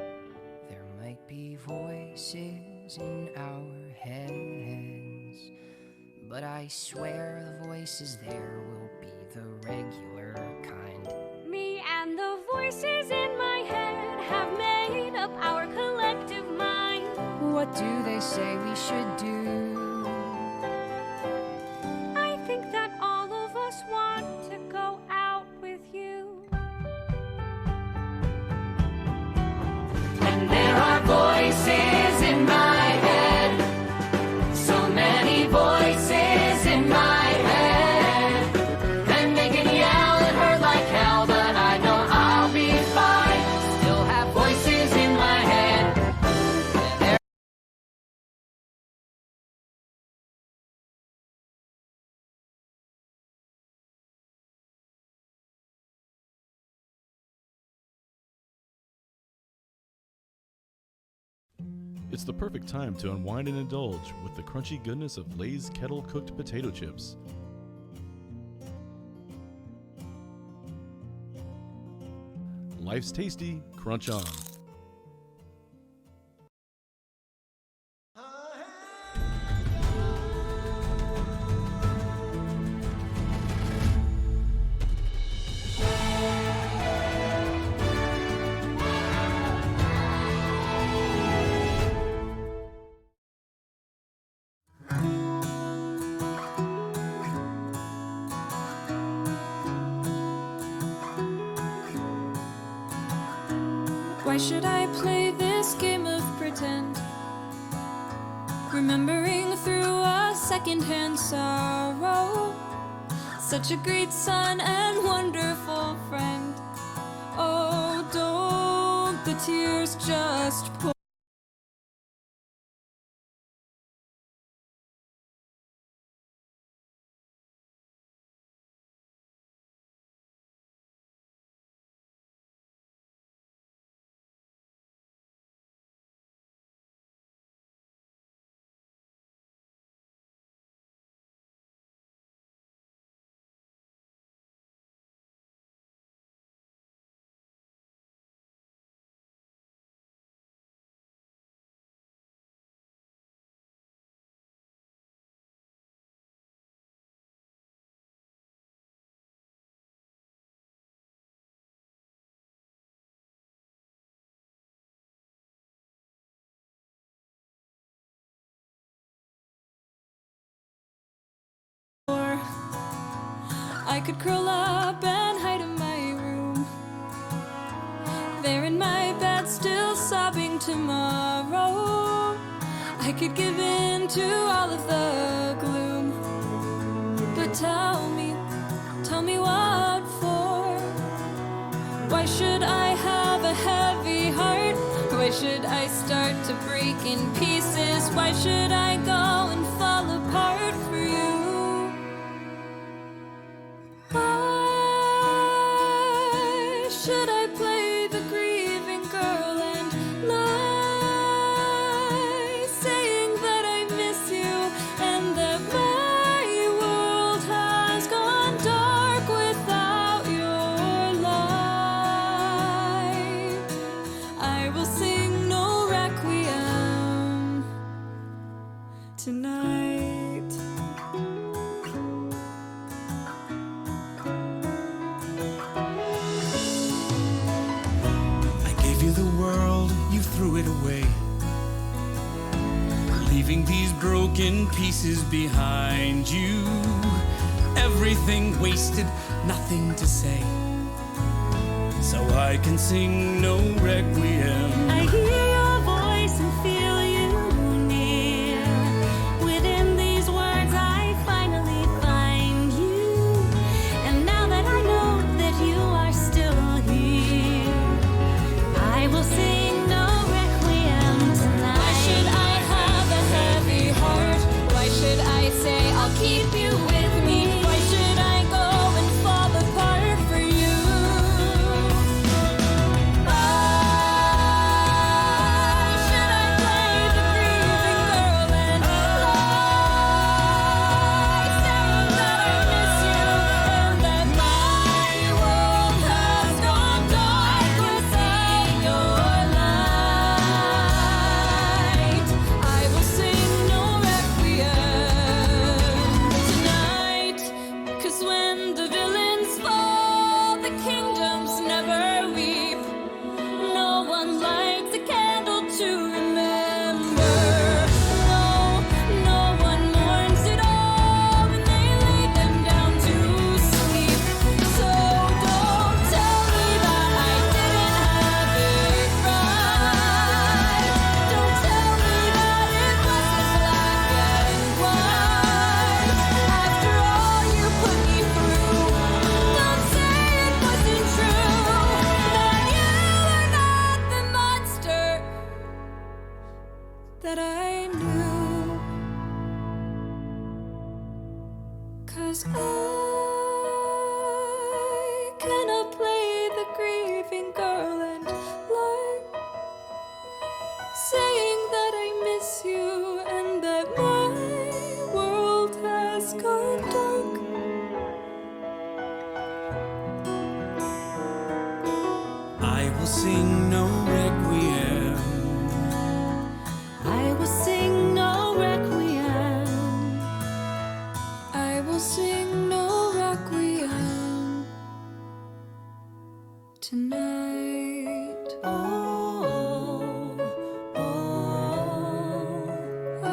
There might be voices in our heads, but I swear the voices there will be the regular kind. Me and the voices in my head have made up our collective mind. What do they say we should do? I think that all of us want to go out with you. And there are voices in my head, so many voices in my head, and they can yell and hurt like hell, but I know I'll be fine. Still have voices in my head. It's the perfect time to unwind and indulge with the crunchy goodness of Lay's kettle-cooked potato chips. Life's tasty, crunch on. Why should I play this game of pretend? Remembering through a secondhand sorrow, such a great son and wonderful friend. Oh, don't the tears just pour? I could curl up and hide in my room, there in my bed still sobbing tomorrow. I could give in to all of the gloom, but tell me what for? Why should I have a heavy heart? Why should I start to break in pieces? Why should I go and fall apart for you? Why should I play the grieving girl and lie, saying that I miss you and that my world has gone dark without your light? I will sing no requiem threw it away, leaving these broken pieces behind you. Everything wasted, nothing to say, so I can sing no requiem. I hear your voice and feel you near. Within these words I finally find you. And now that I know that you are still here, I will sing no requiem tonight. Why should I have a heavy heart? Why should I say I'll keep you with me? Why should I go and fall apart for you? That I knew, 'cause I cannot play the grieving girl and lie, saying that I miss you and that my world has gone dark. I will sing no requiem. I will sing no requiem. I will sing no requiem tonight. Oh, oh, oh,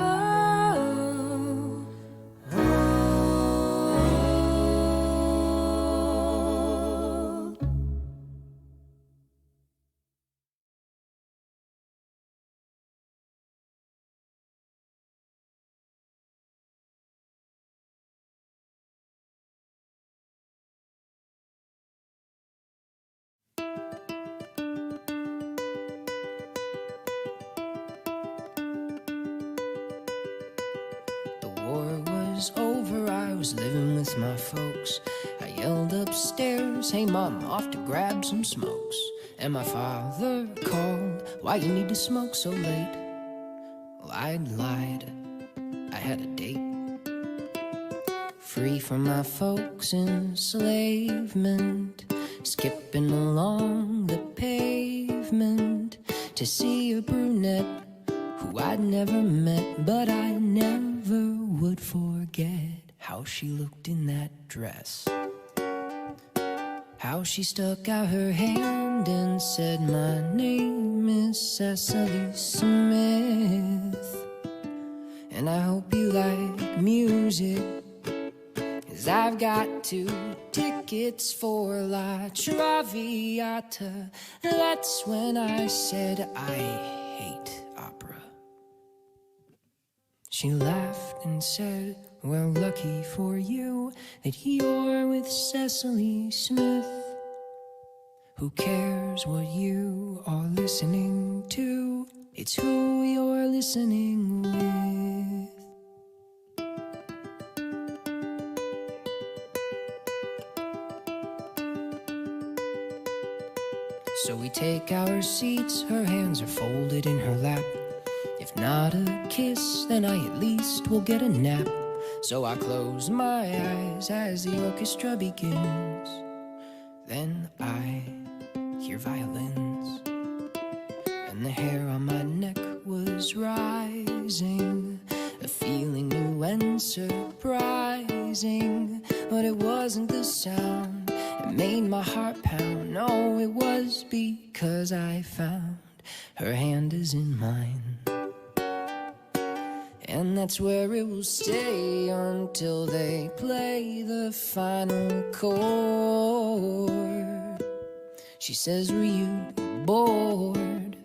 War was over, I was living with my folks. I yelled upstairs, hey mom, off to grab some smokes. And my father called, why you need to smoke so late? Well, I'd lied, I had a date. Free from my folks' enslavement, skipping along the pavement to see a brunette who I'd never met, but I never would forget how she looked in that dress. How she stuck out her hand and said, my name is Cecily Smith, and I hope you like music, 'cause I've got 2 tickets for La Traviata. That's when I said I hate opera. She laughed and said, well, lucky for you that you're with Cecily Smith. Who cares what you are listening to? It's who you're listening with. So we take our seats, her hands are folded in her lap. If not a kiss, then I at least will get a nap. So I close my eyes as the orchestra begins. Then I hear violins, and the hair on my neck was rising, a feeling new and surprising. But it wasn't the sound, it made my heart pound. No, it was because I found her hand is in mine. And that's where it will stay until they play the final chord. She says, were you bored?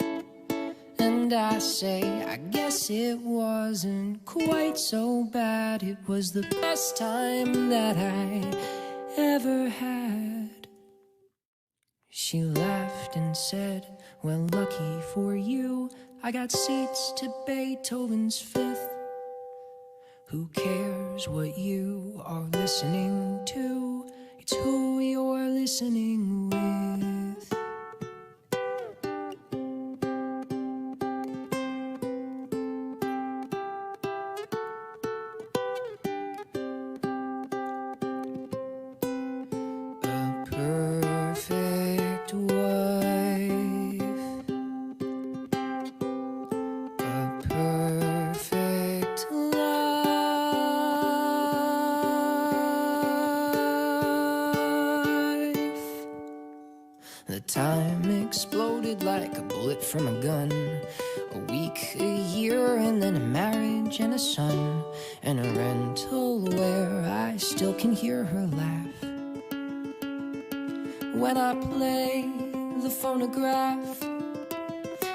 And I say, I guess it wasn't quite so bad. It was the best time that I ever had. She laughed and said, well, lucky for you, I got seats to Beethoven's Fifth. Who cares what you are listening to? It's who you're listening with. The time exploded like a bullet from a gun. A week, a year, and then a marriage and a son. And a rental where I still can hear her laugh. When I play the phonograph,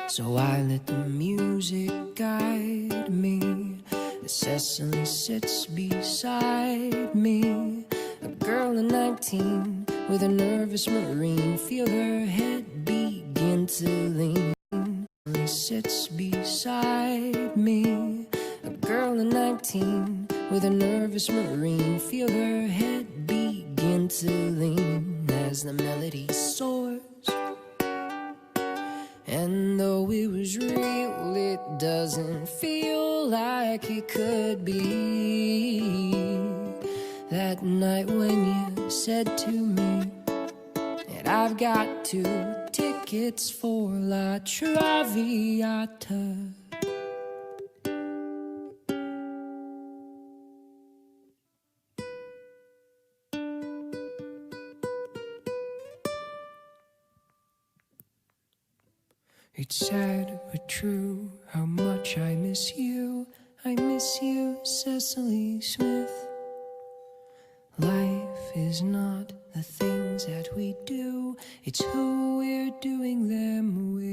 so I let the music guide me. As Cecily sits beside me, a girl of 19 with a nervous Marine, feel her head begin to lean. Cecily sits beside me, a girl of 19 with a nervous Marine, feel her head begin to lean as the melody soars. And though it was real, it doesn't feel like it could be. That night when you said to me that I've got 2 tickets for La Traviata. It's sad but true how much I miss you. I miss you, Cecily Smith. Life is not the things that we do, it's who we're doing them with.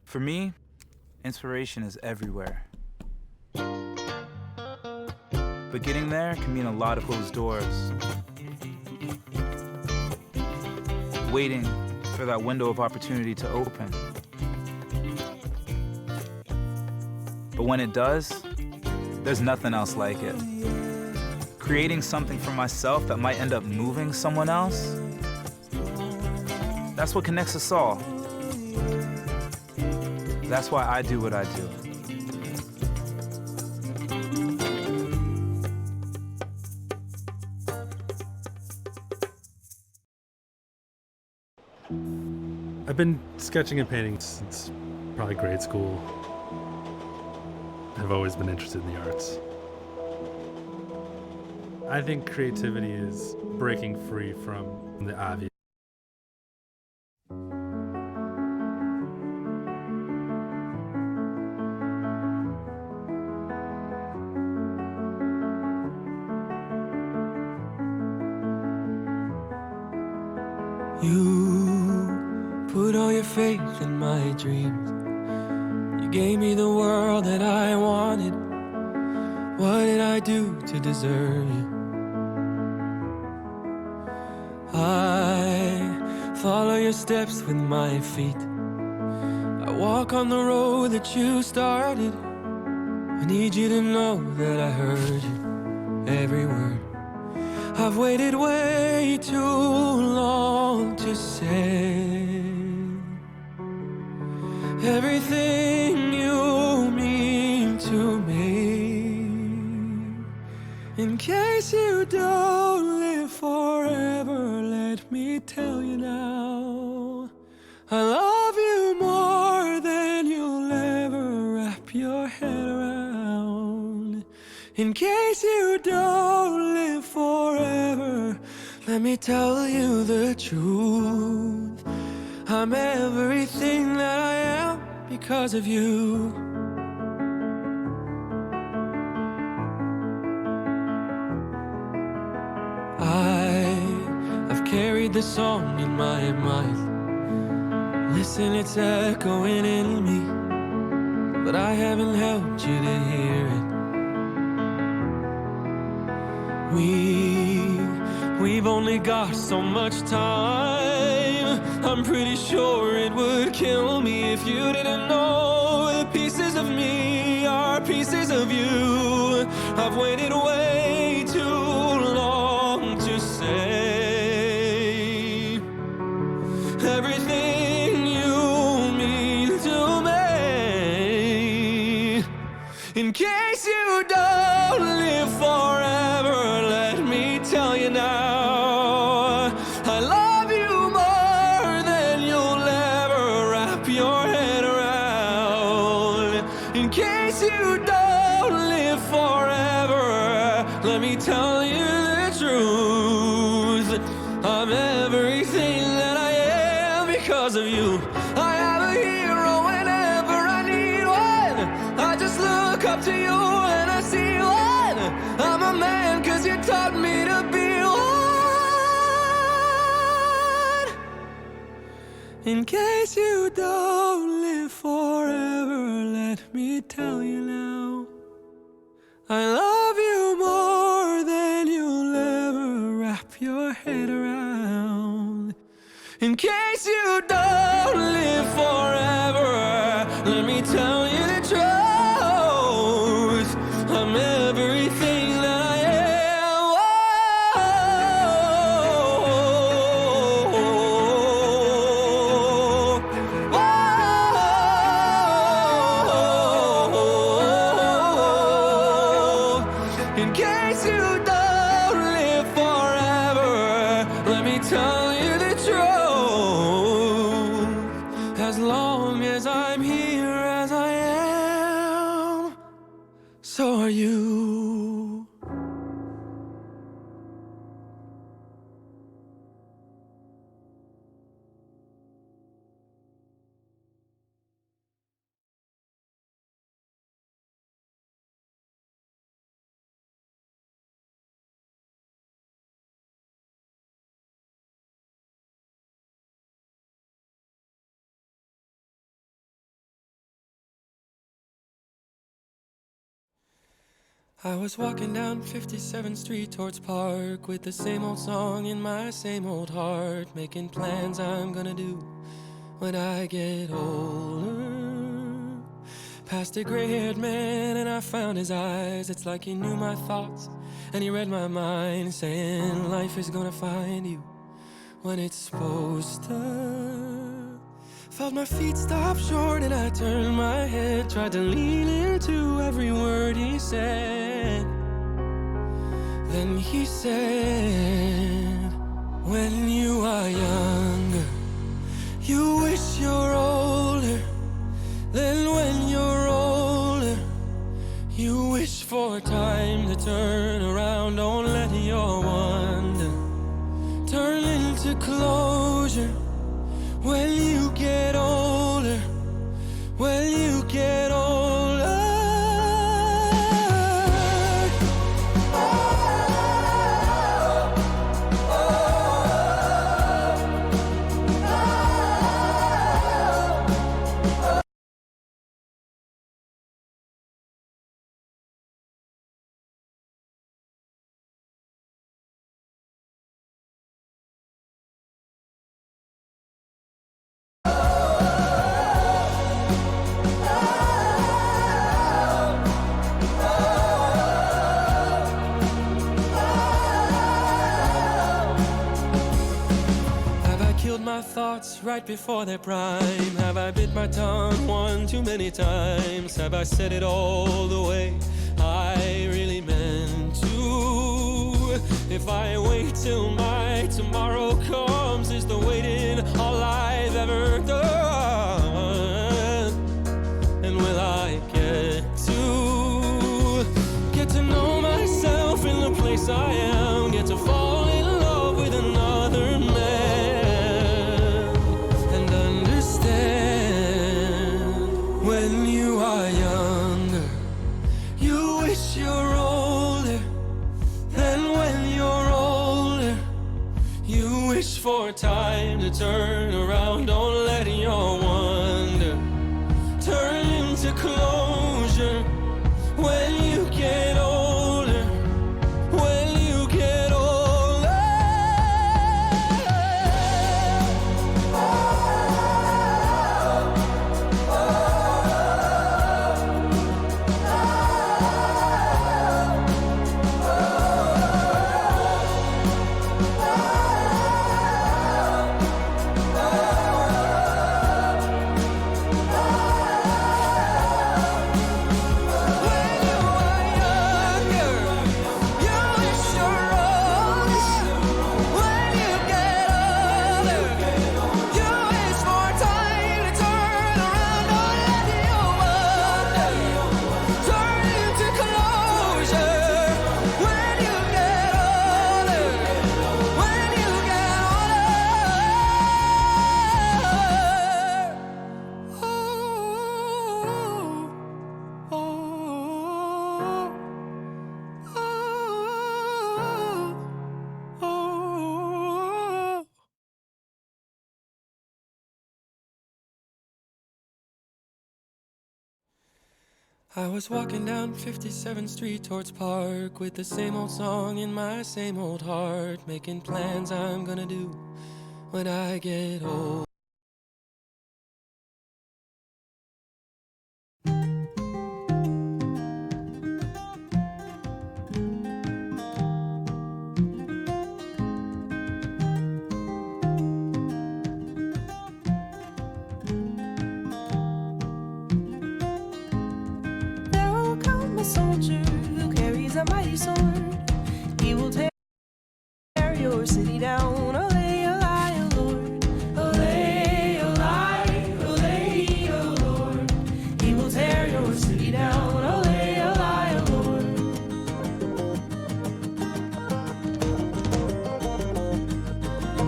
For me, inspiration is everywhere. But getting there can mean a lot of closed doors. Waiting for that window of opportunity to open. But when it does, there's nothing else like it. Creating something for myself that might end up moving someone else, that's what connects us all. That's why I do what I do. I've been sketching and painting since probably grade school. I've always been interested in the arts. I think creativity is breaking free from the obvious. You put all your faith in my dreams. You gave me the world that I wanted. What did I do to deserve you? I follow your steps with my feet. I walk on the road that you started. I need you to know that I heard you, every word. I've waited way too long to say everything you mean to me. In case you don't live forever, let me tell you now, I love you more than you'll ever wrap your head around. In case you don't live forever, let me tell you the truth. I'm everything that I am because of you. I've carried the song in my mind. Listen, it's echoing in me, but I haven't helped you to hear it. We've only got so much time. I'm pretty sure it would kill me if you didn't know the pieces of me are pieces of you. I've waited way too long to say everything you mean to me. In case you don't live forever, let me tell you now, I love you more than you'll ever wrap your head around. In case you don't live forever, let me tell you the truth. I'm everything that I am because of you. I have a hero whenever I need one. I just look up to you and I see one. I'm a man 'cause you taught me to be one. In case you don't live forever, let me tell you now, I love you more than you'll ever wrap your head around. In case you don't live forever, let me tell you the truth. I'm everything that I am. In case you don't live forever, let me tell you the truth. As long as I'm here as I am, so are you. I was walking down 57th Street towards Park with the same old song in my same old heart, making plans I'm gonna do when I get older. Past a gray-haired man and I found his eyes. It's like he knew my thoughts and he read my mind, saying life is gonna find you when it's supposed to. Felt my feet stop short and I turned my head, tried to lean into every word he said. Then he said, when you are younger, you wish you're older. Then when you're older, you wish for time to turn around. Don't let your wonder turn into closure. When you get older, when you get older. spilled my thoughts right before their prime? Have I bit my tongue one too many times? Have I said it all the way I really meant to? If I wait till my tomorrow comes, is the waiting all I've ever done? And will I get to know myself in the place I am, get to fall in love with another man, and understand when you are younger, you wish you're older, then when you're older, you wish for time to turn around. Don't let your wonder turn into closure when you get older, when you get older. I was walking down 57th Street towards Park with the same old song in my same old heart, making plans I'm gonna do when I get old. There will come a soldier who carries a mighty sword. He will tear your city down. Olay, olay, oh Lord. Olay, olay, olay, oh Lord. He will tear your city down. Olay, olay, oh Lord.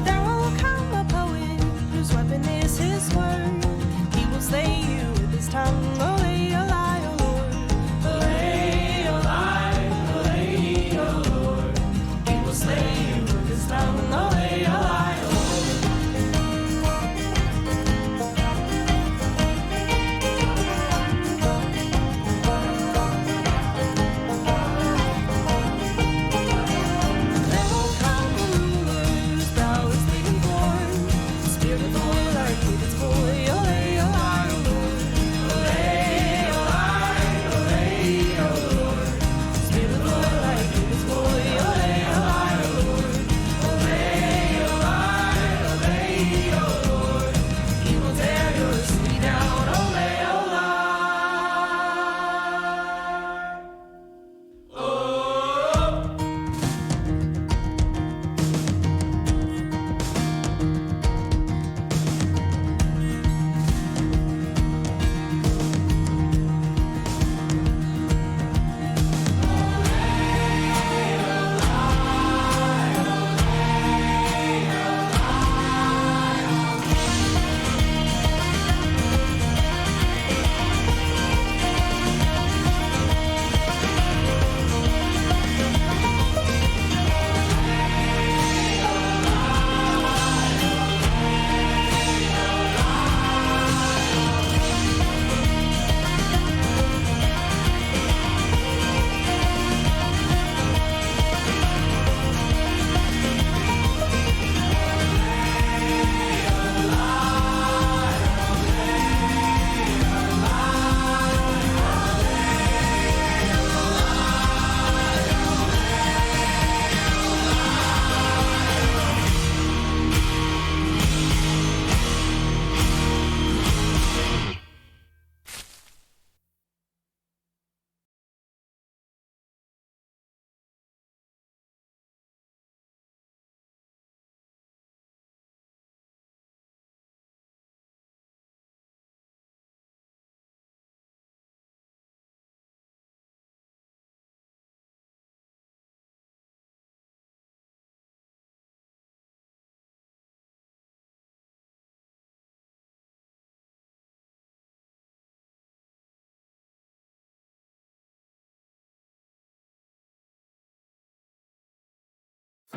There will come a poet whose weapon is his word. He will slay you with his tongue. Olay, olay, oh Lord. Olay, olay, olay, oh Lord. He will slay you with his tongue. Olay,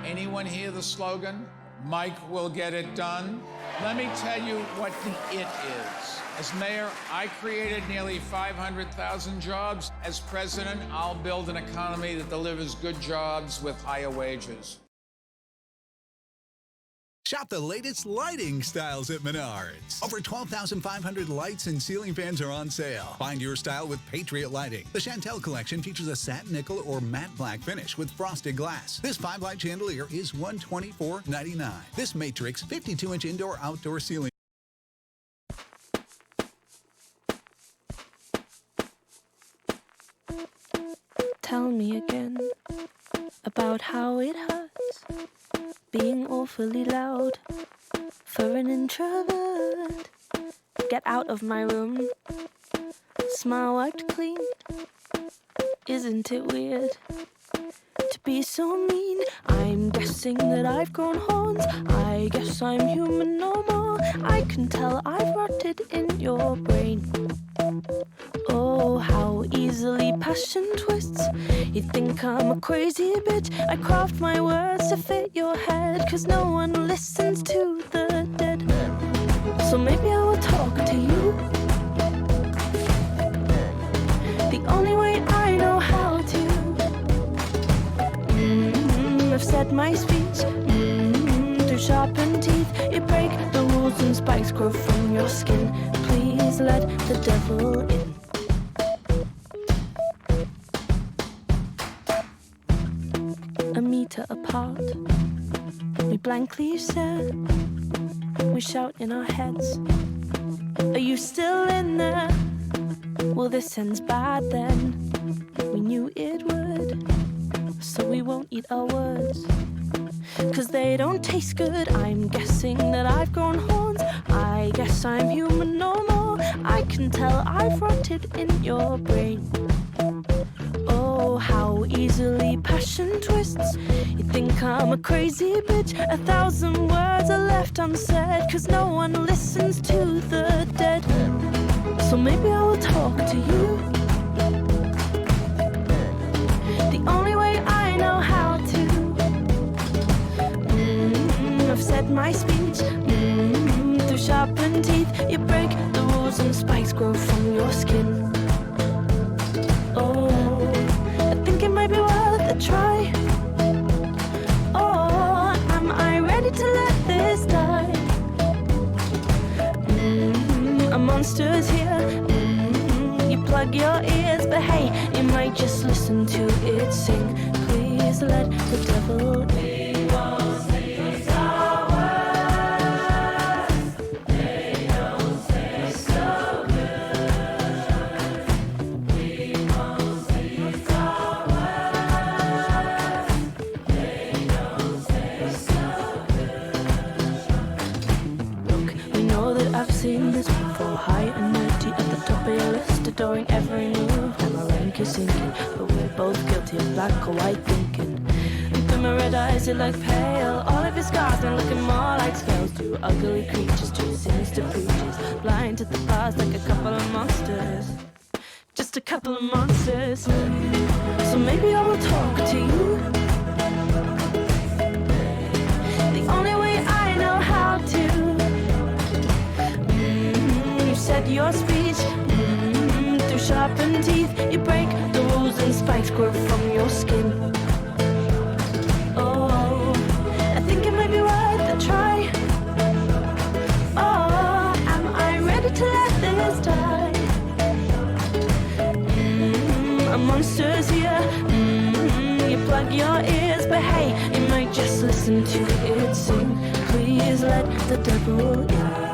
Anyone hear the slogan? Mike will get it done. Let me tell you what the it is. As mayor, I created nearly 500,000 jobs. As president, I'll build an economy that delivers good jobs with higher wages. Shop the latest lighting styles at Menards. Over 12,500 lights and ceiling fans are on sale. Find your style with Patriot Lighting. The Chantel collection features a satin nickel or matte black finish with frosted glass. This 5-light chandelier is $124.99. This Matrix 52-inch indoor-outdoor ceiling. Tell me again about how it hurts being awfully loud for an introvert. Get out of my room. Smile wiped clean. Isn't it weird to be so mean? I'm guessing that I've grown horns. I guess I'm human no more. I can tell I've rotted in your brain. Oh, how easily passion twists. You think I'm a crazy bitch. I craft my words to fit your head, 'cause no one listens to the dead. So maybe I will talk to you the only way I know how to. I've said my speech through sharpened teeth. You break the rules and spikes grow from your skin. Please let the devil in. A meter apart, we blankly stare. We shout in our heads, are you still in there? Well, this ends bad then. We knew it would, so we won't eat our words, 'cause they don't taste good. I'm guessing that I've grown horns. I guess I'm human no more. I can tell I've rotted in your brain. Oh, how easily passion twists. You think I'm a crazy bitch. 1,000 words are left unsaid, 'cause no one listens to the dead. So maybe I will talk to you the only way I know how to. I've said my speech through sharpened teeth. You break the rules and spikes grow from your skin. Oh, I think it might be worth a try. Oh, am I ready to let this die? A monster's here. You plug your ears, but hey, you might just listen to it sing. Please let the devil in. I've seen this before, high and mighty at the top of your list, adoring every move. And my rank is sinking, but we're both guilty of black or white thinking. And through my red eyes, it like pale. All of your scars are looking more like scales. Two ugly creatures, two sinister preachers, blind to the past like a couple of monsters. Just a couple of monsters. So maybe I will talk to you the only way I know how to. Said your speech through sharpened teeth. You break the rules and spikes grow from your skin. Oh, I think it might be worth a try. Oh, am I ready to let this die? A monster's here. You plug your ears, but hey, you might just listen to it sing. Please let the devil in.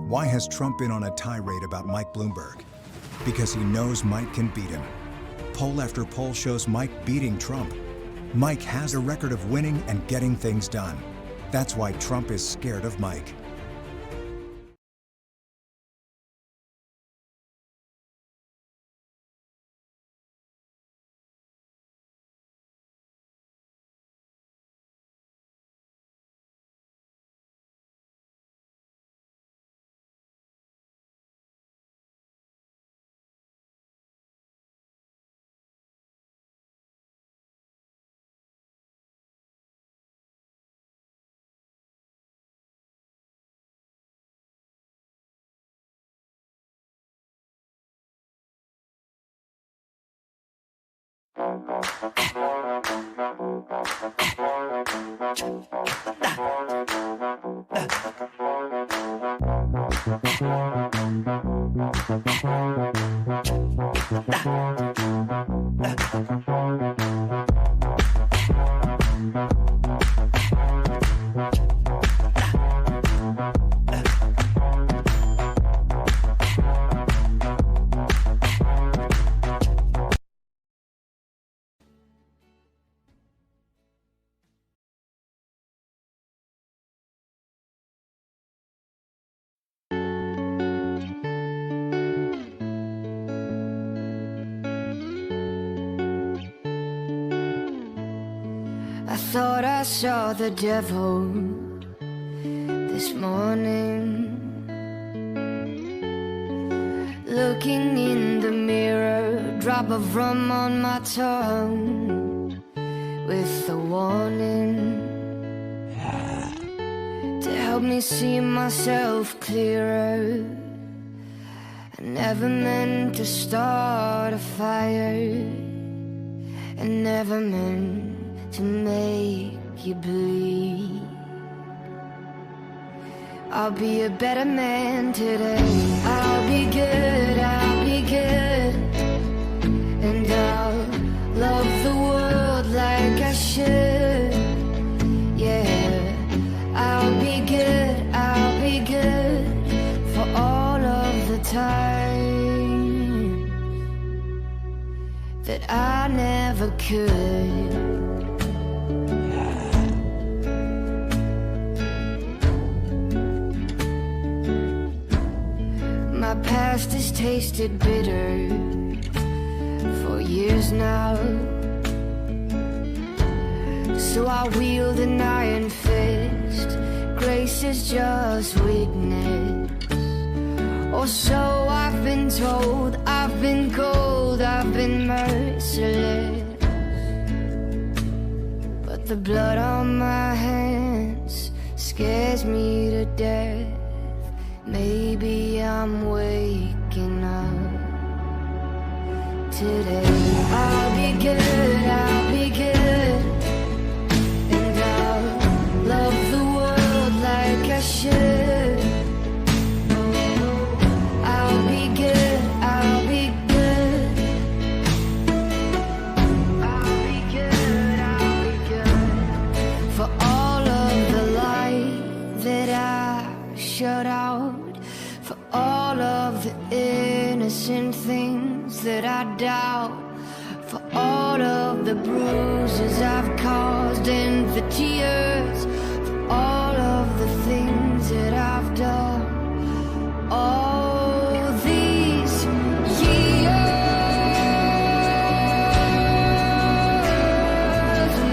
Why has Trump been on a tirade about Mike Bloomberg? Because he knows Mike can beat him. Poll after poll shows Mike beating Trump. Mike has a record of winning and getting things done. That's why Trump is scared of Mike. I thought I saw the devil this morning, looking in the mirror, drop of rum on my tongue, with a warning to help me see myself clearer. I never meant to start a fire, and never meant to make you bleed. I'll be a better man today. I'll be good, I'll be good, and I'll love the world like I should. Yeah, I'll be good for all of the time that I never could. My past has tasted bitter for years now, so I wield an iron fist. Grace is just weakness, or so I've been told. I've been cold, I've been merciless, but the blood on my hands scares me to death. Maybe I'm waking up today. I'll be good, I'll be good, and I'll love the world like I should. I'll be good, I'll be good, I'll be good, I'll be good, for all of the light that I shut out, for all of the innocent things that I doubt, for all of the bruises I've caused and the tears, for all of the things that I've done all these years.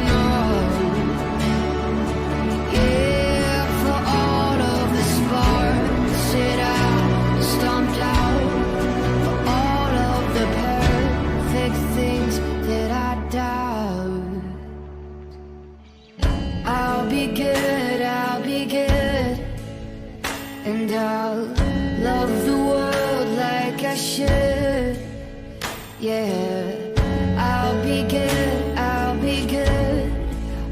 No. Yeah, for all of the sparks that I stomped out, for all of the perfect things that I doubt. I'll be good, I'll be good, and I'll love the world like I should. Yeah, I'll be good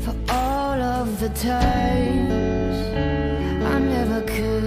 for all of the times I never could.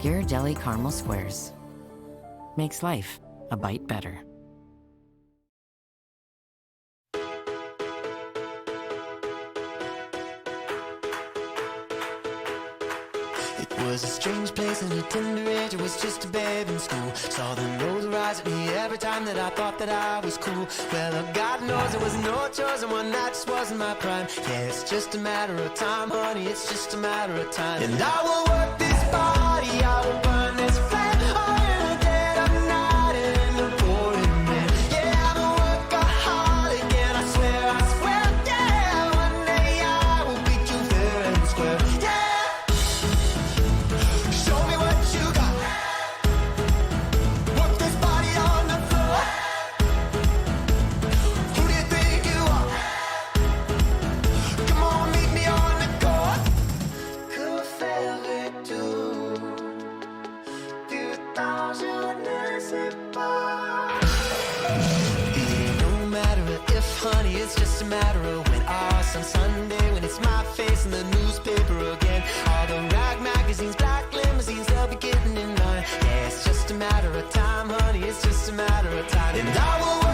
Ghirardelli Caramel Squares. Makes life a bite better. It was a strange place and a tender age. I was just a babe in school. Saw the nose rise at me every time that I thought that I was cool. Well, God knows there was no choice, and one night just wasn't my prime. Yeah, it's just a matter of time, honey, it's just a matter of time. And I will work this body, I will burn this flame, all in the dead of night and in the pouring rain. Yeah, I'm a workaholic, and I swear, yeah, one day I will beat you fair and square. Yeah. Show me what you got. Work this body on the floor. Who do you think you are? Come on, meet me on the court. Que ferais-tu? Je ne sais pas. No matter if, honey, it's just a matter of when. On Sunday when it's my face in the newspaper again. All the rag magazines, black limousines, they'll be getting in line. Yeah, it's just a matter of time, honey, it's just a matter of time. And I will work